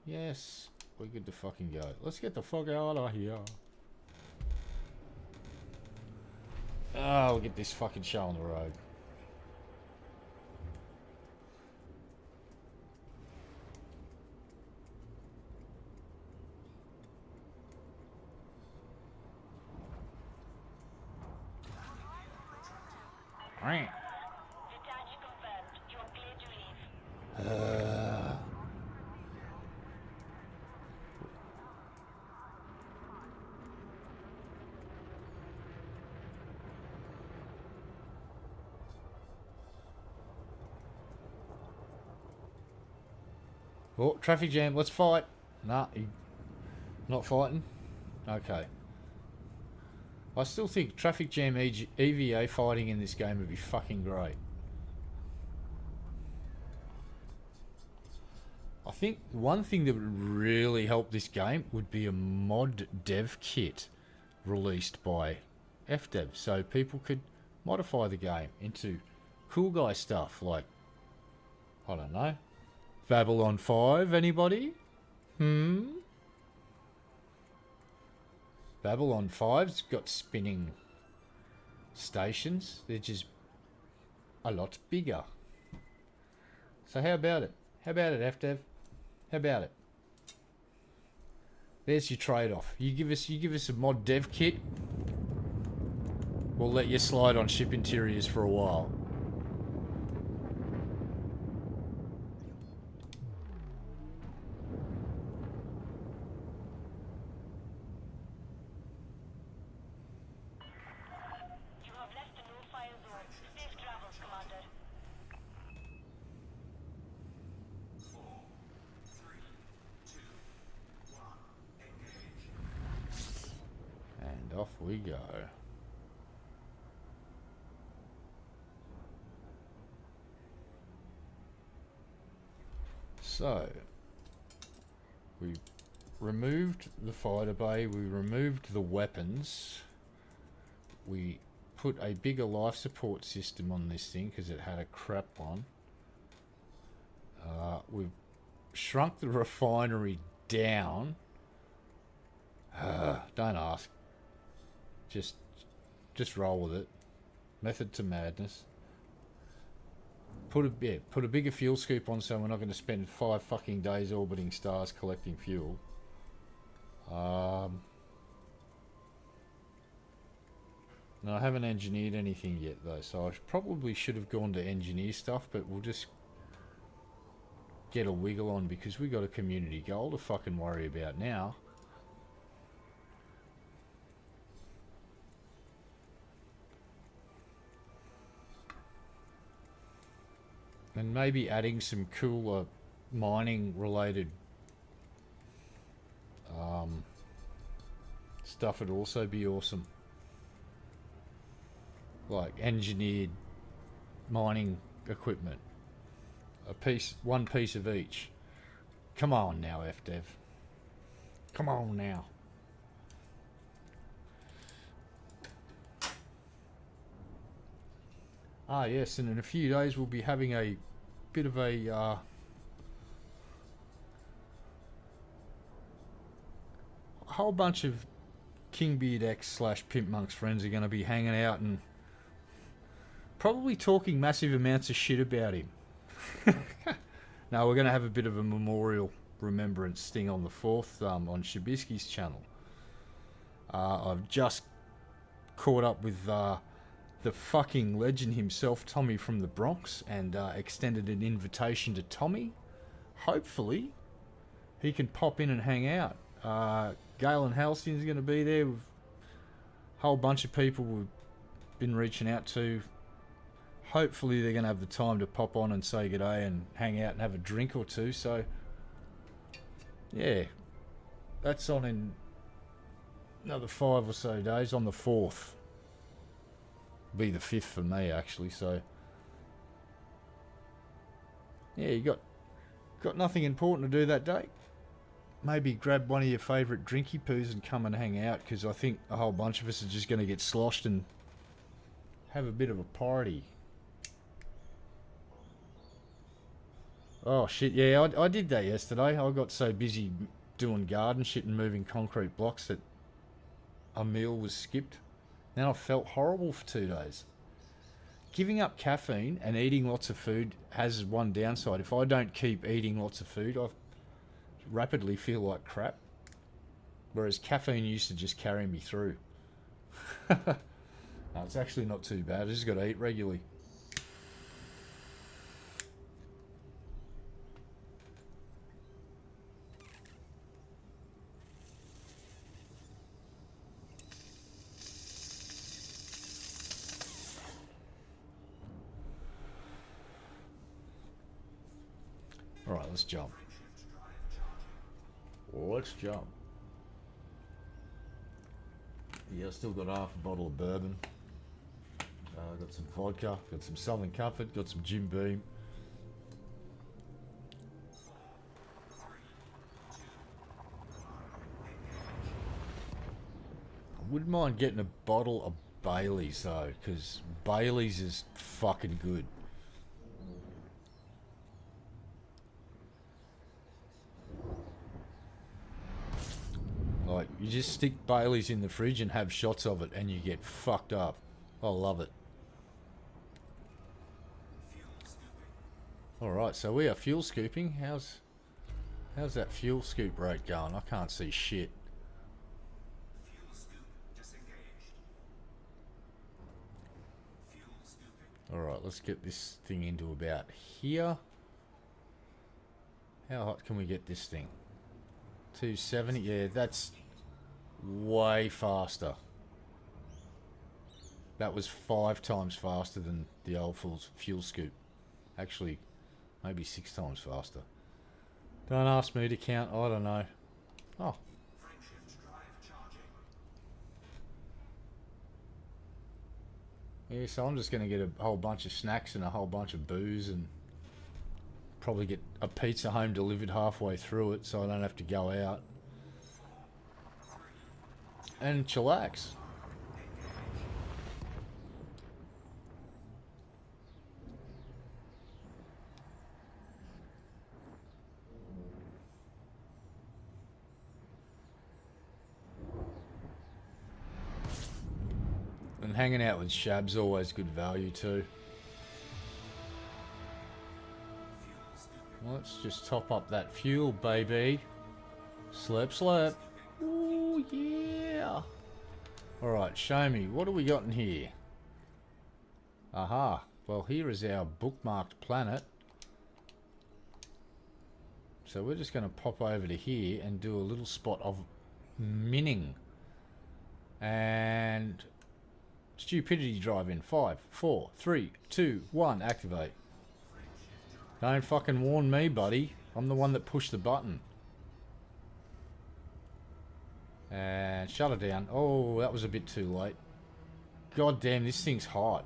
Yes, we're good to fucking go. Let's get the fuck out of here. We'll get this fucking show on the road. Right. Detach confirmed. You are clear to leave. Oh, traffic jam. Let's fight. Nah, not fighting. Okay. I still think traffic jam EVA fighting in this game would be fucking great. I think one thing that would really help this game would be a mod dev kit released by FDev, so people could modify the game into cool guy stuff like, I don't know, Babylon 5, anybody? Babylon 5's got spinning stations. They're just a lot bigger. So how about it? How about it, FDev? How about it? There's your trade-off. You give us a mod dev kit, we'll let you slide on ship interiors for a while. You have left the no-fire zone. Safe travels, Commander. 4, 3, 2, 1. Engage. And off we go. So, we removed the fighter bay, we removed the weapons, we put a bigger life support system on this thing because it had a crap one. We've shrunk the refinery down. Don't ask. Just roll with it. Method to madness. Put a bigger fuel scoop on so we're not going to spend 5 fucking days orbiting stars collecting fuel. No, I haven't engineered anything yet though, so I probably should have gone to engineer stuff, but we'll just get a wiggle on because we got a community goal to fucking worry about now. And maybe adding some cooler mining related stuff would also be awesome. Like engineered mining equipment. One piece of each. Come on now, FDev. Come on now. Ah yes, and in a few days we'll be having a bit of a whole bunch of Kingbeard X / Pimp Monk's friends are going to be hanging out and probably talking massive amounts of shit about him. Now we're going to have a bit of a memorial remembrance thing on the 4th on Shabisky's channel. I've just caught up with the fucking legend himself, Tommy from the Bronx, and extended an invitation to Tommy. Hopefully he can pop in and hang out. Galen Halcyon's going to be there with a whole bunch of people we've been reaching out to. Hopefully they're going to have the time to pop on and say g'day and hang out and have a drink or two. So yeah, that's on in another 5 or so days, on the 4th. Be the 5th for me actually, so yeah, you got nothing important to do that day. maybe grab one of your favourite drinky poos and come and hang out, because I think a whole bunch of us are just going to get sloshed and have a bit of a party. Oh shit, yeah, I did that yesterday. I got so busy doing garden shit and moving concrete blocks that a meal was skipped. Then I felt horrible for 2 days. Giving up caffeine and eating lots of food has one downside. If I don't keep eating lots of food, I rapidly feel like crap. Whereas caffeine used to just carry me through. No, it's actually not too bad. I just got to eat regularly. Alright, let's jump. Let's jump. Yeah, I still got half a bottle of bourbon. Got some vodka, got some Southern Comfort, got some Jim Beam. I wouldn't mind getting a bottle of Bailey's though, because Bailey's is fucking good. Like, you just stick Bailey's in the fridge and have shots of it and you get fucked up. I love it. Alright, so we are fuel scooping. How's that fuel scoop rate going? I can't see shit. Fuel scoop disengaged. Fuel scooping. Alright, let's get this thing into about here. How hot can we get this thing? 270? Yeah, that's way faster. That was 5 times faster than the old fuel scoop. Actually, maybe 6 times faster. Don't ask me to count, I don't know. Oh. Frameshift drive charging. Yeah, so I'm just going to get a whole bunch of snacks and a whole bunch of booze and probably get a pizza home delivered halfway through it so I don't have to go out. And chillax. And hanging out with Shab's always good value too. Let's just top up that fuel, baby. Slurp, slurp. Ooh, yeah. Alright, show me. What do we got in here? Aha. Well, here is our bookmarked planet. So we're just going to pop over to here and do a little spot of minning. And stupidity drive in. 5, 4, 3, 2, 1. Activate. Don't fucking warn me, buddy. I'm the one that pushed the button. And shut it down. Oh, that was a bit too late. God damn, this thing's hot.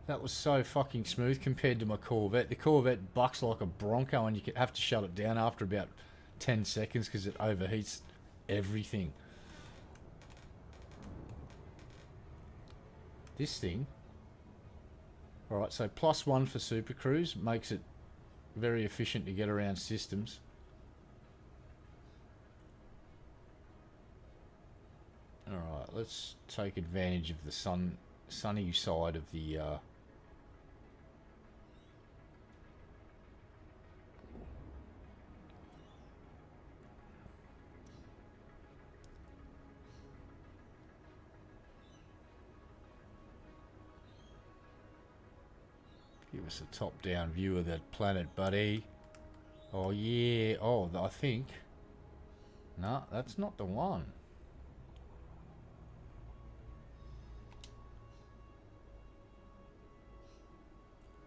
That was so fucking smooth compared to my Corvette. The Corvette bucks like a Bronco and you have to shut it down after about 10 seconds because it overheats everything. This thing... Alright, so +1 for Super Cruise makes it very efficient to get around systems. Alright, let's take advantage of the sunny side of the give us a top-down view of that planet, buddy. Oh yeah, oh, I think... No, that's not the one.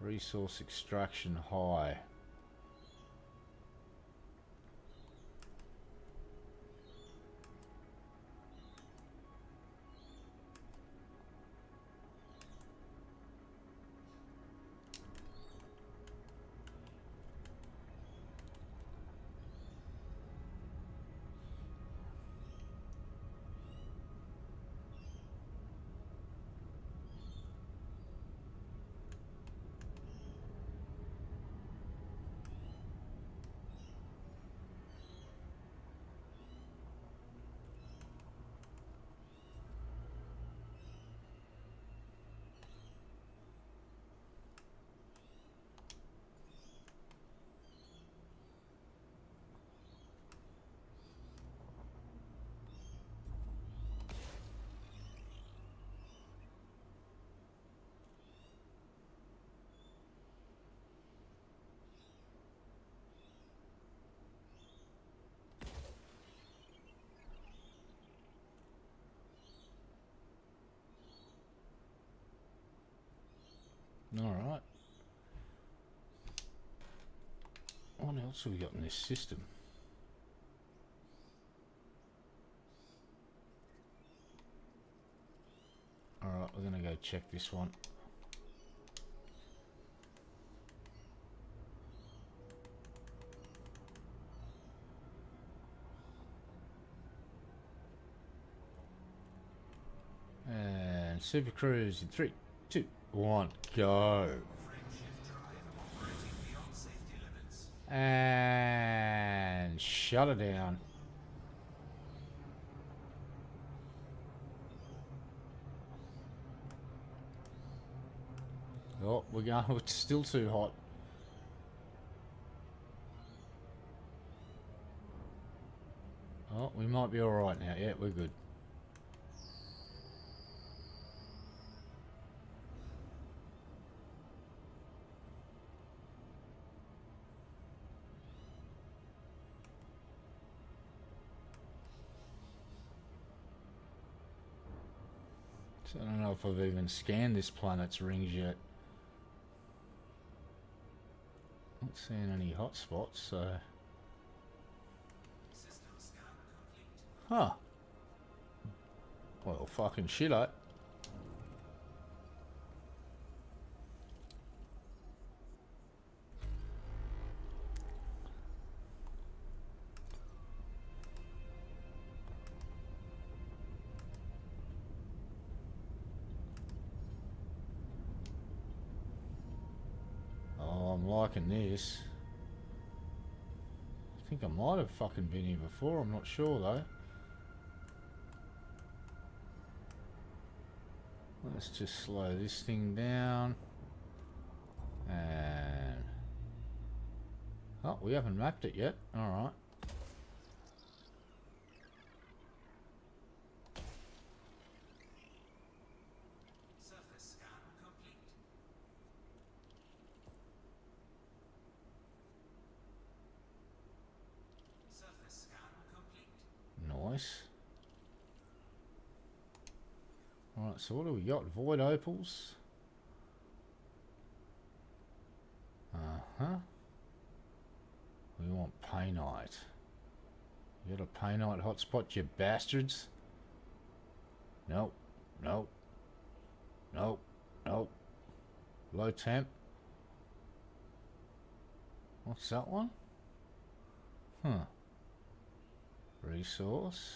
Resource extraction high. Alright. What else have we got in this system? Alright, we're going to go check this one. And Super Cruise in 3, 2, 1, go. Frameshift drive operating beyond safety limits. And shut it down. Oh, we're going, it's still too hot. Oh, we might be alright now. Yeah, we're good. So I don't know if I've even scanned this planet's rings yet. Not seeing any hotspots, so... System scan complete. Huh. Well, fucking shit, eh? Oh, I'm liking this. I think I might have fucking been here before, I'm not sure though. Let's just slow this thing down. And... oh, we haven't mapped it yet. Alright. Surface scan complete. Surface scan complete. Nice. Alright, so what do we got? Void opals. Uh-huh. We want painite. You got a painite hotspot, you bastards? Nope. Nope. Nope. Nope. Low temp. What's that one? Huh. Resource.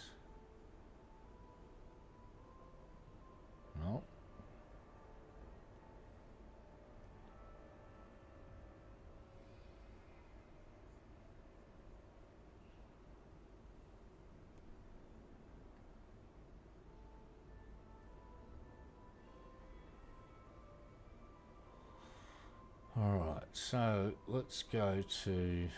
Nope. Alright, so let's go to...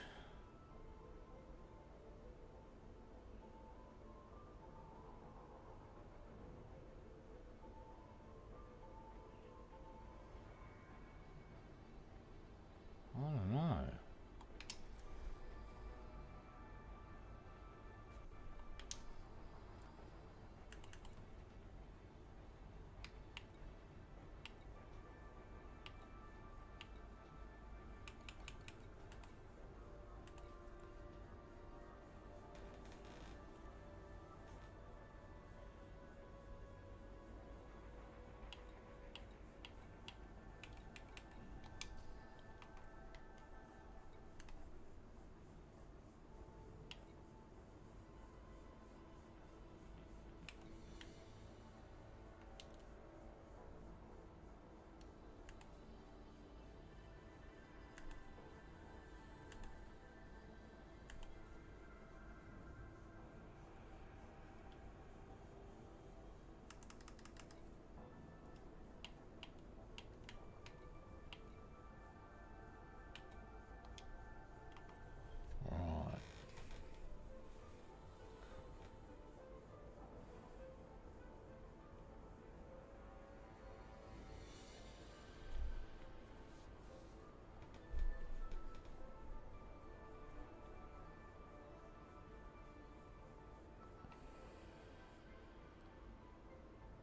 I don't know. Right.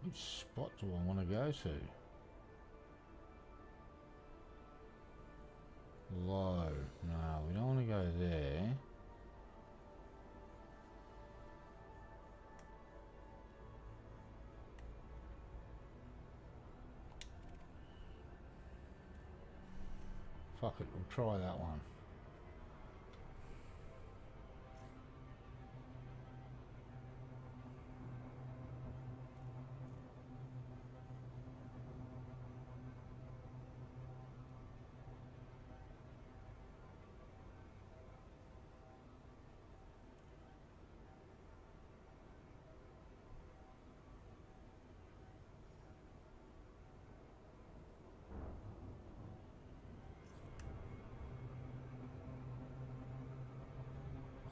Which spot do I want to go to? Fuck it, we'll try that one.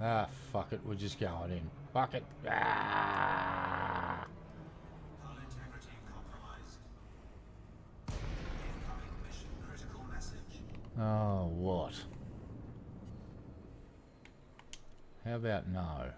Ah, fuck it, we're just going in. Fuck it. Ah! Hull integrity compromised. Incoming mission critical message. Oh, what? How about no?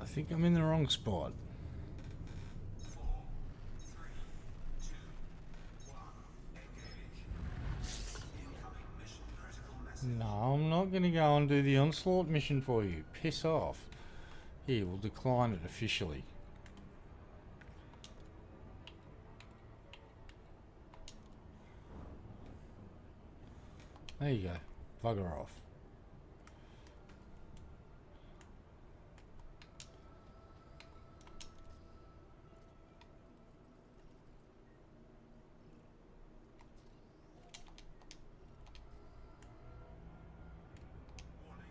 think I'm in the wrong spot. 4, 3, 2, 1. Engage. Incoming mission critical message. No, I'm not going to go and do the onslaught mission for you. Piss off. Here, we'll decline it officially. There you go. Bugger off. Warning.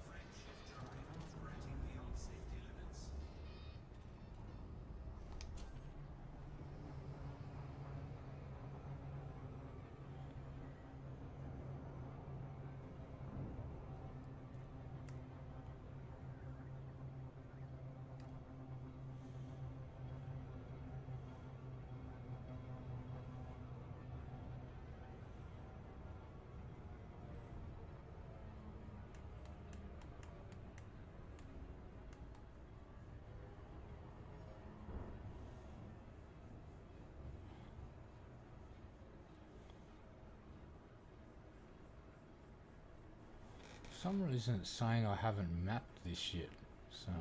Frame shift drive operating beyond safety limits. For some reason it's saying I haven't mapped this yet, so...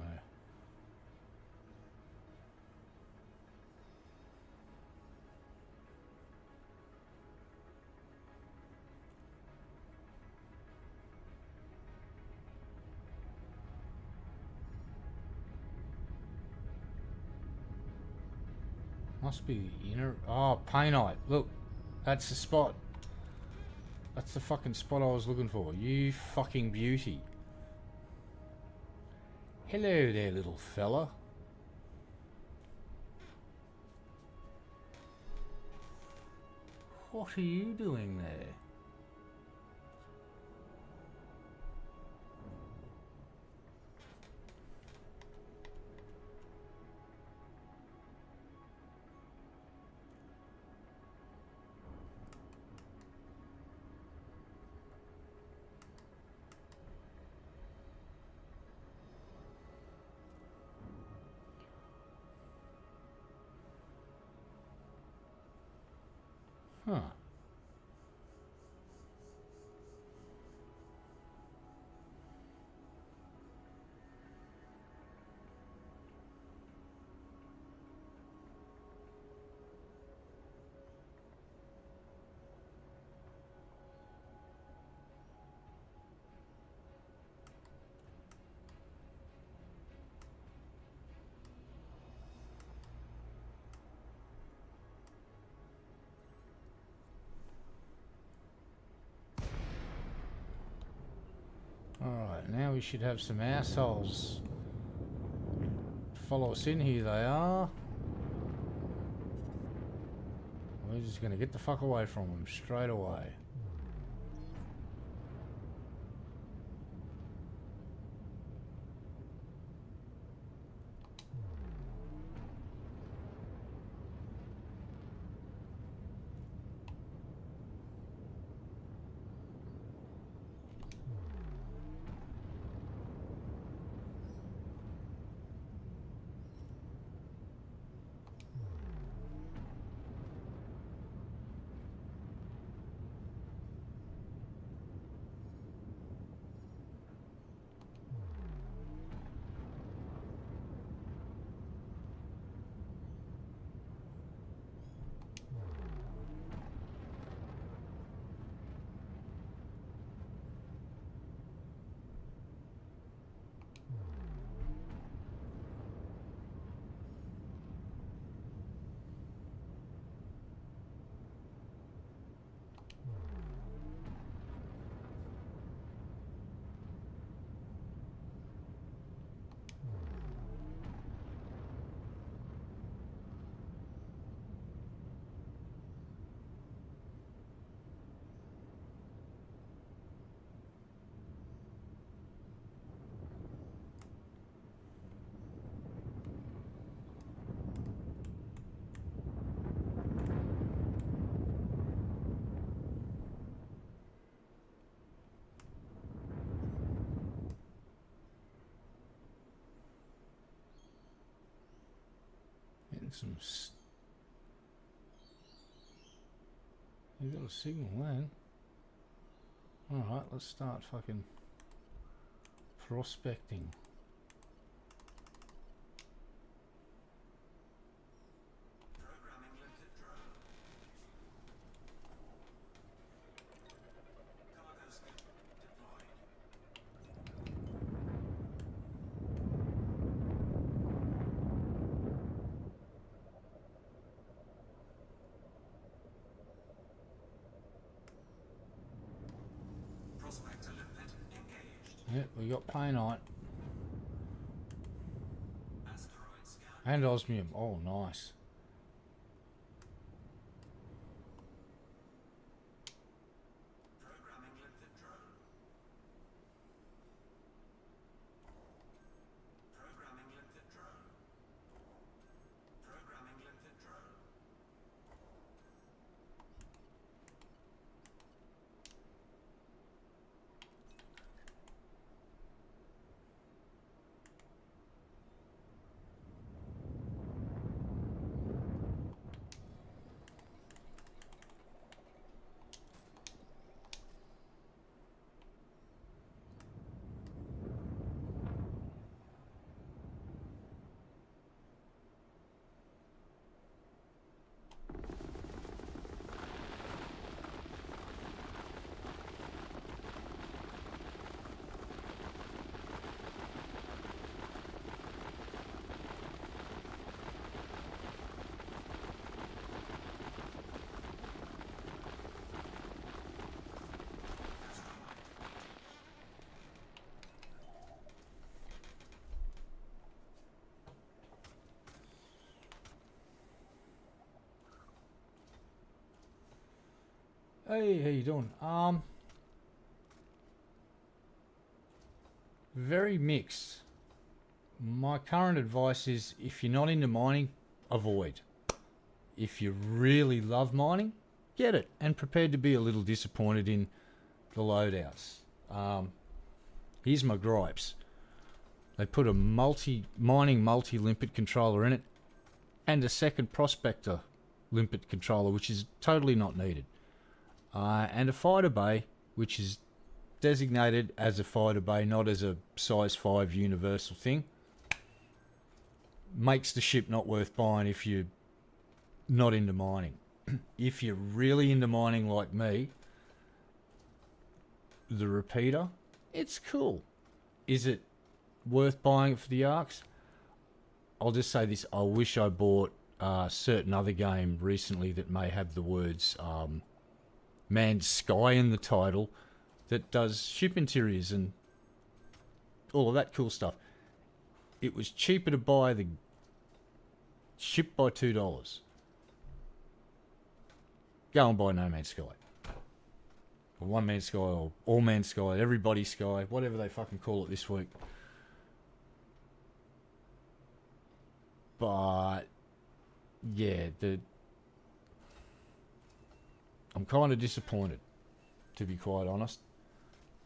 Must be the inner... Oh, Painite. Look, that's the spot. That's the fucking spot I was looking for. You fucking beauty. Hello there, little fella. What are you doing there? Huh. Alright, now we should have some assholes follow us in. Here they are. We're just going to get the fuck away from them straight away. some. You got a signal then. Alright, let's start fucking prospecting. Programming limited drone. Cargo skip deployed. Prospector limpet engaged. Yep, we got painite Asteroid scan. and osmium. Oh, nice. Programming limited drone. Programming limited drone. Programming limited drone. Hey, how you doing? Very mixed. My current advice is if you're not into mining, avoid. If you really love mining, get it and prepared to be a little disappointed in the loadouts. Here's my gripes. They put a mining multi-limpet controller in it and a second prospector limpet controller, which is totally not needed. And a fighter bay, which is designated as a fighter bay, not as a size 5 universal thing. Makes the ship not worth buying if you're not into mining. If you're really into mining like me, the repeater, it's cool. Is it worth buying it for the arcs? I'll just say this, I wish I bought a certain other game recently that may have the words Manned Sky in the title, that does ship interiors and all of that cool stuff. It was cheaper to buy the ship by $2. Go and buy No Man's Sky. Or One Man's Sky, or All Man's Sky, Everybody's Sky, whatever they fucking call it this week. But yeah, I'm kind of disappointed, to be quite honest.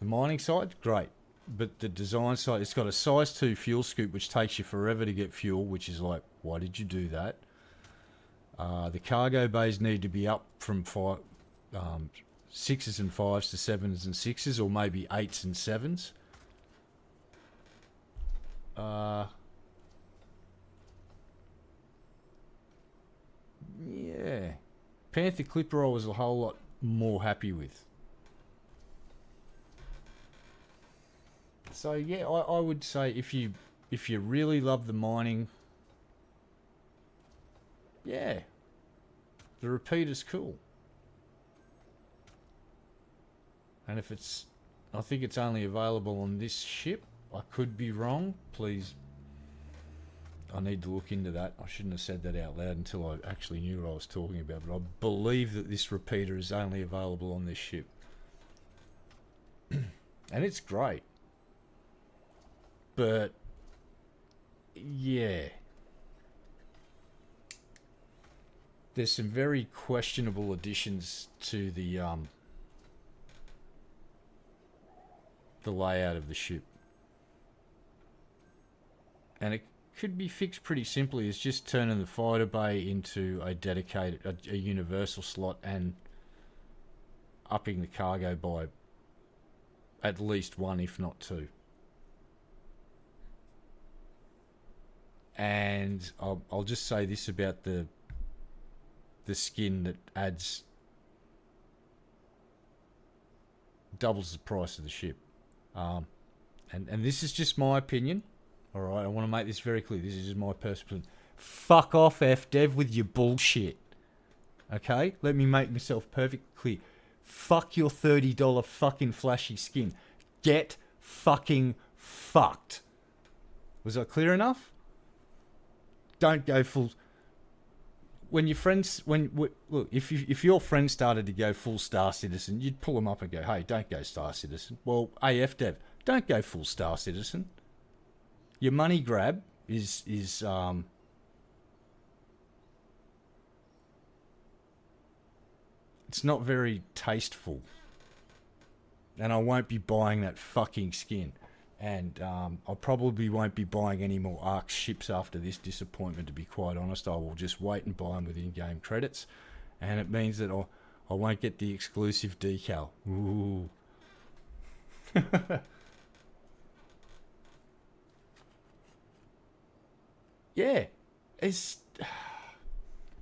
The mining side, great. But the design side, it's got a size 2 fuel scoop, which takes you forever to get fuel, which is like, why did you do that? The cargo bays need to be up from 6s and 5s to 7s and 6s, or maybe 8s and 7s. Yeah. Panther Clipper I was a whole lot more happy with. So yeah, I would say if you really love the mining, yeah, the repeater's cool. And if it's, I think it's only available on this ship. I could be wrong. Please, I need to look into that. I shouldn't have said that out loud until I actually knew what I was talking about. But I believe that this repeater is only available on this ship. And it's great. But yeah, there's some very questionable additions to the layout of the ship, and could be fixed pretty simply. It's just turning the fighter bay into a dedicated, a universal slot, and upping the cargo by at least one, if not two. And I'll just say this about the skin that adds doubles the price of the ship. And this is just my opinion. All right, I want to make this very clear. This is just my personal opinion. Fuck off, FDev, with your bullshit. Okay? Let me make myself perfectly clear. Fuck your $30 fucking flashy skin. Get fucking fucked. Was I clear enough? Don't go full. When your friends, look, if your friend started to go full Star Citizen, you'd pull them up and go, "Hey, don't go Star Citizen." Well, AF Dev, don't go full Star Citizen. Your money grab is it's not very tasteful, and I won't be buying that fucking skin. And I probably won't be buying any more ARC ships after this disappointment, to be quite honest. I will just wait and buy them with in-game credits. And it means that I won't get the exclusive decal. Ooh. Yeah. It's...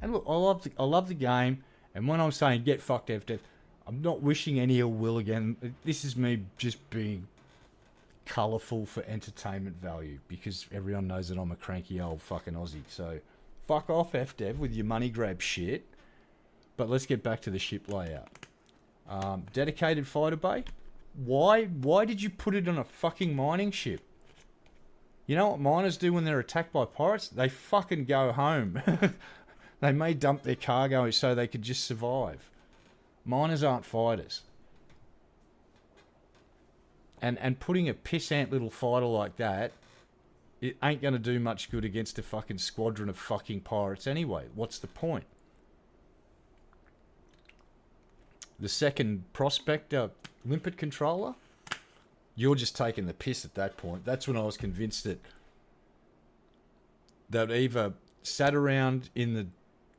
And look, I love the game. And when I'm saying get fucked, FDev, I'm not wishing any ill will again. This is me just being colourful for entertainment value, because everyone knows that I'm a cranky old fucking Aussie. So fuck off, FDev, with your money grab shit. But let's get back to the ship layout. Dedicated fighter bay. Why did you put it on a fucking mining ship? You know what miners do when they're attacked by pirates? They fucking go home. They may dump their cargo so they could just survive. Miners aren't fighters. And putting a pissant little fighter like that, it ain't going to do much good against a fucking squadron of fucking pirates anyway. What's the point? The second Prospector limpet controller? You're just taking the piss at that point. That's when I was convinced that they'd either sat around in the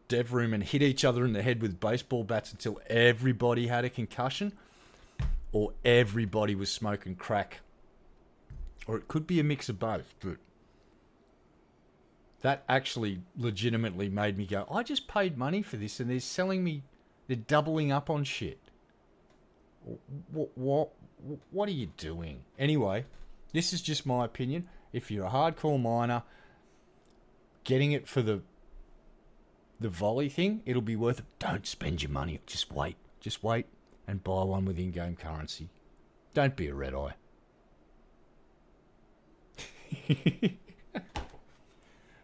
dev room and hit each other in the head with baseball bats until everybody had a concussion, or everybody was smoking crack. Or it could be a mix of both, but that actually legitimately made me go, I just paid money for this and they're selling me, they're doubling up on shit. What are you doing? Anyway, this is just my opinion. If you're a hardcore miner, getting it for the volley thing, it'll be worth it. Don't spend your money. Just wait. Just wait. And buy one with in-game currency. Don't be a red eye.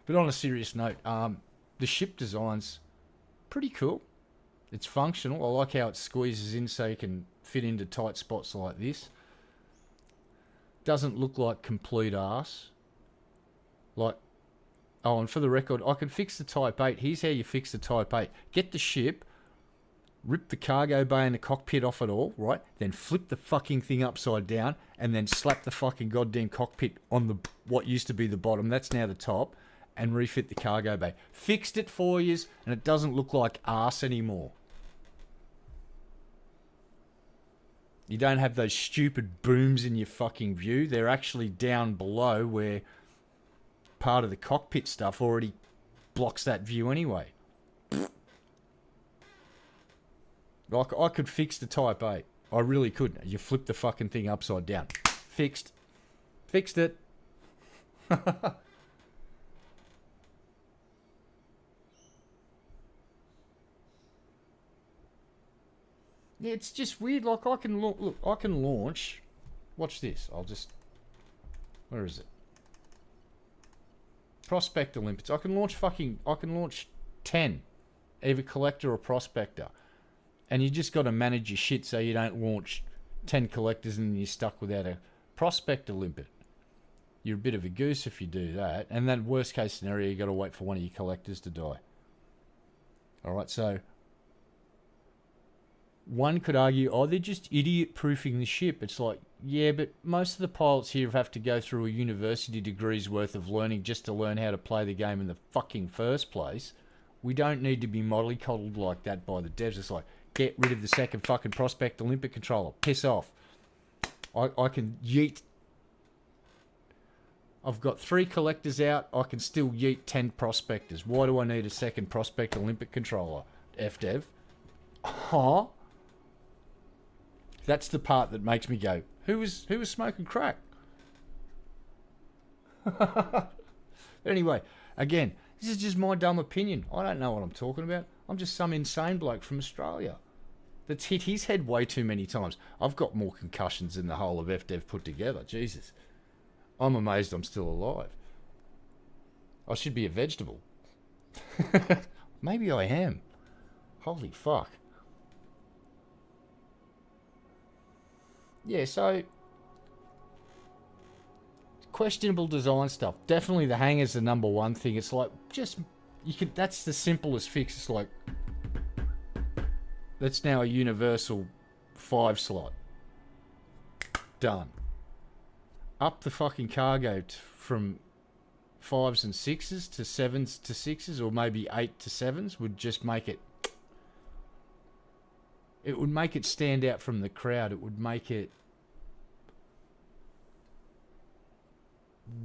But on a serious note, the ship design's pretty cool. It's functional. I like how it squeezes in so you can fit into tight spots like this. Doesn't look like complete arse. Like, oh, and for the record, I can fix the Type 8. Here's how you fix the Type 8. Get the ship, rip the cargo bay and the cockpit off it all, right? Then flip the fucking thing upside down and then slap the fucking goddamn cockpit on the what used to be the bottom. That's now the top. And refit the cargo bay. Fixed it for yous, and it doesn't look like arse anymore. You don't have those stupid booms in your fucking view. They're actually down below where part of the cockpit stuff already blocks that view anyway. Like, I could fix the Type 8. I really could. You flip the fucking thing upside down. Fixed. Fixed it. Yeah, it's just weird. Like, I can look, I can launch. Watch this. I'll just... Where is it? Prospector limpets. I can launch 10. Either collector or prospector. And you just got to manage your shit so you don't launch 10 collectors and you're stuck without a prospector limpet. You're a bit of a goose if you do that. And then worst case scenario, you got to wait for one of your collectors to die. Alright, so... one could argue, oh, they're just idiot-proofing the ship. It's like, yeah, but most of the pilots here have to go through a university degree's worth of learning just to learn how to play the game in the fucking first place. We don't need to be mollycoddled like that by the devs. It's like, get rid of the second fucking prospect Olympic controller. Piss off. I can yeet. I've got 3 collectors out. I can still yeet 10 prospectors. Why do I need a second prospect Olympic controller? FDev. Huh? That's the part that makes me go, who was smoking crack? Anyway, again, this is just my dumb opinion. I don't know what I'm talking about. I'm just some insane bloke from Australia that's hit his head way too many times. I've got more concussions than the whole of FDev put together. Jesus. I'm amazed I'm still alive. I should be a vegetable. Maybe I am. Holy fuck. Yeah, so questionable design stuff. Definitely the hanger's the number one thing. It's like, just, you could, that's the simplest fix. It's like, that's now a universal 5 slot. Done. Up the fucking cargo from 5s and 6s to 7s to 6s, or maybe 8 to 7s, would just make it, it would make it stand out from the crowd. It would make it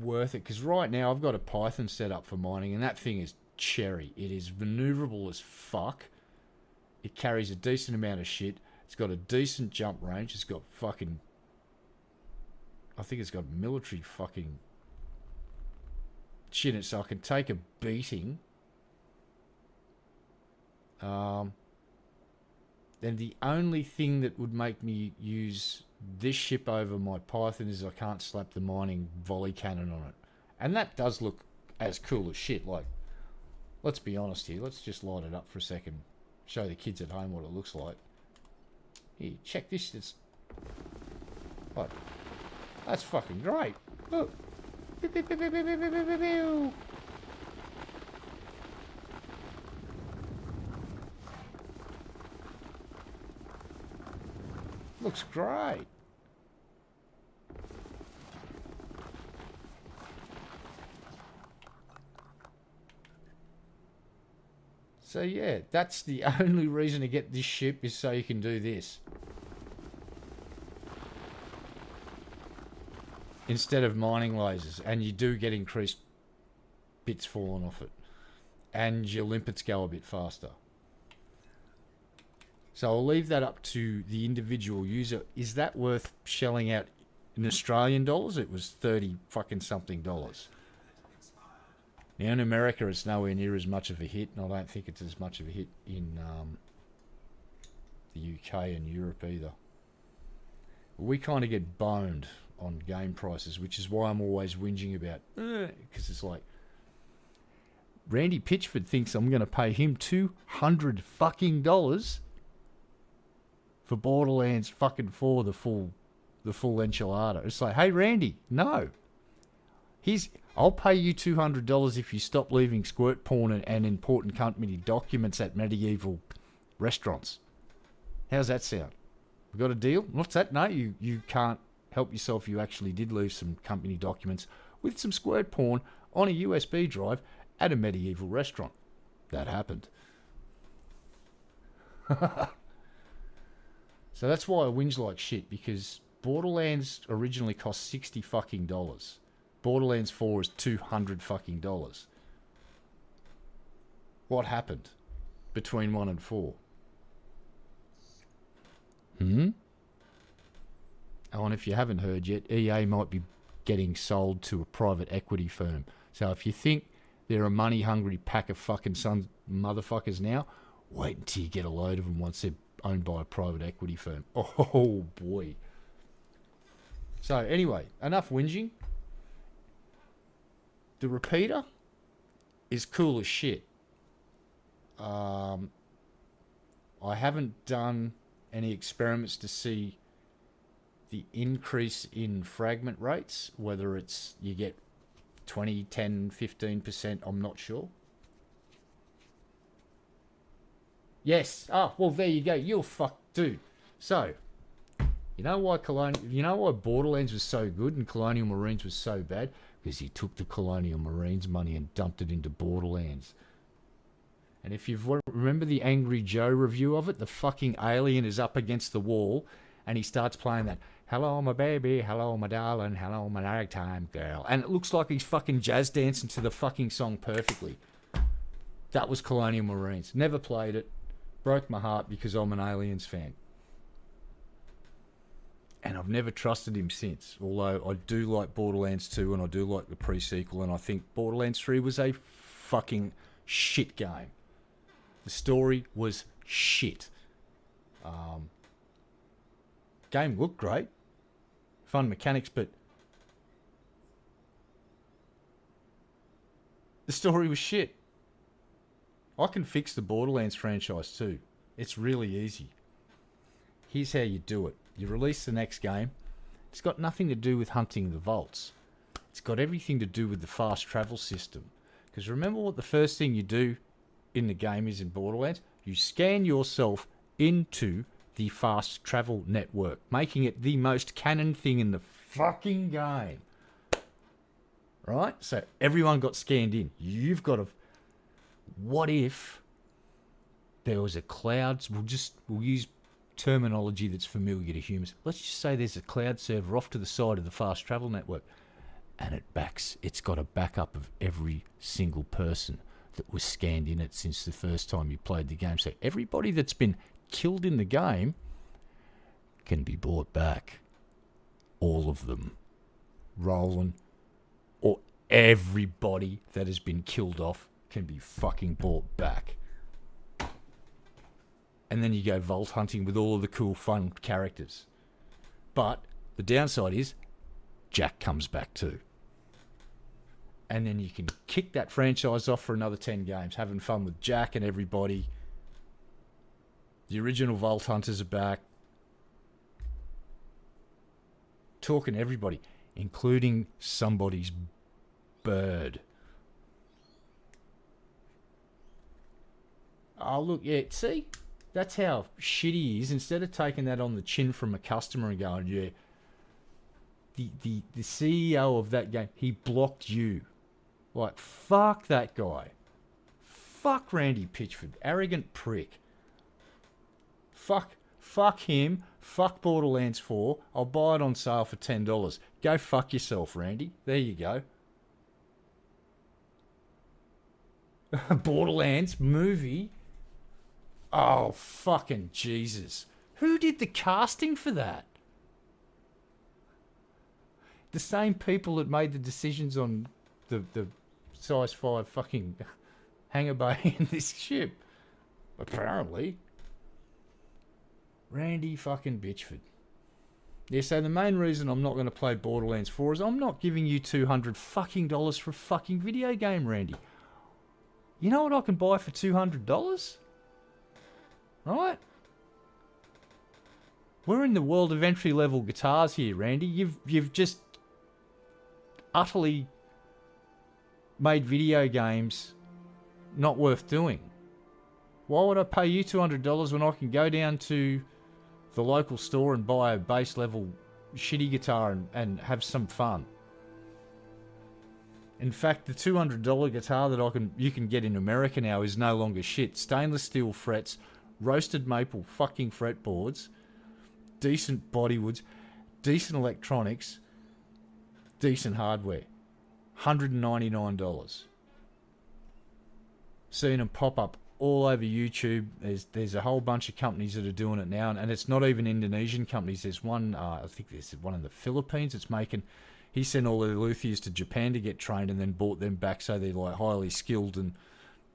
worth it. Because right now I've got a Python set up for mining, and that thing is cherry. It is maneuverable as fuck. It carries a decent amount of shit. It's got a decent jump range. It's got fucking, I think it's got military fucking shit in it, so I can take a beating. Then the only thing that would make me use this ship over my Python is I can't slap the mining volley cannon on it. And that does look as cool as shit. Like, let's be honest here. Let's just light it up for a second. Show the kids at home what it looks like. Here, check this. It's, what? That's fucking great. Look. Pew, pew, pew, pew, pew, pew, pew, pew, pew. Looks great. So yeah, that's the only reason to get this ship, is so you can do this. Instead of mining lasers, and you do get increased bits falling off it, and your limpets go a bit faster. So I'll leave that up to the individual user. Is that worth shelling out in Australian dollars? It was 30 fucking something dollars. Now in America it's nowhere near as much of a hit, and I don't think it's as much of a hit in the UK and Europe either. We kind of get boned on game prices, which is why I'm always whinging about, because it's like, Randy Pitchford thinks I'm going to pay him $200 fucking dollars for Borderlands fucking 4, the full enchilada. It's like, hey Randy, no. I'll pay you $200 if you stop leaving squirt porn and important company documents at medieval restaurants. How's that sound? We got a deal? What's that? No, you can't help yourself. You actually did leave some company documents with some squirt porn on a USB drive at a medieval restaurant. That happened. So that's why I whinge like shit, because Borderlands originally cost $60 fucking dollars. Borderlands 4 is $200 fucking dollars. What happened between 1 and 4? Oh, and if you haven't heard yet, EA might be getting sold to a private equity firm. So if you think they're a money-hungry pack of fucking sons motherfuckers now, wait until you get a load of them once they're owned by a private equity firm. Oh, boy. So anyway, enough whinging. The repeater is cool as shit. I haven't done any experiments to see the increase in fragment rates, whether it's you get 20, 10, 15%, I'm not sure. Yes. Oh, well, there you go. You're fucked, dude. So, you know why Borderlands was so good and Colonial Marines was so bad? Because he took the Colonial Marines money and dumped it into Borderlands. And if you remember the Angry Joe review of it, the fucking alien is up against the wall and he starts playing that, hello, my baby, hello, my darling, hello, my ragtime girl. And it looks like he's fucking jazz dancing to the fucking song perfectly. That was Colonial Marines. Never played it. Broke my heart because I'm an Aliens fan. And I've never trusted him since. Although I do like Borderlands 2 and I do like the pre-sequel, and I think Borderlands 3 was a fucking shit game. The story was shit. Game looked great. Fun mechanics, but the story was shit. I can fix the Borderlands franchise too. It's really easy. Here's how you do it. You release the next game. It's got nothing to do with hunting the vaults. It's got everything to do with the fast travel system. Because remember what the first thing you do in the game is in Borderlands? You scan yourself into the fast travel network, making it the most canon thing in the fucking game. Right? So everyone got scanned in. You've got to... What if there was a cloud? We'll use terminology that's familiar to humans. Let's just say there's a cloud server off to the side of the fast travel network, and it's got a backup of every single person that was scanned in it since the first time you played the game. So everybody that's been killed in the game can be brought back. All of them. Roland, or everybody that has been killed off can be fucking brought back. And then you go vault hunting with all of the cool, fun characters. But the downside is Jack comes back too. And then you can kick that franchise off for another 10 games, having fun with Jack and everybody. The original Vault Hunters are back. Talking to everybody, including somebody's bird. Oh, look, yeah, see? That's how shitty he is. Instead of taking that on the chin from a customer and going, yeah, the CEO of that game, he blocked you. Like, fuck that guy. Fuck Randy Pitchford. Arrogant prick. Fuck him. Fuck Borderlands 4. I'll buy it on sale for $10. Go fuck yourself, Randy. There you go. Borderlands movie. Oh, fucking Jesus. Who did the casting for that? The same people that made the decisions on the size 5 fucking hangar bay in this ship. Apparently. Randy fucking Bitchford. Yeah, so the main reason I'm not going to play Borderlands 4 is I'm not giving you $200 fucking dollars for a fucking video game, Randy. You know what I can buy for $200? Right? We're in the world of entry level guitars here, Randy. You've just utterly made video games not worth doing. Why would I pay you $200 when I can go down to the local store and buy a base level shitty guitar and have some fun? In fact, the $200 guitar that you can get in America now is no longer shit. Stainless steel frets, roasted maple fucking fretboards, decent bodywoods, decent electronics, decent hardware. $199. Seen them pop up all over YouTube. There's a whole bunch of companies that are doing it now, and it's not even Indonesian companies. There's one, I think there's one in the Philippines that's making... He sent all their luthiers to Japan to get trained and then bought them back, so they're like highly skilled, and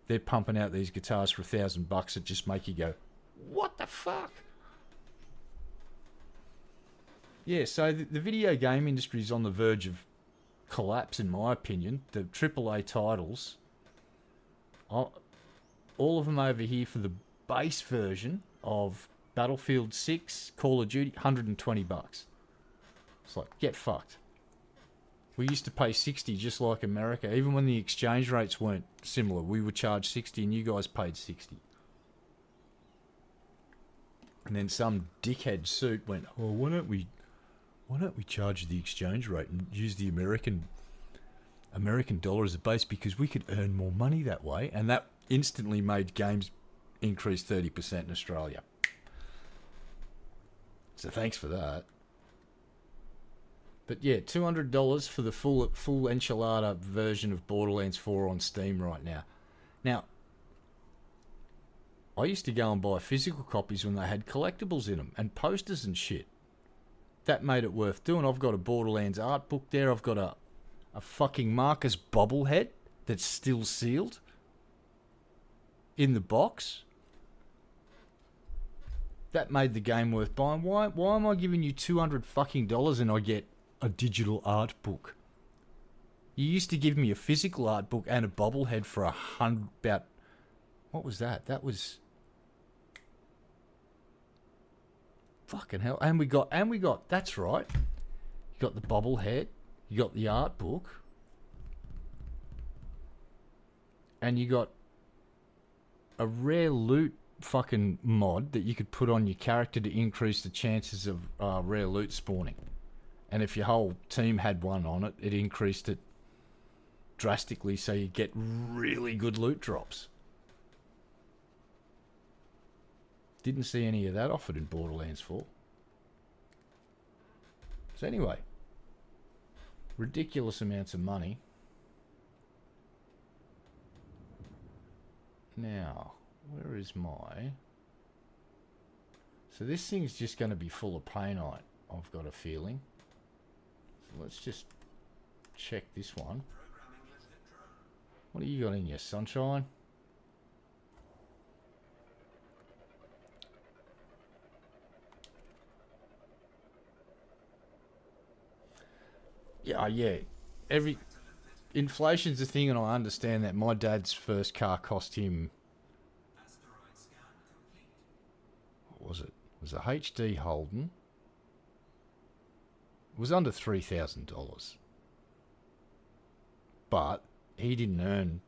they're pumping out these guitars for $1,000 that just make you go, what the fuck? Yeah, so the video game industry is on the verge of collapse, in my opinion. The AAA titles, all of them over here for the base version of Battlefield 6, Call of Duty, $120. It's like, get fucked. We used to pay 60 just like America. Even when the exchange rates weren't similar, we would charge 60 and you guys paid 60. And then some dickhead suit went, "Oh, why don't we charge the exchange rate and use the American dollar as a base because we could earn more money that way?" And that instantly made games increase 30% in Australia. So thanks for that. But yeah, $200 for the full enchilada version of Borderlands 4 on Steam right now. Now, I used to go and buy physical copies when they had collectibles in them and posters and shit. That made it worth doing. I've got a Borderlands art book there. I've got a fucking Marcus bobblehead that's still sealed in the box. That made the game worth buying. Why am I giving you $200 fucking dollars and I get a digital art book? You used to give me a physical art book and a bobblehead for about, what was that? That was fucking hell. And we got, that's right. You got the bobblehead, you got the art book, and you got a rare loot fucking mod that you could put on your character to increase the chances of rare loot spawning. And if your whole team had one on it, it increased it drastically so you get really good loot drops. Didn't see any of that offered in Borderlands 4. So anyway, ridiculous amounts of money. Now, where is my... So this thing's just going to be full of painite, I've got a feeling. So let's just check this one. What do you got in your sunshine? Yeah. Inflation's a thing, and I understand that. My dad's first car cost him... What was it? It was a HD Holden. It was under $3,000. But he didn't earn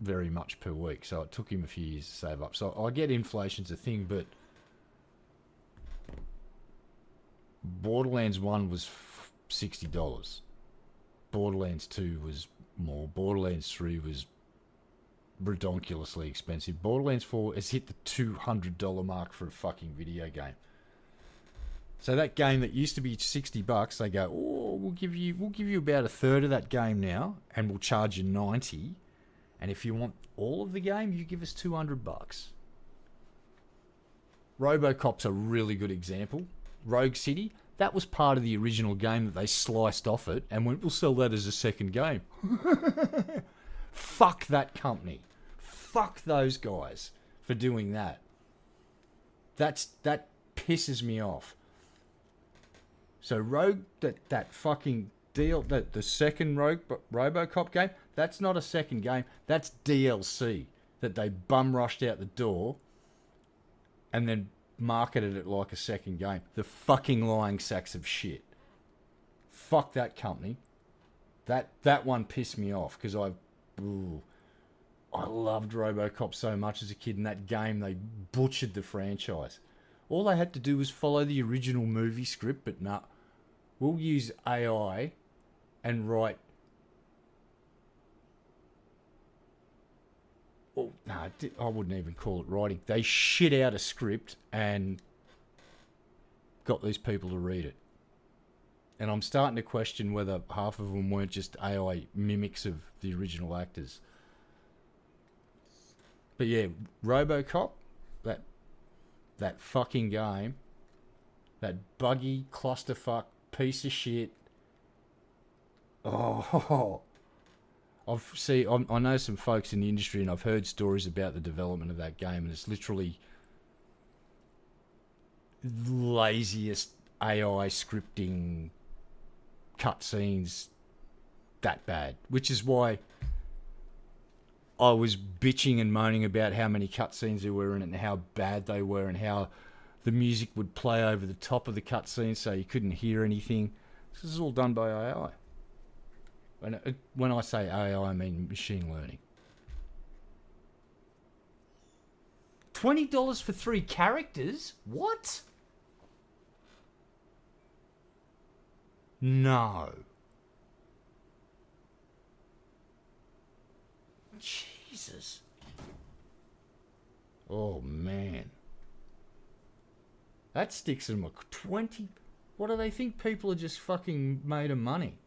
very much per week, so it took him a few years to save up. So I get inflation's a thing, but Borderlands 1 was $60. Borderlands 2 was more. Borderlands 3 was redonkulously expensive. Borderlands 4 has hit the $200 mark for a fucking video game. So that game that used to be $60, they go, "Oh, we'll give you about a third of that game now, and we'll charge you $90. And if you want all of the game, you give us $200." RoboCop's a really good example. Rogue City, that was part of the original game that they sliced off it and went, "We'll sell that as a second game." Fuck that company. Fuck those guys for doing that. That pisses me off. So Rogue, that fucking deal, the second RoboCop game, that's not a second game. That's DLC that they bum rushed out the door and then marketed it like a second game. The fucking lying sacks of shit. Fuck that company. That one pissed me off because I loved RoboCop so much as a kid. In that game, they butchered the franchise. All they had to do was follow the original movie script, but nah. We'll use AI and write... Oh, no, I wouldn't even call it writing. They shit out a script and got these people to read it. And I'm starting to question whether half of them weren't just AI mimics of the original actors. But yeah, RoboCop, that fucking game, that buggy clusterfuck piece of shit. Oh, I know some folks in the industry, and I've heard stories about the development of that game, and it's literally laziest AI scripting cutscenes that bad, which is why I was bitching and moaning about how many cutscenes there were in it and how bad they were and how the music would play over the top of the cutscenes so you couldn't hear anything. This is all done by AI. And when I say AI, I mean machine learning. $20 for 3 characters? What? No. Jesus. Oh, man. That sticks in my 20. What do they think? People are just fucking made of money.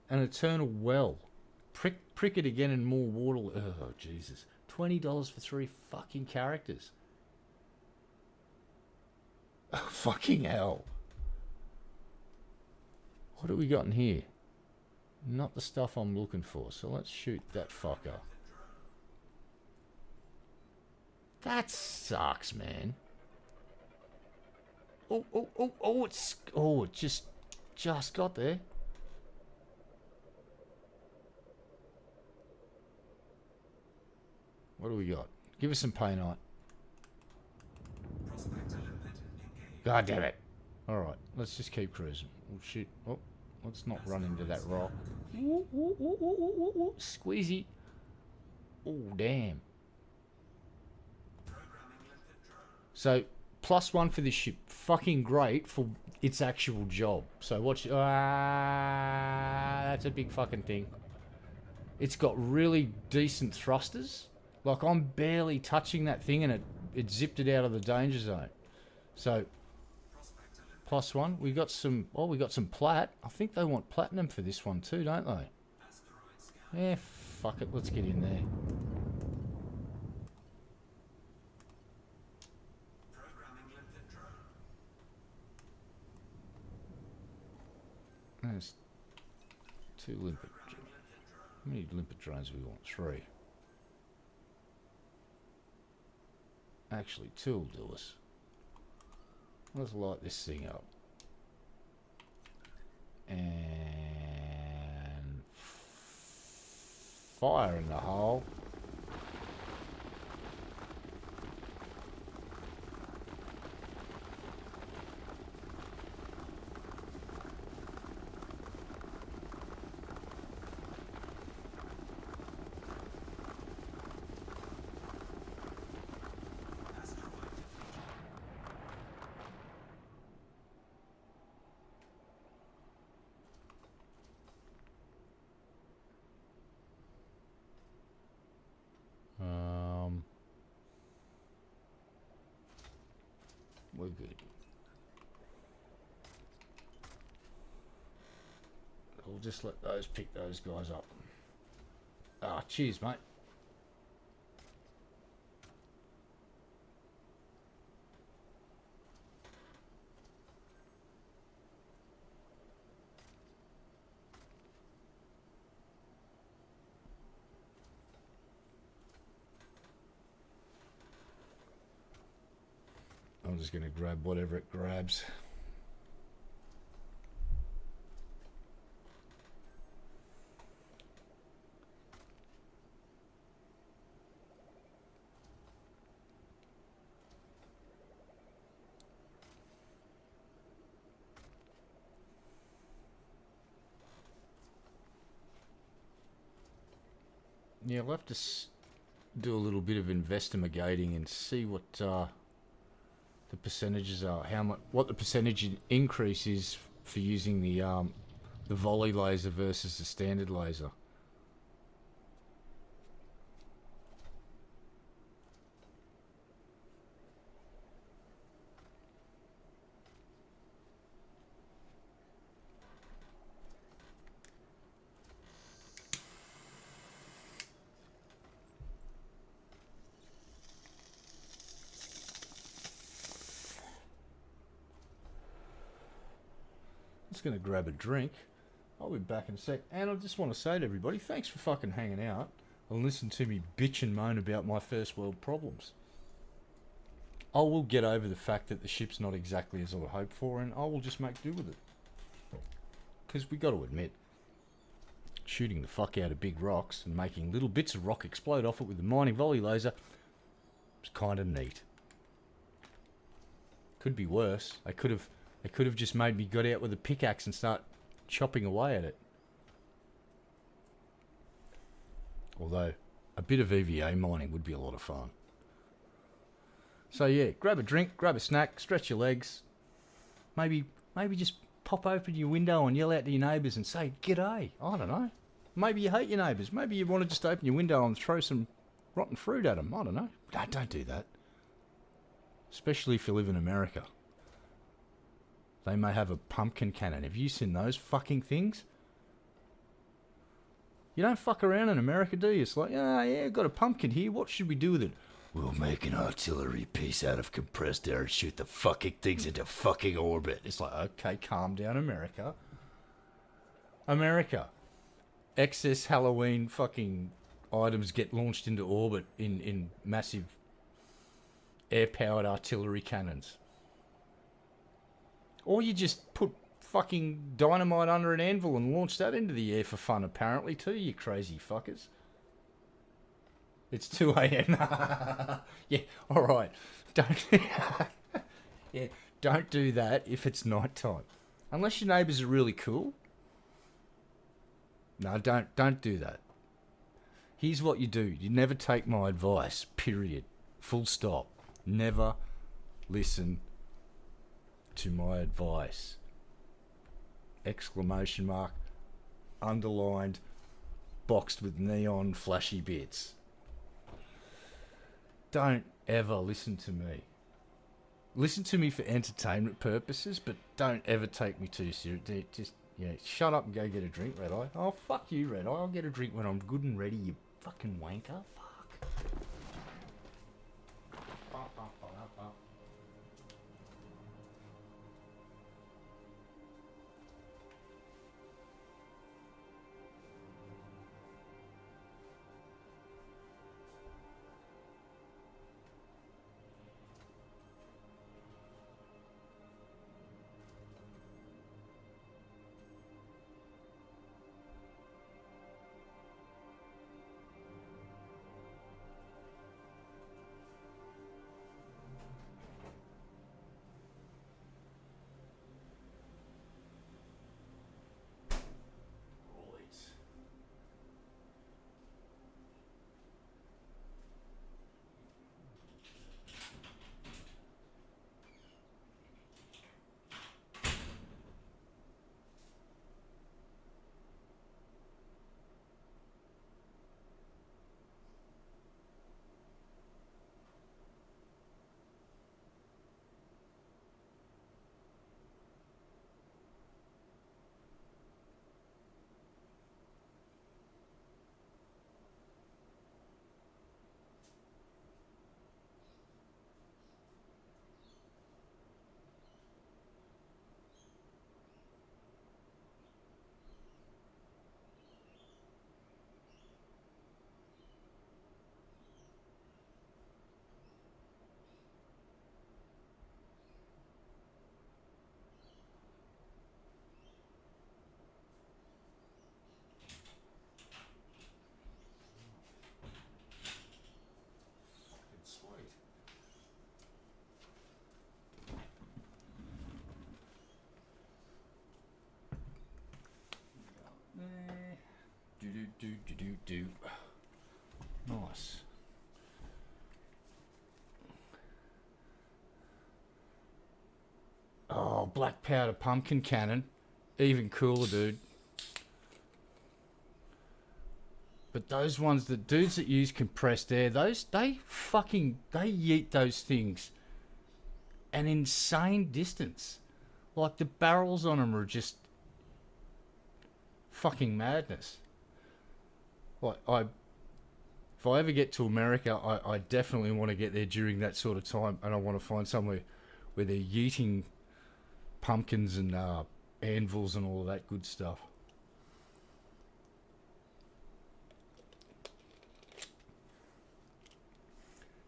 An eternal well. Prick it again and more water. Oh, Jesus. $20 for 3 fucking characters. Oh, fucking hell. What have we got in here? Not the stuff I'm looking for. So let's shoot that fucker. That sucks, man. Oh, it just got there. What do we got? Give us some painite. God damn it. Alright, let's just keep cruising. Oh shit. Oh, let's not run into that rock. Squeezy. Oh, damn. So, +1 for this ship. Fucking great for its actual job. So watch. That's a big fucking thing. It's got really decent thrusters. Like, I'm barely touching that thing and it zipped it out of the danger zone. So, +1. We got some. Oh, we got some plat. I think they want platinum for this one too, don't they? Yeah, fuck it. Let's get in there. There's 2 limpet. How many limpet drones do we want? 3. Actually, 2 will do us. Let's light this thing up. And fire in the hole. We're good. We'll just let those pick those guys up. Ah, cheers, mate. I'm just going to grab whatever it grabs. Yeah, I'll have to do a little bit of investigating and see what the percentages are, what the percentage increase is for using the volley laser versus the standard laser. Just gonna grab a drink. I'll be back in a sec. And I just want to say to everybody, thanks for fucking hanging out and listen to me bitch and moan about my first world problems. I will get over the fact that the ship's not exactly as I would hope for, and I will just make do with it. Because we got to admit, shooting the fuck out of big rocks and making little bits of rock explode off it with the mining volley laser was kind of neat. Could be worse. They could have just made me get out with a pickaxe and start chopping away at it. Although, A bit of EVA mining would be a lot of fun. So yeah, grab a drink, grab a snack, stretch your legs. Maybe just pop open your window and yell out to your neighbours and say, "G'day." I don't know. Maybe you hate your neighbours. Maybe you want to just open your window and throw some rotten fruit at them. I don't know. No, don't do that. Especially if you live in America. They may have a pumpkin cannon. Have you seen those fucking things? You don't fuck around in America, do you? It's like, yeah, got a pumpkin here. What should we do with it? We'll make an artillery piece out of compressed air and shoot the fucking things into fucking orbit. It's like, okay, calm down, America. America. Excess Halloween fucking items get launched into orbit in massive air-powered artillery cannons. Or you just put fucking dynamite under an anvil and launch that into the air for fun, apparently, too, you crazy fuckers. It's 2 a.m. Yeah, alright. Don't do that if it's night time. Unless your neighbours are really cool. No, don't do that. Here's what you do. You never take my advice, period. Full stop. Never listen to my advice. Exclamation mark, underlined, boxed with neon flashy bits. Don't ever listen to me. Listen to me for entertainment purposes, but don't ever take me too serious. Just, shut up and go get a drink, Red Eye. Oh, fuck you, Red Eye. I'll get a drink when I'm good and ready, you fucking wanker. Fuck. Do. Nice. Oh, black powder pumpkin cannon. Even cooler, dude. But those ones, the dudes that use compressed air, they yeet those things an insane distance. Like the barrels on them are just fucking madness. Like if I ever get to America, I definitely want to get there during that sort of time, and I want to find somewhere where they're yeeting pumpkins and anvils and all of that good stuff.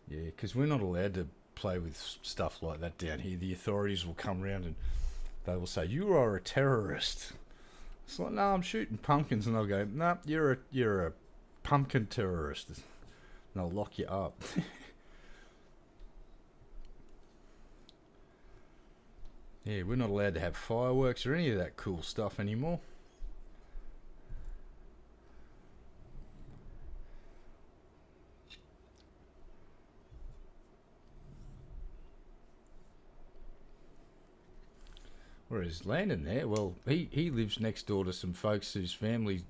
Yeah, because we're not allowed to play with stuff like that down here. The authorities will come round and they will say, "You are a terrorist." It's like, "No, I'm shooting pumpkins," and they'll go, "No, you're a pumpkin terrorist," and they'll lock you up. Yeah, we're not allowed to have fireworks or any of that cool stuff anymore. Whereas Landon there, well, he lives next door to some folks whose family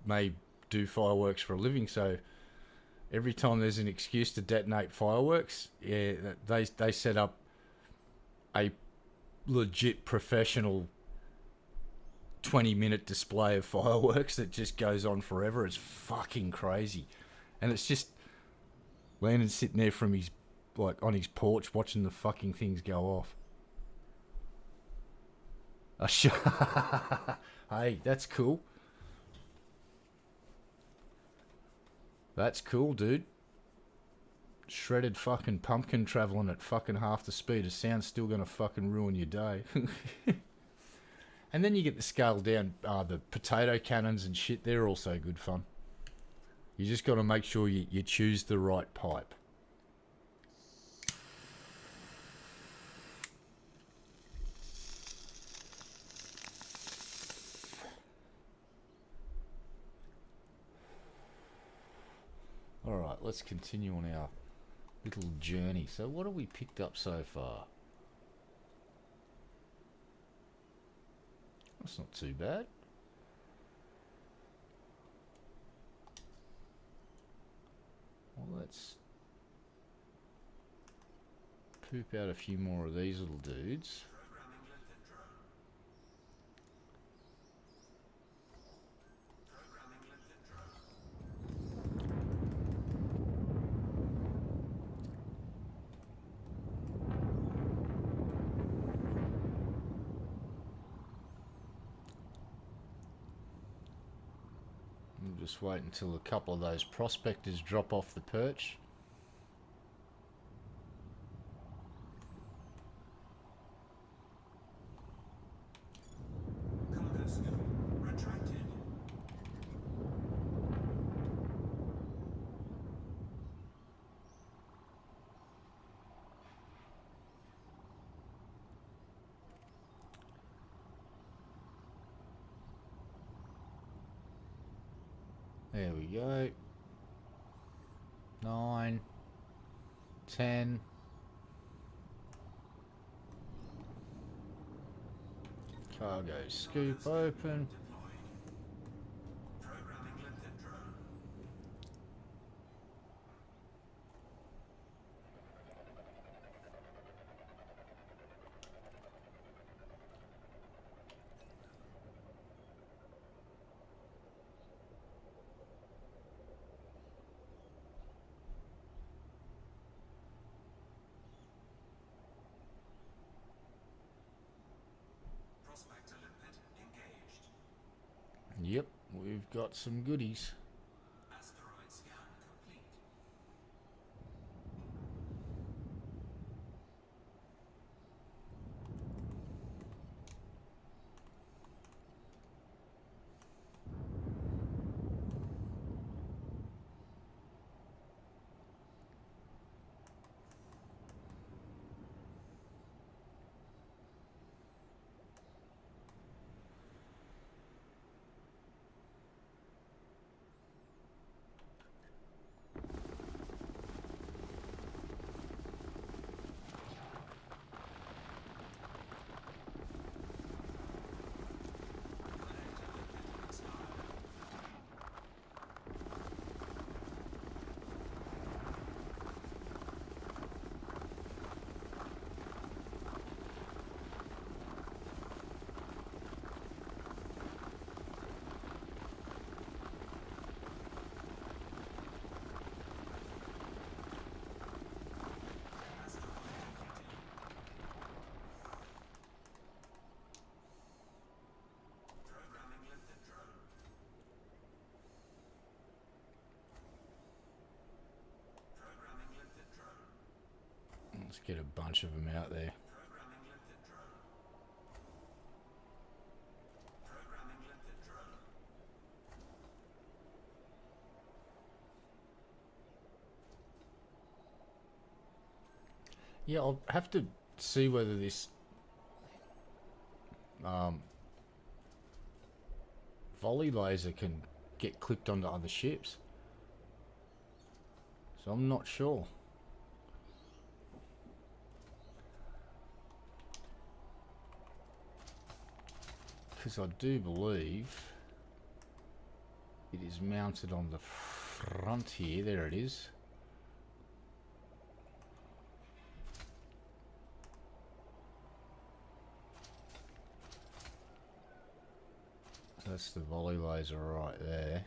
may do fireworks for a living, so every time there's an excuse to detonate fireworks, yeah, they set up a legit professional 20-minute display of fireworks that just goes on forever. It's fucking crazy. And it's just Landon sitting there from his, like, on his porch watching the fucking things go off. Hey, that's cool. That's cool, dude. Shredded fucking pumpkin travelling at fucking half the speed of sound, still gonna fucking ruin your day. And then you get the scaled down, the potato cannons and shit. They're also good fun. You just got to make sure you choose the right pipe. Alright, let's continue on our little journey. So what have we picked up so far? That's not too bad. Well, let's poop out a few more of these little dudes. Just wait until a couple of those prospectors drop off the perch. Cargo scope retracted. There we go. 9, 10. Cargo scoop open. Programming lifted drone. Prospector limpet engaged. Yep, we've got some goodies. Asteroid scan complete. Programming lifted drone. Programming lifted drone. Let's get a bunch of them out there. Programming lifted drone. Programming lifted drone. Yeah, I'll have to see whether this volley laser can get clipped onto other ships. So I'm not sure. because I do believe it is mounted on the front here. There it is. So that's the volley laser right there.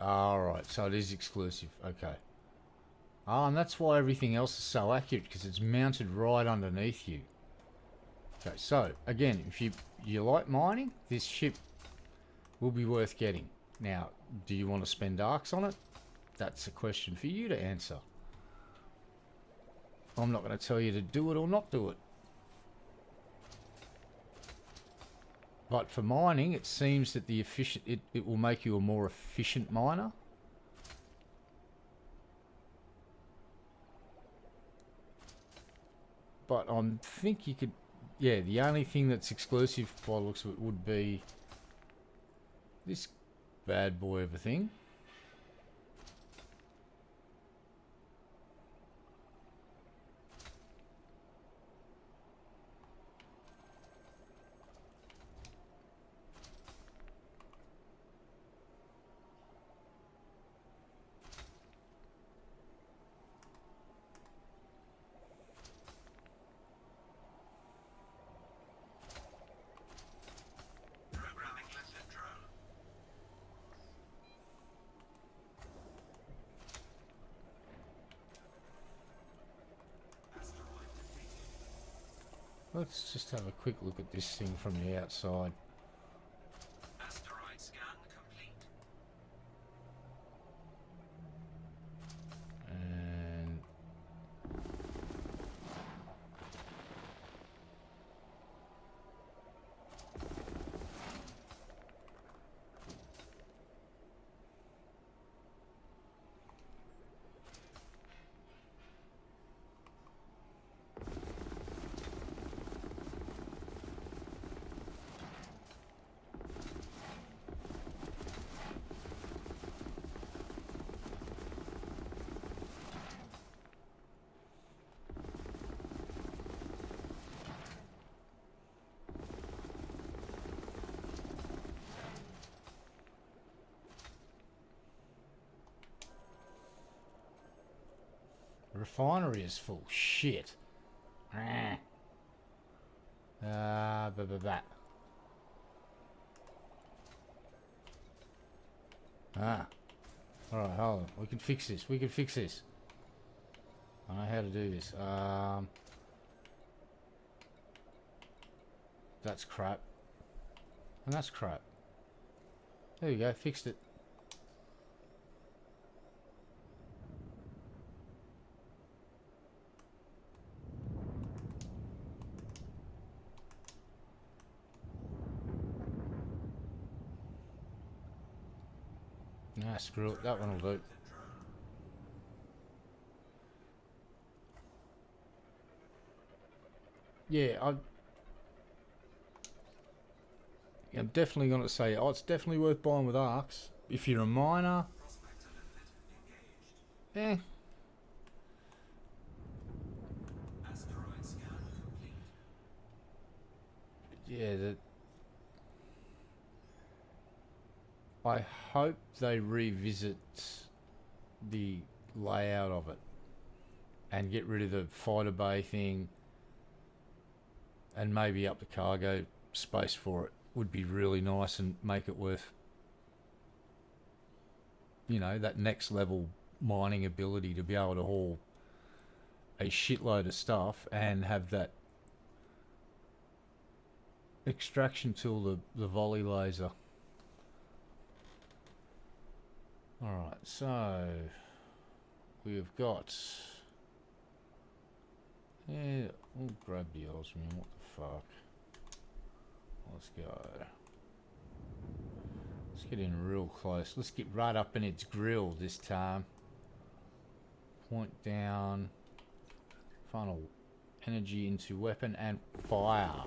Alright, so it is exclusive. Okay. Ah, and that's why everything else is so accurate, because it's mounted right underneath you. Okay, so, again, if you like mining, this ship will be worth getting. Now, do you want to spend arcs on it? That's a question for you to answer. I'm not going to tell you to do it or not do it. But for mining, it seems that it will make you a more efficient miner. But I think you could, yeah, the only thing that's exclusive by the looks of it would be this bad boy of a thing. Programming lesson drone. Asteroid defeated. Let's just have a quick look at this thing from the outside. Asteroid scan complete. And the refinery is full. Shit. Bah. Ah. Alright, hold on. We can fix this. We can fix this. I know how to do this. That's crap. And that's crap. There you go. Fixed it. Nah, screw it. That one will do. Yeah, I'm definitely going to say, oh, it's definitely worth buying with arcs. If you're a miner, Prospector limit engaged. Asteroid scan complete. yeah, I hope they revisit the layout of it and get rid of the fighter bay thing and maybe up the cargo space for it would be really nice and make it worth, you know, that next level mining ability to be able to haul a shitload of stuff and have that extraction tool, the volley laser. Alright, so we've got, yeah, we'll grab the osmium, what the fuck. Let's go. Let's get in real close. Let's get right up in its grill this time. Point down, funnel energy into weapon and fire.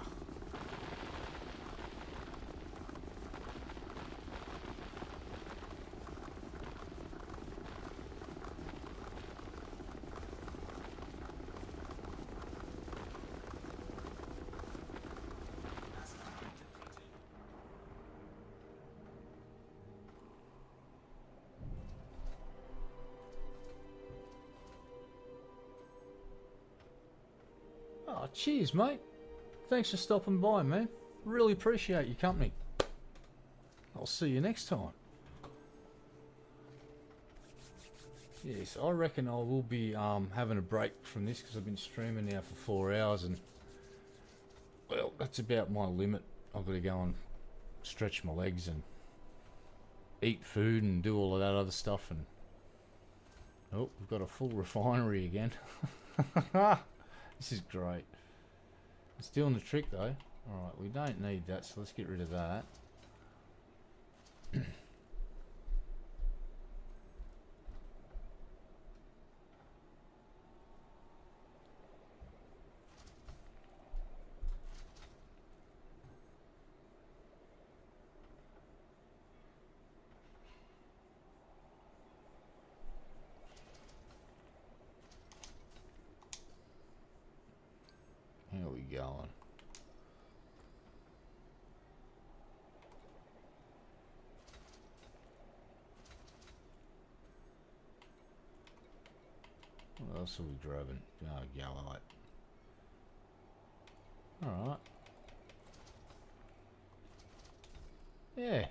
Cheers, mate. Thanks for stopping by, man. Really appreciate your company. I'll see you next time. Yes, I reckon I will be having a break from this because I've been streaming now for 4 hours and, well, that's about my limit. I've got to go and stretch my legs and eat food and do all of that other stuff. And oh, we've got a full refinery again. This is great. It's doing the trick though. Alright, we don't need that, so let's get rid of that. How are we going? What else are we grabbing? Oh, Gallite. Alright. Yeah.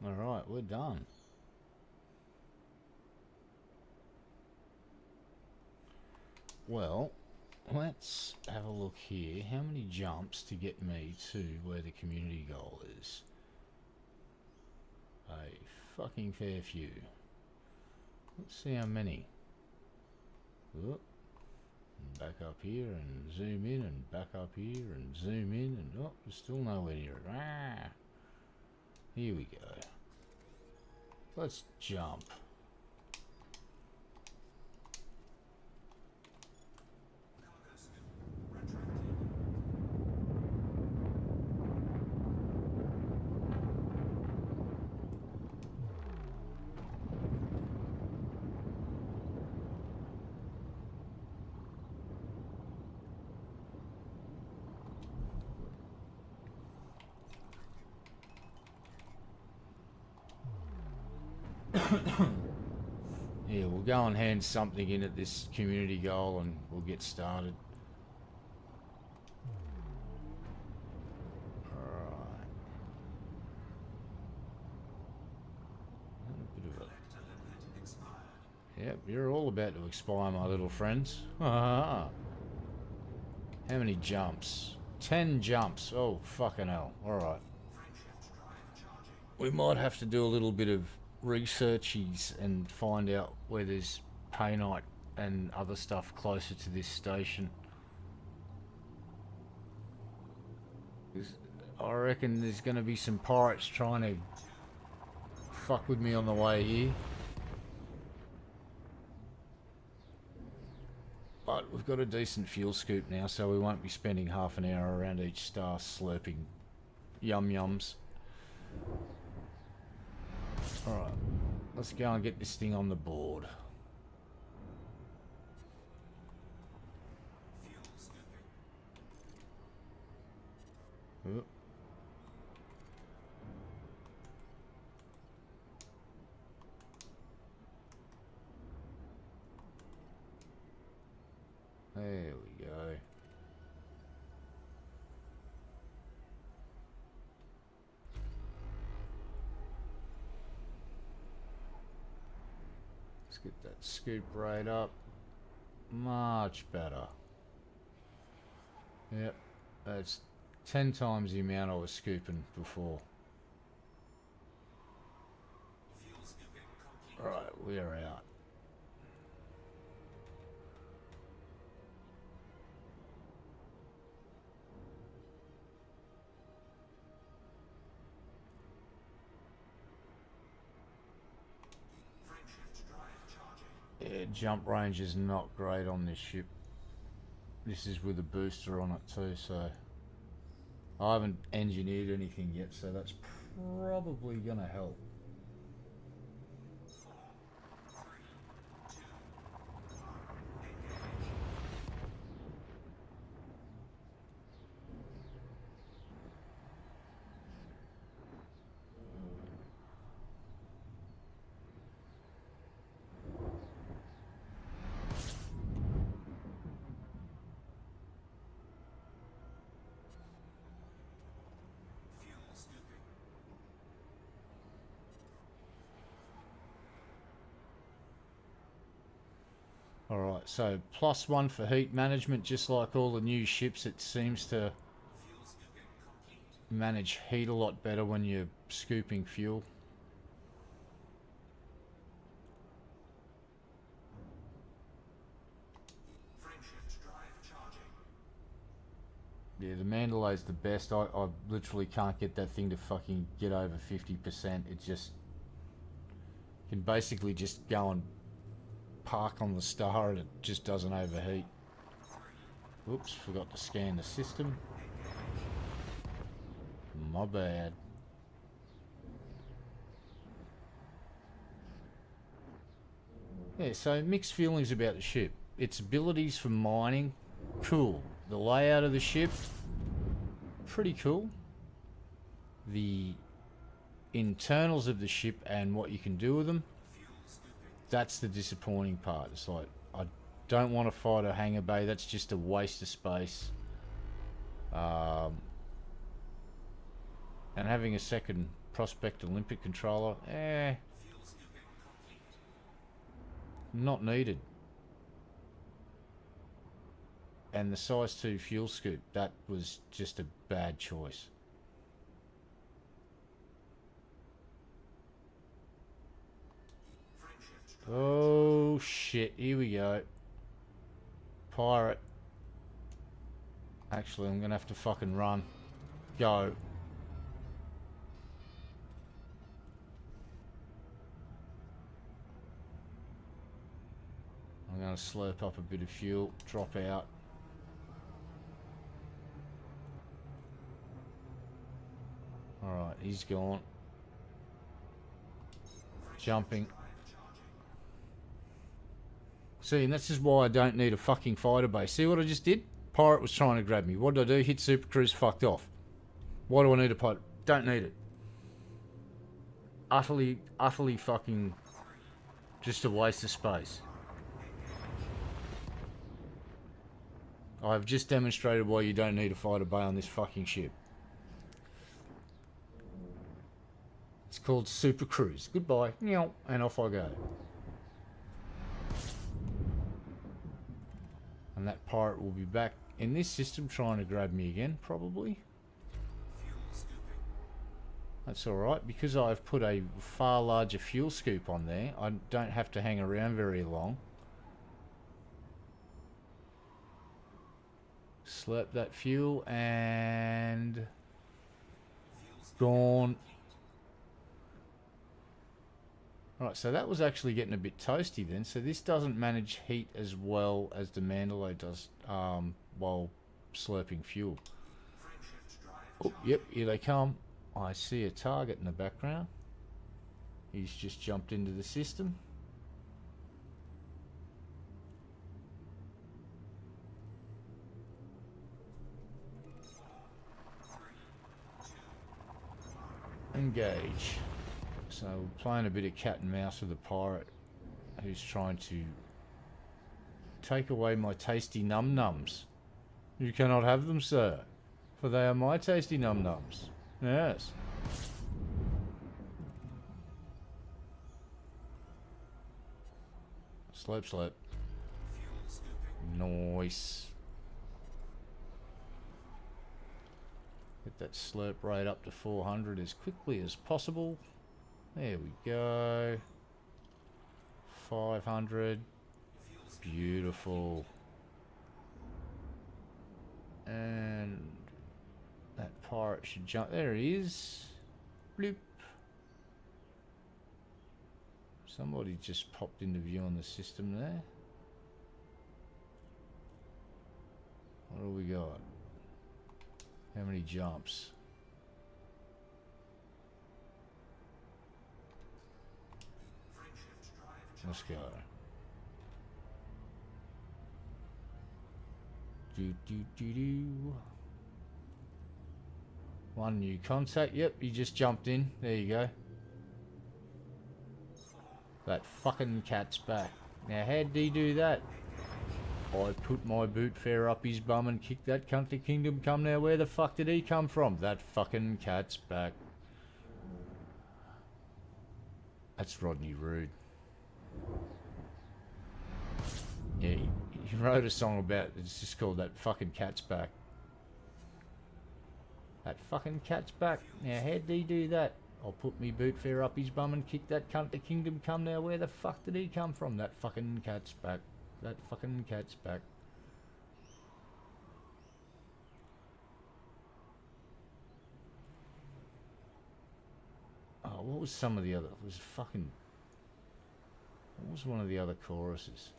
Alright, we're done. Well, let's have a look here. How many jumps to get me to where the community goal is? A fucking fair few. Let's see how many. Whoop. And back up here and zoom in and back up here and zoom in and oh, we're still nowhere near it. Ah. Here we go. Let's jump. Cargo scoop retracted. Yeah, we'll go and hand something in at this community goal and we'll get started. Alright. A bit of a... Collector limit expired. Yep, you're all about to expire, my little friends. How many jumps? 10 jumps. Oh, fucking hell. Alright. Frameshift drive charging. We might have to do a little bit of researchies and find out where there's painite and other stuff closer to this station. 'Cause I reckon there's going to be some pirates trying to fuck with me on the way here. But we've got a decent fuel scoop now, so we won't be spending half an hour around each star slurping yum-yums. Alright, let's go and get this thing on the board. Fuel scooping. Oop. There we go. Let's get that scoop rate up. Much better. Yep, that's 10 times the amount I was scooping before. Fuel scooping complete. Right, we're out. Frameshift drive charging. Yeah, jump range is not great on this ship. This is with a booster on it too, so I haven't engineered anything yet, so that's probably gonna help. Fuel scooping. Alright, so +1 for heat management, just like all the new ships. It seems to Fuel scooping complete. manage heat a lot better when you're scooping fuel. Frameshift drive charging. Yeah, the Mandalay's the best. I literally can't get that thing to fucking get over 50%. It just can basically just go and park on the star and it just doesn't overheat. Oops, forgot to scan the system. My bad. Yeah, so mixed feelings about the ship. Its abilities for mining, cool. The layout of the ship, pretty cool. The internals of the ship and what you can do with them, Fuel scooping. that's the disappointing part. It's like, I don't want to fight a hangar bay. That's just a waste of space. And having a second Prospect Olympic controller, Fuel scooping complete. not needed. And the size 2 fuel scoop, that was just a bad choice. Frameshift drive. Oh shit, here we go. Pirate. Actually, I'm gonna have to fucking run. Go. I'm gonna slurp up a bit of fuel, drop out. Alright, he's gone. Jumping. Drive charging. See, and this is why I don't need a fucking fighter base. See what I just did? Pirate was trying to grab me. What did I do? Hit Super Cruise, fucked off. Why do I need a pilot? Don't need it. Utterly fucking just a waste of space. I've just demonstrated why you don't need a fighter bay on this fucking ship. It's called Super Cruise. Goodbye. Meow. And off I go. And that pirate will be back in this system trying to grab me again, probably. Fuel scooping. That's alright, because I've put a far larger fuel scoop on there, I don't have to hang around very long. Slurp that fuel and... gone. Right, so that was actually getting a bit toasty then. So this doesn't manage heat as well as the Mandalay does while slurping fuel. Frameshift drive Oh, yep, here they come. I see a target in the background. He's just jumped into the system. Engage. So we're playing a bit of cat and mouse with a pirate who's trying to take away my tasty num-nums. You cannot have them, sir, for they are my tasty num-nums. Yes. Slurp, slurp. fuel scooping. Nice. Get that slurp rate up to 400 as quickly as possible. There we go. 500. Beautiful. And that pirate should jump. There he is. Bloop. Somebody just popped into view on the system there. What do we got? How many jumps? Let's go. Do. One new contact. Yep, you just jumped in. There you go. That fucking cat's back. Now, how did he do that? I put my boot fair up his bum and kicked that cunt to kingdom come. Now, where the fuck did he come from? That fucking cat's back. That's Rodney Rude. Yeah, he wrote a song about, it's just called That Fucking Cat's Back. That fucking cat's back. Now, how'd he do that? I'll put me boot fair up his bum and kick that cunt to kingdom come. Now, where the fuck did he come from? That fucking cat's back. That fucking cat's back. Oh, what was some of the other? It was fucking... What was one of the other choruses?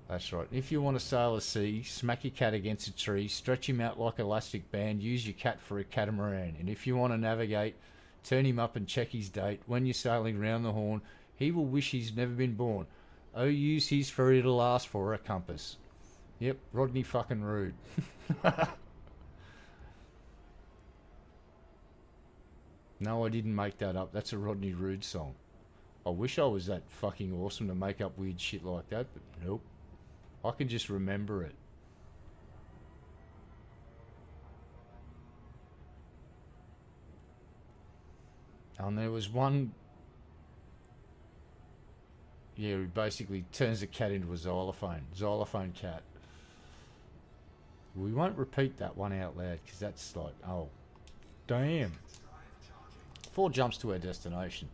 That's right. If you want to sail a sea, smack your cat against a tree, stretch him out like elastic band, use your cat for a catamaran. And if you want to navigate, turn him up and check his date. When you're sailing round the Horn, he will wish he's never been born. Oh, use his for it'll ask for a compass. Yep, Rodney fucking Rude. No, I didn't make that up. That's a Rodney Rude song. I wish I was that fucking awesome to make up weird shit like that, but nope. I can just remember it. And there was one... Yeah, he basically turns the cat into a xylophone. Xylophone cat. We won't repeat that one out loud, because that's like, oh, damn. 4 jumps to our destination.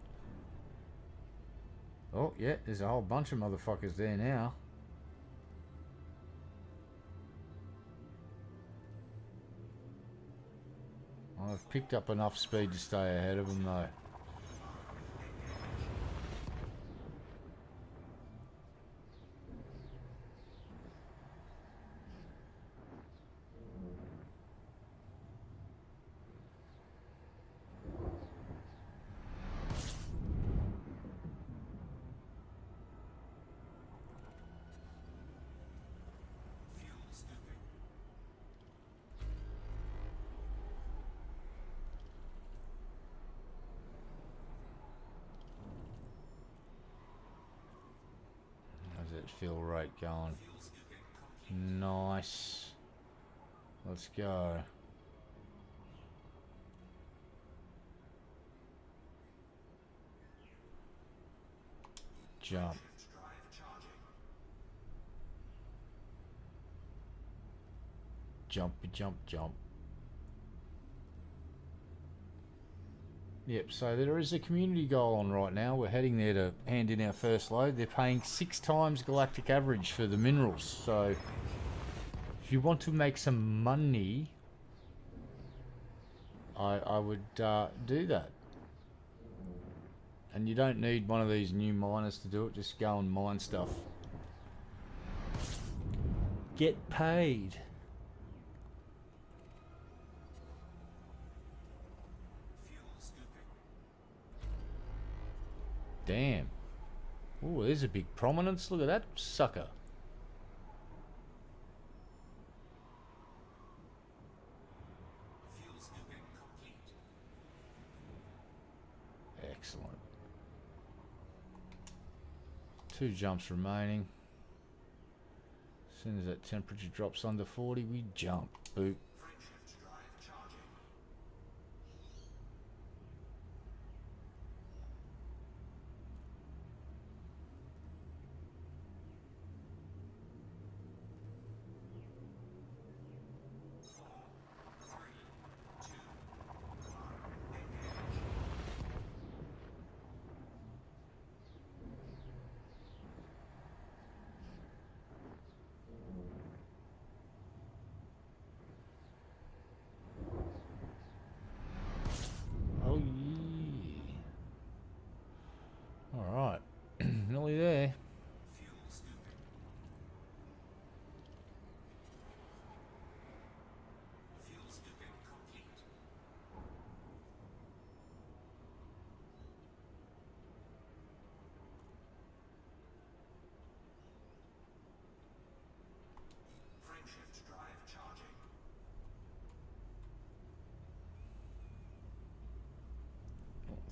Oh, yeah, there's a whole bunch of motherfuckers there now. I've picked up enough speed to stay ahead of them, though. How's that fill rate going? Nice. Let's go. Jump. Jumpy jump jump. Yep, so there is a community goal on right now. We're heading there to hand in our first load. They're paying 6 times galactic average for the minerals. So if you want to make some money, I would do that. And you don't need one of these new miners to do it. Just go and mine stuff. Get paid. Damn. Oh, there's a big prominence. Look at that sucker. Excellent. 2 jumps remaining. As soon as that temperature drops under 40, we jump. Boop.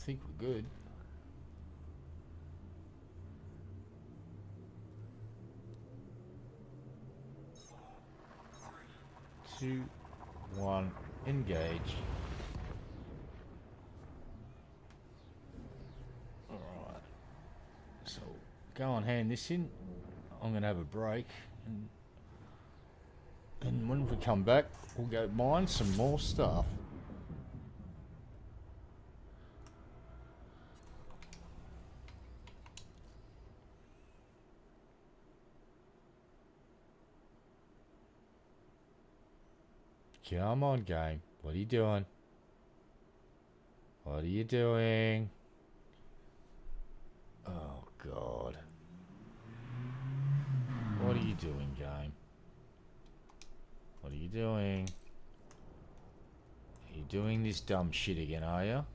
think we're good. Two, one, engage. Alright. So, go and hand this in. I'm going to have a break. And when we come back, we'll go mine some more stuff. Come on, game. What are you doing? What are you doing? Oh, God. What are you doing, game? What are you doing? Are you doing this dumb shit again, are you?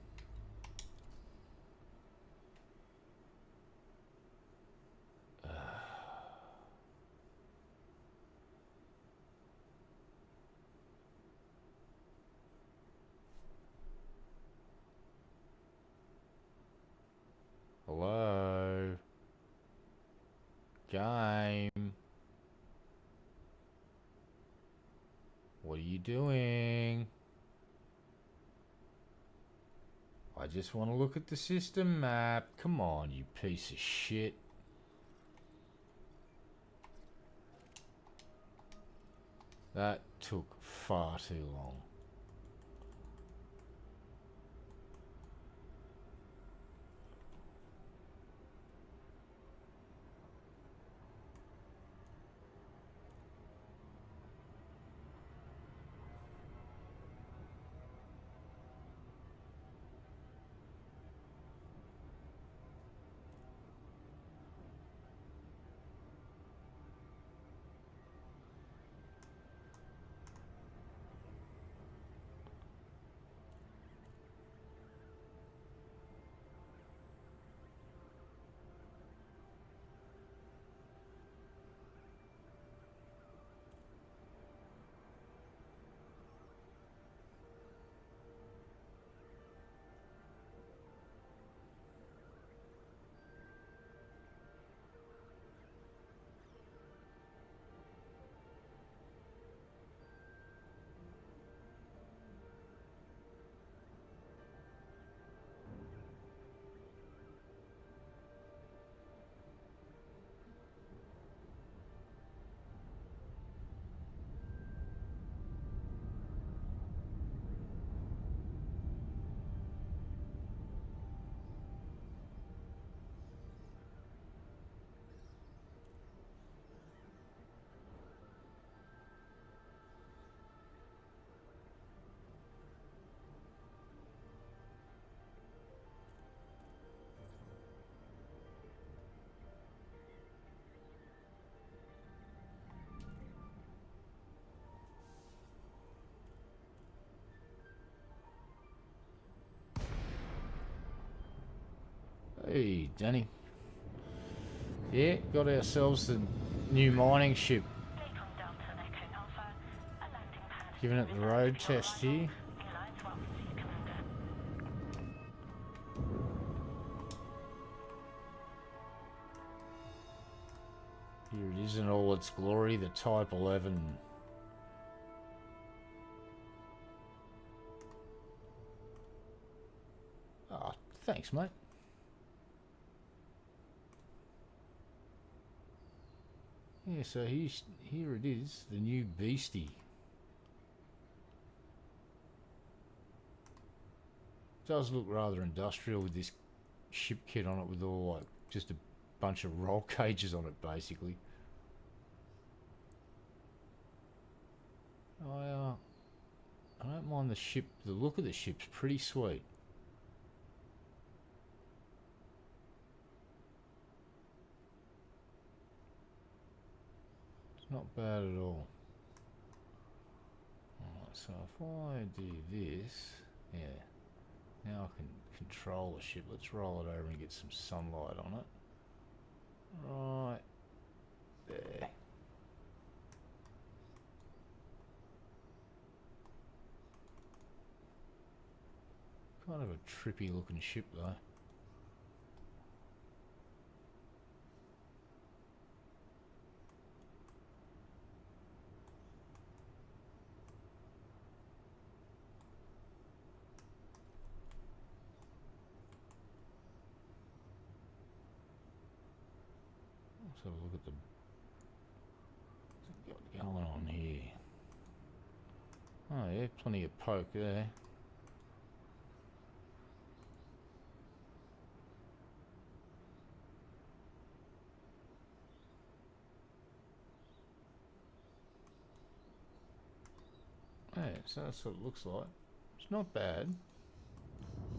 Hello? Game? What are you doing? I just want to look at the system map. Come on, you piece of shit. That took far too long. Hey, Danny. Yeah, got ourselves the new mining ship. Take on Delta and Echo Alpha. A landing pad. Giving it the road test here. The Alliance welcomes you, Commander. Here it is in all its glory, the Type 11. Ah, thanks, mate. Yeah, so here it is, the new beastie. Does look rather industrial with this ship kit on it, with all like just a bunch of roll cages on it, basically. I don't mind the ship. The look of the ship's pretty sweet. It's not bad at all. Alright, so if I do this, yeah, now I can control the ship. Let's roll it over and get some sunlight on it. Right there. Kind of a trippy looking ship though. Let's have a look at the what's it got going on here. Oh yeah, plenty of poke there. Yeah, so that's what it looks like. It's not bad.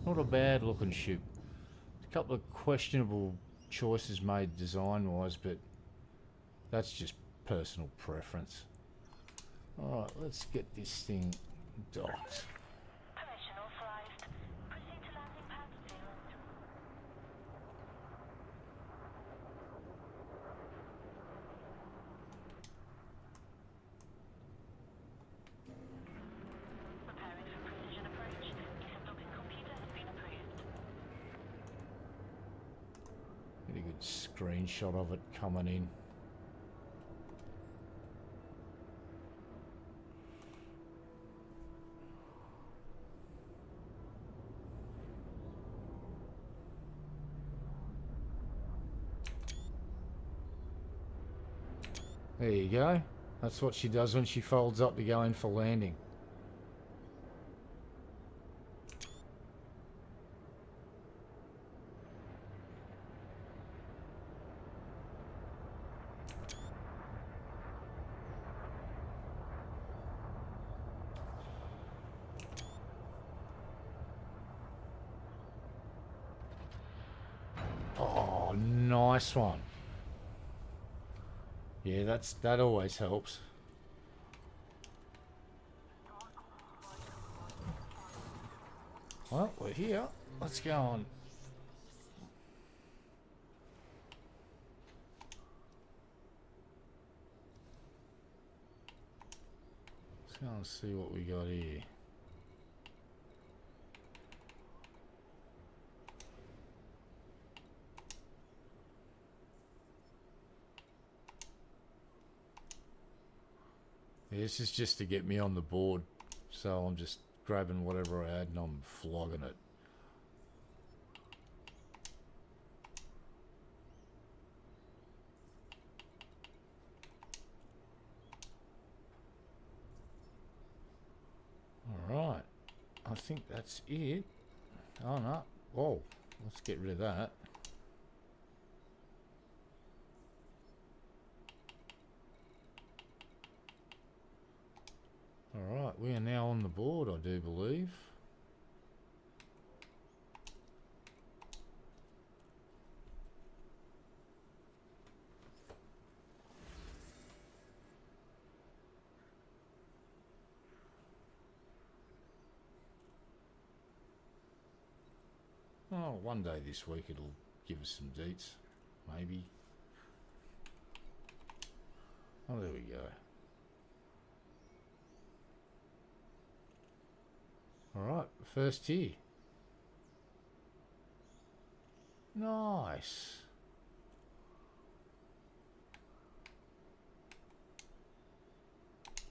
Not a bad looking ship. A couple of questionable choices made design wise, but that's just personal preference. Alright, let's get this thing docked. Permission authorized. Proceed to landing pad 0. Preparing for precision approach. Decent looking computer has been approved. Get a good screenshot of it coming in. There you go. That's what she does when she folds up to go in for landing. Oh, nice one. Yeah, that always helps. Well, we're here. Let's go on. Let's go and see what we got here. This is just to get me on the board, so I'm just grabbing whatever I had and I'm flogging it. Alright, I think that's it. Oh no, whoa, let's get rid of that. Alright, we are now on the board, I do believe. Oh, one day this week it'll give us some deets, maybe. Oh, there we go. Alright, first here. Nice.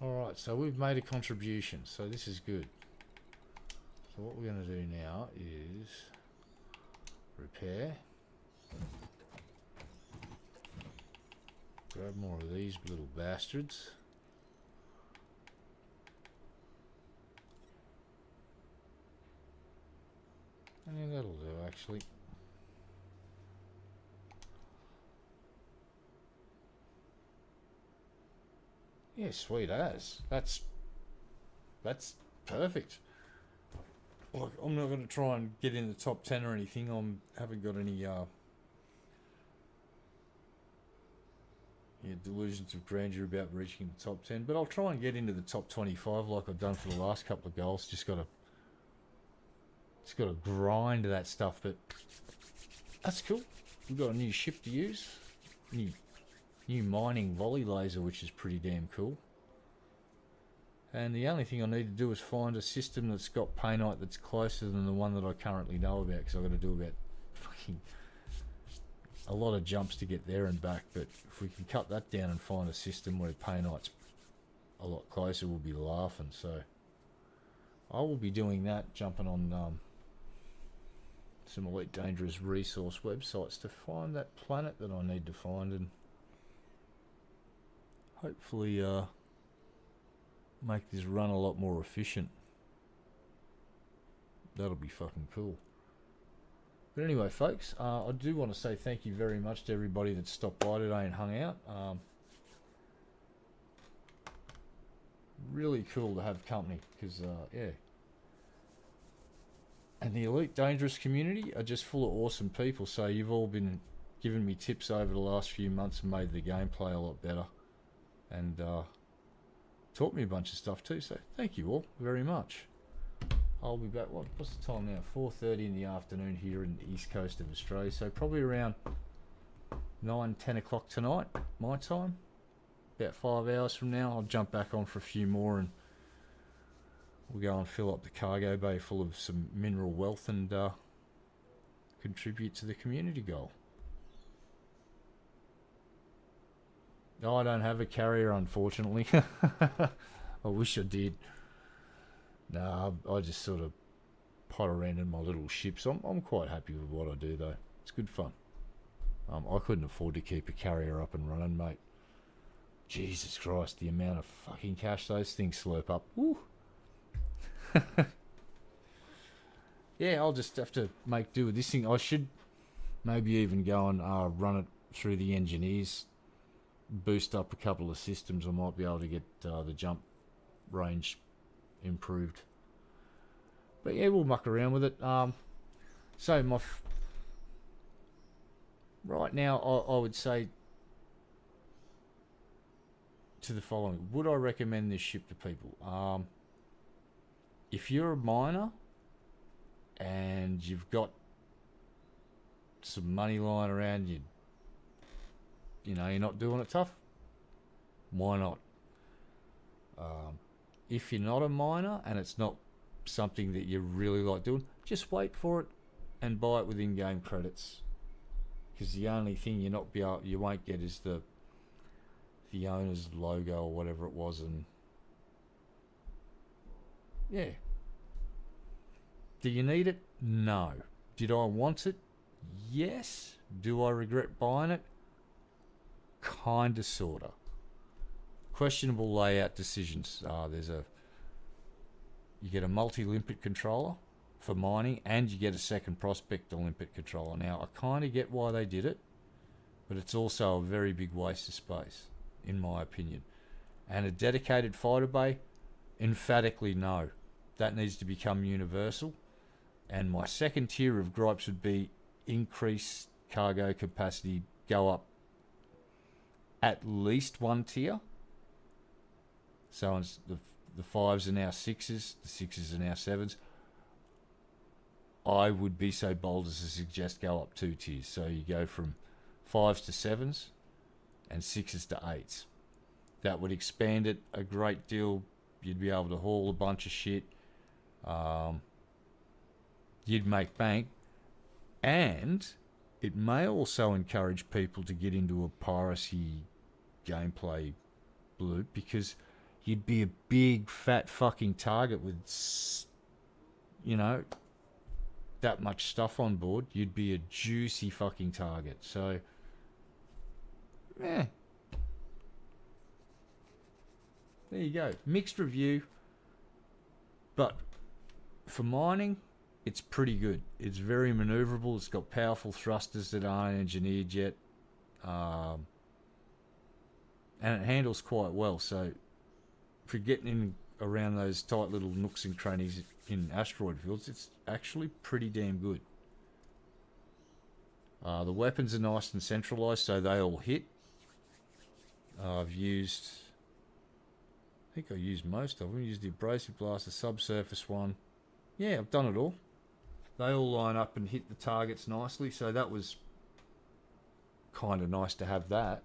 Alright, so we've made a contribution, so this is good. So what we're going to do now is repair. Grab more of these little bastards. Yeah, that'll do actually. Yeah, sweet as. That's perfect. Look, I'm not going to try and get in the top 10 or anything. I haven't got any delusions of grandeur about reaching the top 10, but I'll try and get into the top 25 like I've done for the last couple of goals. Just got to grind that stuff, but that's cool. We've got a new ship to use, new mining volley laser, which is pretty damn cool. And the only thing I need to do is find a system that's got painite that's closer than the one that I currently know about, because I've got to do about fucking a lot of jumps to get there and back. But if we can cut that down and find a system where painite's a lot closer, we'll be laughing. So I will be doing that, jumping on some Elite Dangerous resource websites to find that planet that I need to find, and hopefully make this run a lot more efficient. That'll be fucking cool. But anyway, folks, I do want to say thank you very much to everybody that stopped by today and hung out. Really cool to have company, because yeah. And the Elite Dangerous community are just full of awesome people, so you've all been giving me tips over the last few months and made the gameplay a lot better. And taught me a bunch of stuff too, so thank you all very much. I'll be back, what's the time now? 4:30 in the afternoon here in the east coast of Australia, so probably around 9-10 o'clock tonight, my time. About 5 hours from now, I'll jump back on for a few more, and we'll go and fill up the cargo bay full of some mineral wealth and contribute to the community goal. No, I don't have a carrier, unfortunately. I wish I did. Nah, I just sort of pot around in my little ships. I'm quite happy with what I do, though. It's good fun. I couldn't afford to keep a carrier up and running, mate. Jesus Christ, the amount of fucking cash those things slurp up. Woo! Yeah, I'll just have to make do with this thing. I should maybe even go and run it through the engineers, boost up a couple of systems. I might be able to get the jump range improved. But yeah, we'll muck around with it. So my right now, I would say to the following: would I recommend this ship to people? If you're a miner and you've got some money lying around, you know, you're not doing it tough, why not? If you're not a miner and it's not something that you really like doing, just wait for it and buy it with in-game credits, because the only thing you won't get is the owner's logo or whatever it was. And yeah, do you need it? No. Did I want it? Yes. Do I regret buying it? Kinda, sorta. Questionable layout decisions. You get a multi-limpet controller for mining, and you get a second prospector limpet controller. Now, I kind of get why they did it, but it's also a very big waste of space, in my opinion. And a dedicated fighter bay? Emphatically no. That needs to become universal. And my second tier of gripes would be increase cargo capacity, go up at least one tier. So the 5s are now 6s, the 6s are now 7s. I would be so bold as to suggest go up 2 tiers. So you go from 5s to 7s and 6s to 8s. That would expand it a great deal. You'd be able to haul a bunch of shit. You'd make bank. And it may also encourage people to get into a piracy gameplay loop, because you'd be a big fat fucking target with, you know, that much stuff on board. You'd be a juicy fucking target. So, yeah. There you go. Mixed review. But for mining, it's pretty good. It's very maneuverable. It's got powerful thrusters that aren't engineered yet. And it handles quite well. So for getting in around those tight little nooks and crannies in asteroid fields, it's actually pretty damn good. The weapons are nice and centralized, so they all hit. I think I used most of them. Used the abrasive blast, the subsurface one. Yeah, I've done it all. They all line up and hit the targets nicely, so that was kind of nice to have that,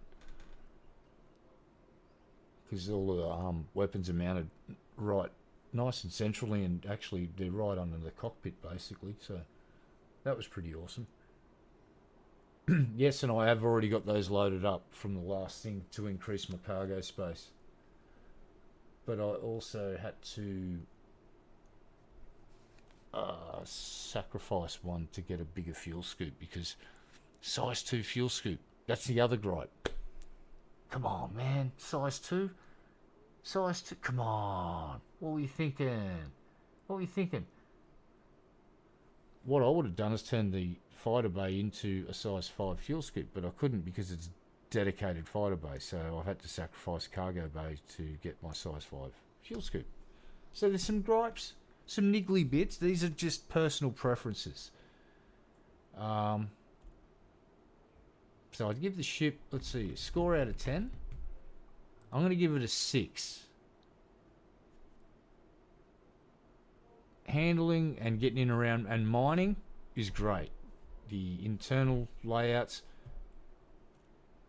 because all of the weapons are mounted right, nice and centrally, and actually they're right under the cockpit basically. So that was pretty awesome. Yes, and I have already got those loaded up from the last thing to increase my cargo space. But I also had to sacrifice one to get a bigger fuel scoop because size 2 fuel scoop. That's the other gripe. Come on, man. Size 2? Size 2? Come on. What were you thinking? What were you thinking? What I would have done is turn the fighter bay into a size 5 fuel scoop, but I couldn't because it's dedicated fighter bay, so I had to sacrifice cargo bay to get my size 5 fuel scoop. So there's some gripes, some niggly bits. These are just personal preferences. So I'd give the ship, let's see, a score out of 10. I'm going to give it a 6. Handling and getting in around and mining is great. The internal layouts,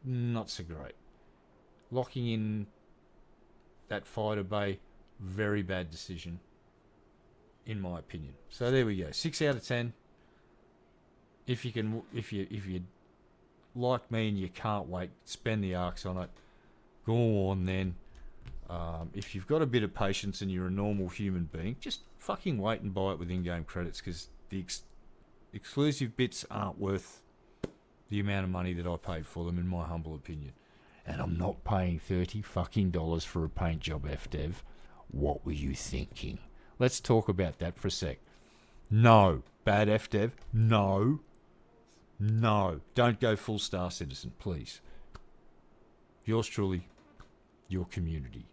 not so great. Locking in that fighter bay, very bad decision, in my opinion. So there we go, 6 out of 10. If you like me and you can't wait, spend the arcs on it. Go on then. If you've got a bit of patience and you're a normal human being, just fucking wait and buy it with in-game credits because the exclusive bits aren't worth the amount of money that I paid for them, in my humble opinion. And I'm not paying $30 fucking for a paint job, FDev. What were you thinking? Let's talk about that for a sec. No. Bad FDev. No. No. Don't go full Star Citizen, please. Yours truly, your community.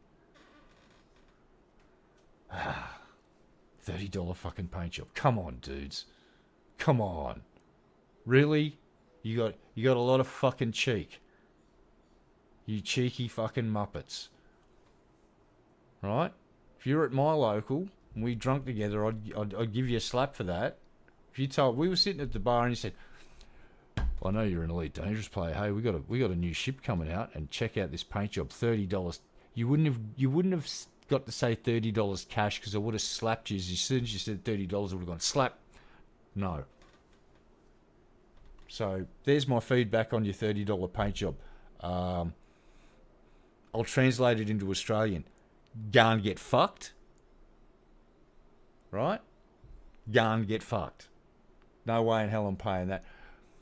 $30 fucking paint job. Come on, dudes. Come on. Really? You got a lot of fucking cheek. You cheeky fucking muppets. Right? If you're at my local and we drunk together, I'd give you a slap for that. If you told, we were sitting at the bar and you said, I know you're an Elite Dangerous player. Hey, we got a new ship coming out, and check out this paint job, $30. You wouldn't have got to say $30 cash because I would have slapped you as soon as you said $30. I would have gone slap. No. So there's my feedback on your $30 paint job. I'll translate it into Australian. Go and get fucked. Right? Go and get fucked. No way in hell I'm paying that.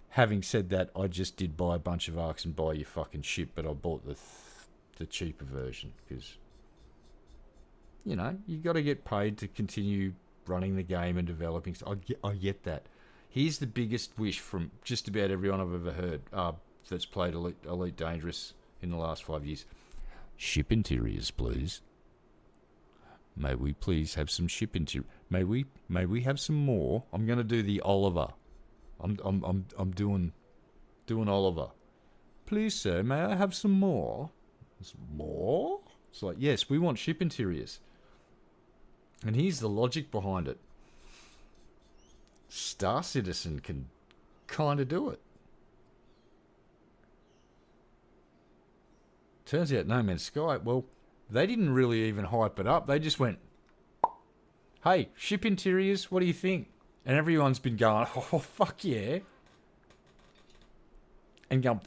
Having said that, I just did buy a bunch of arcs and buy your fucking ship, but I bought the cheaper version because, you know, you got to get paid to continue running the game and developing. So I get that. Here's the biggest wish from just about everyone I've ever heard that's played Elite Dangerous in the last 5 years. Ship interiors, please. May we please have some ship interior? May we have some more? I'm going to do the Oliver. I'm doing Oliver. Please, sir, may I have some more? More? It's like, yes, we want ship interiors. And here's the logic behind it. Star Citizen can kind of do it. Turns out No Man's Sky, well, they didn't really even hype it up. They just went, hey, ship interiors, what do you think? And everyone's been going, oh, fuck yeah. And going,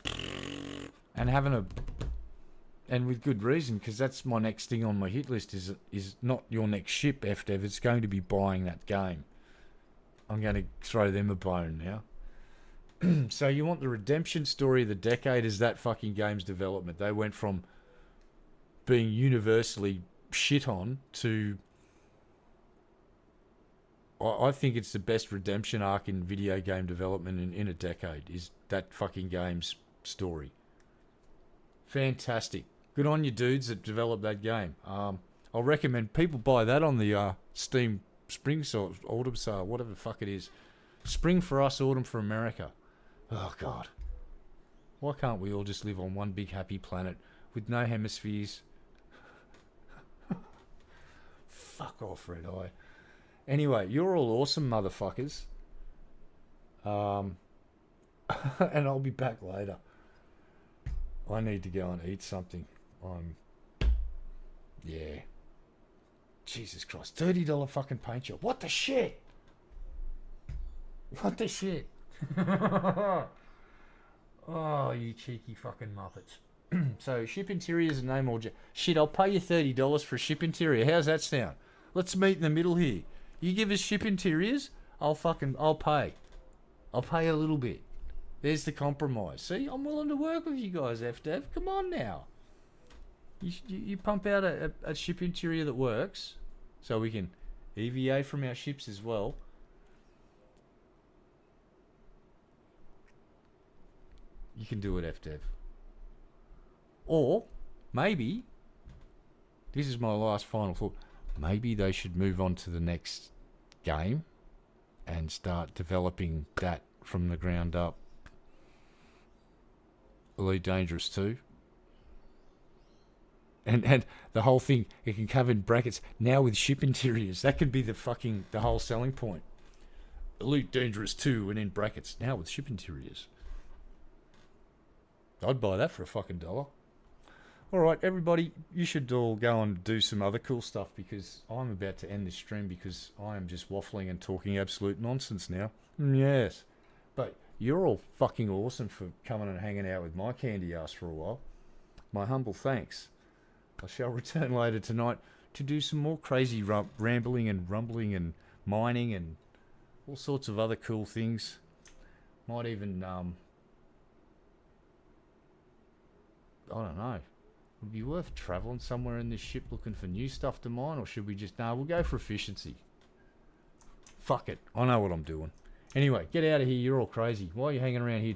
and having a, and with good reason, because that's my next thing on my hit list is not your next ship, FDev. It's going to be buying that game. I'm going to throw them a bone now. So you want the redemption story of the decade is that fucking game's development. They went from being universally shit on to, I think it's the best redemption arc in video game development in a decade, is that fucking game's story. Fantastic. Good on you dudes that developed that game. I'll recommend people buy that on the Steam Spring sale, Autumn sale, whatever the fuck it is. Spring for us, autumn for America. Oh, God. Why can't we all just live on one big happy planet with no hemispheres? Fuck off, Red Eye. Anyway, you're all awesome, motherfuckers. And I'll be back later. I need to go and eat something. Yeah. Jesus Christ, $30 fucking paint job. What the shit? What the shit? Oh, you cheeky fucking muppets. So, ship interiors and no more... Shit, I'll pay you $30 for a ship interior. How's that sound? Let's meet in the middle here. You give us ship interiors, I'll pay. I'll pay a little bit. There's the compromise. See, I'm willing to work with you guys, FDev. Come on now. You pump out a ship interior that works, so we can EVA from our ships as well. You can do it, FDev. Or, maybe, this is my last final thought, maybe they should move on to the next game and start developing that from the ground up. Elite Dangerous 2. And the whole thing, it can cover in brackets, now with ship interiors. That could be the whole selling point. Elite Dangerous 2 and in brackets, now with ship interiors. I'd buy that for a fucking $1. Alright, everybody, you should all go and do some other cool stuff because I'm about to end this stream because I am just waffling and talking absolute nonsense now. Yes. But you're all fucking awesome for coming and hanging out with my candy ass for a while. My humble thanks. I shall return later tonight to do some more crazy rambling and rumbling and mining and all sorts of other cool things. Might even, I don't know. Would it be worth travelling somewhere in this ship looking for new stuff to mine, or should we just... Nah, we'll go for efficiency. Fuck it. I know what I'm doing. Anyway, get out of here. You're all crazy. Why are you hanging around here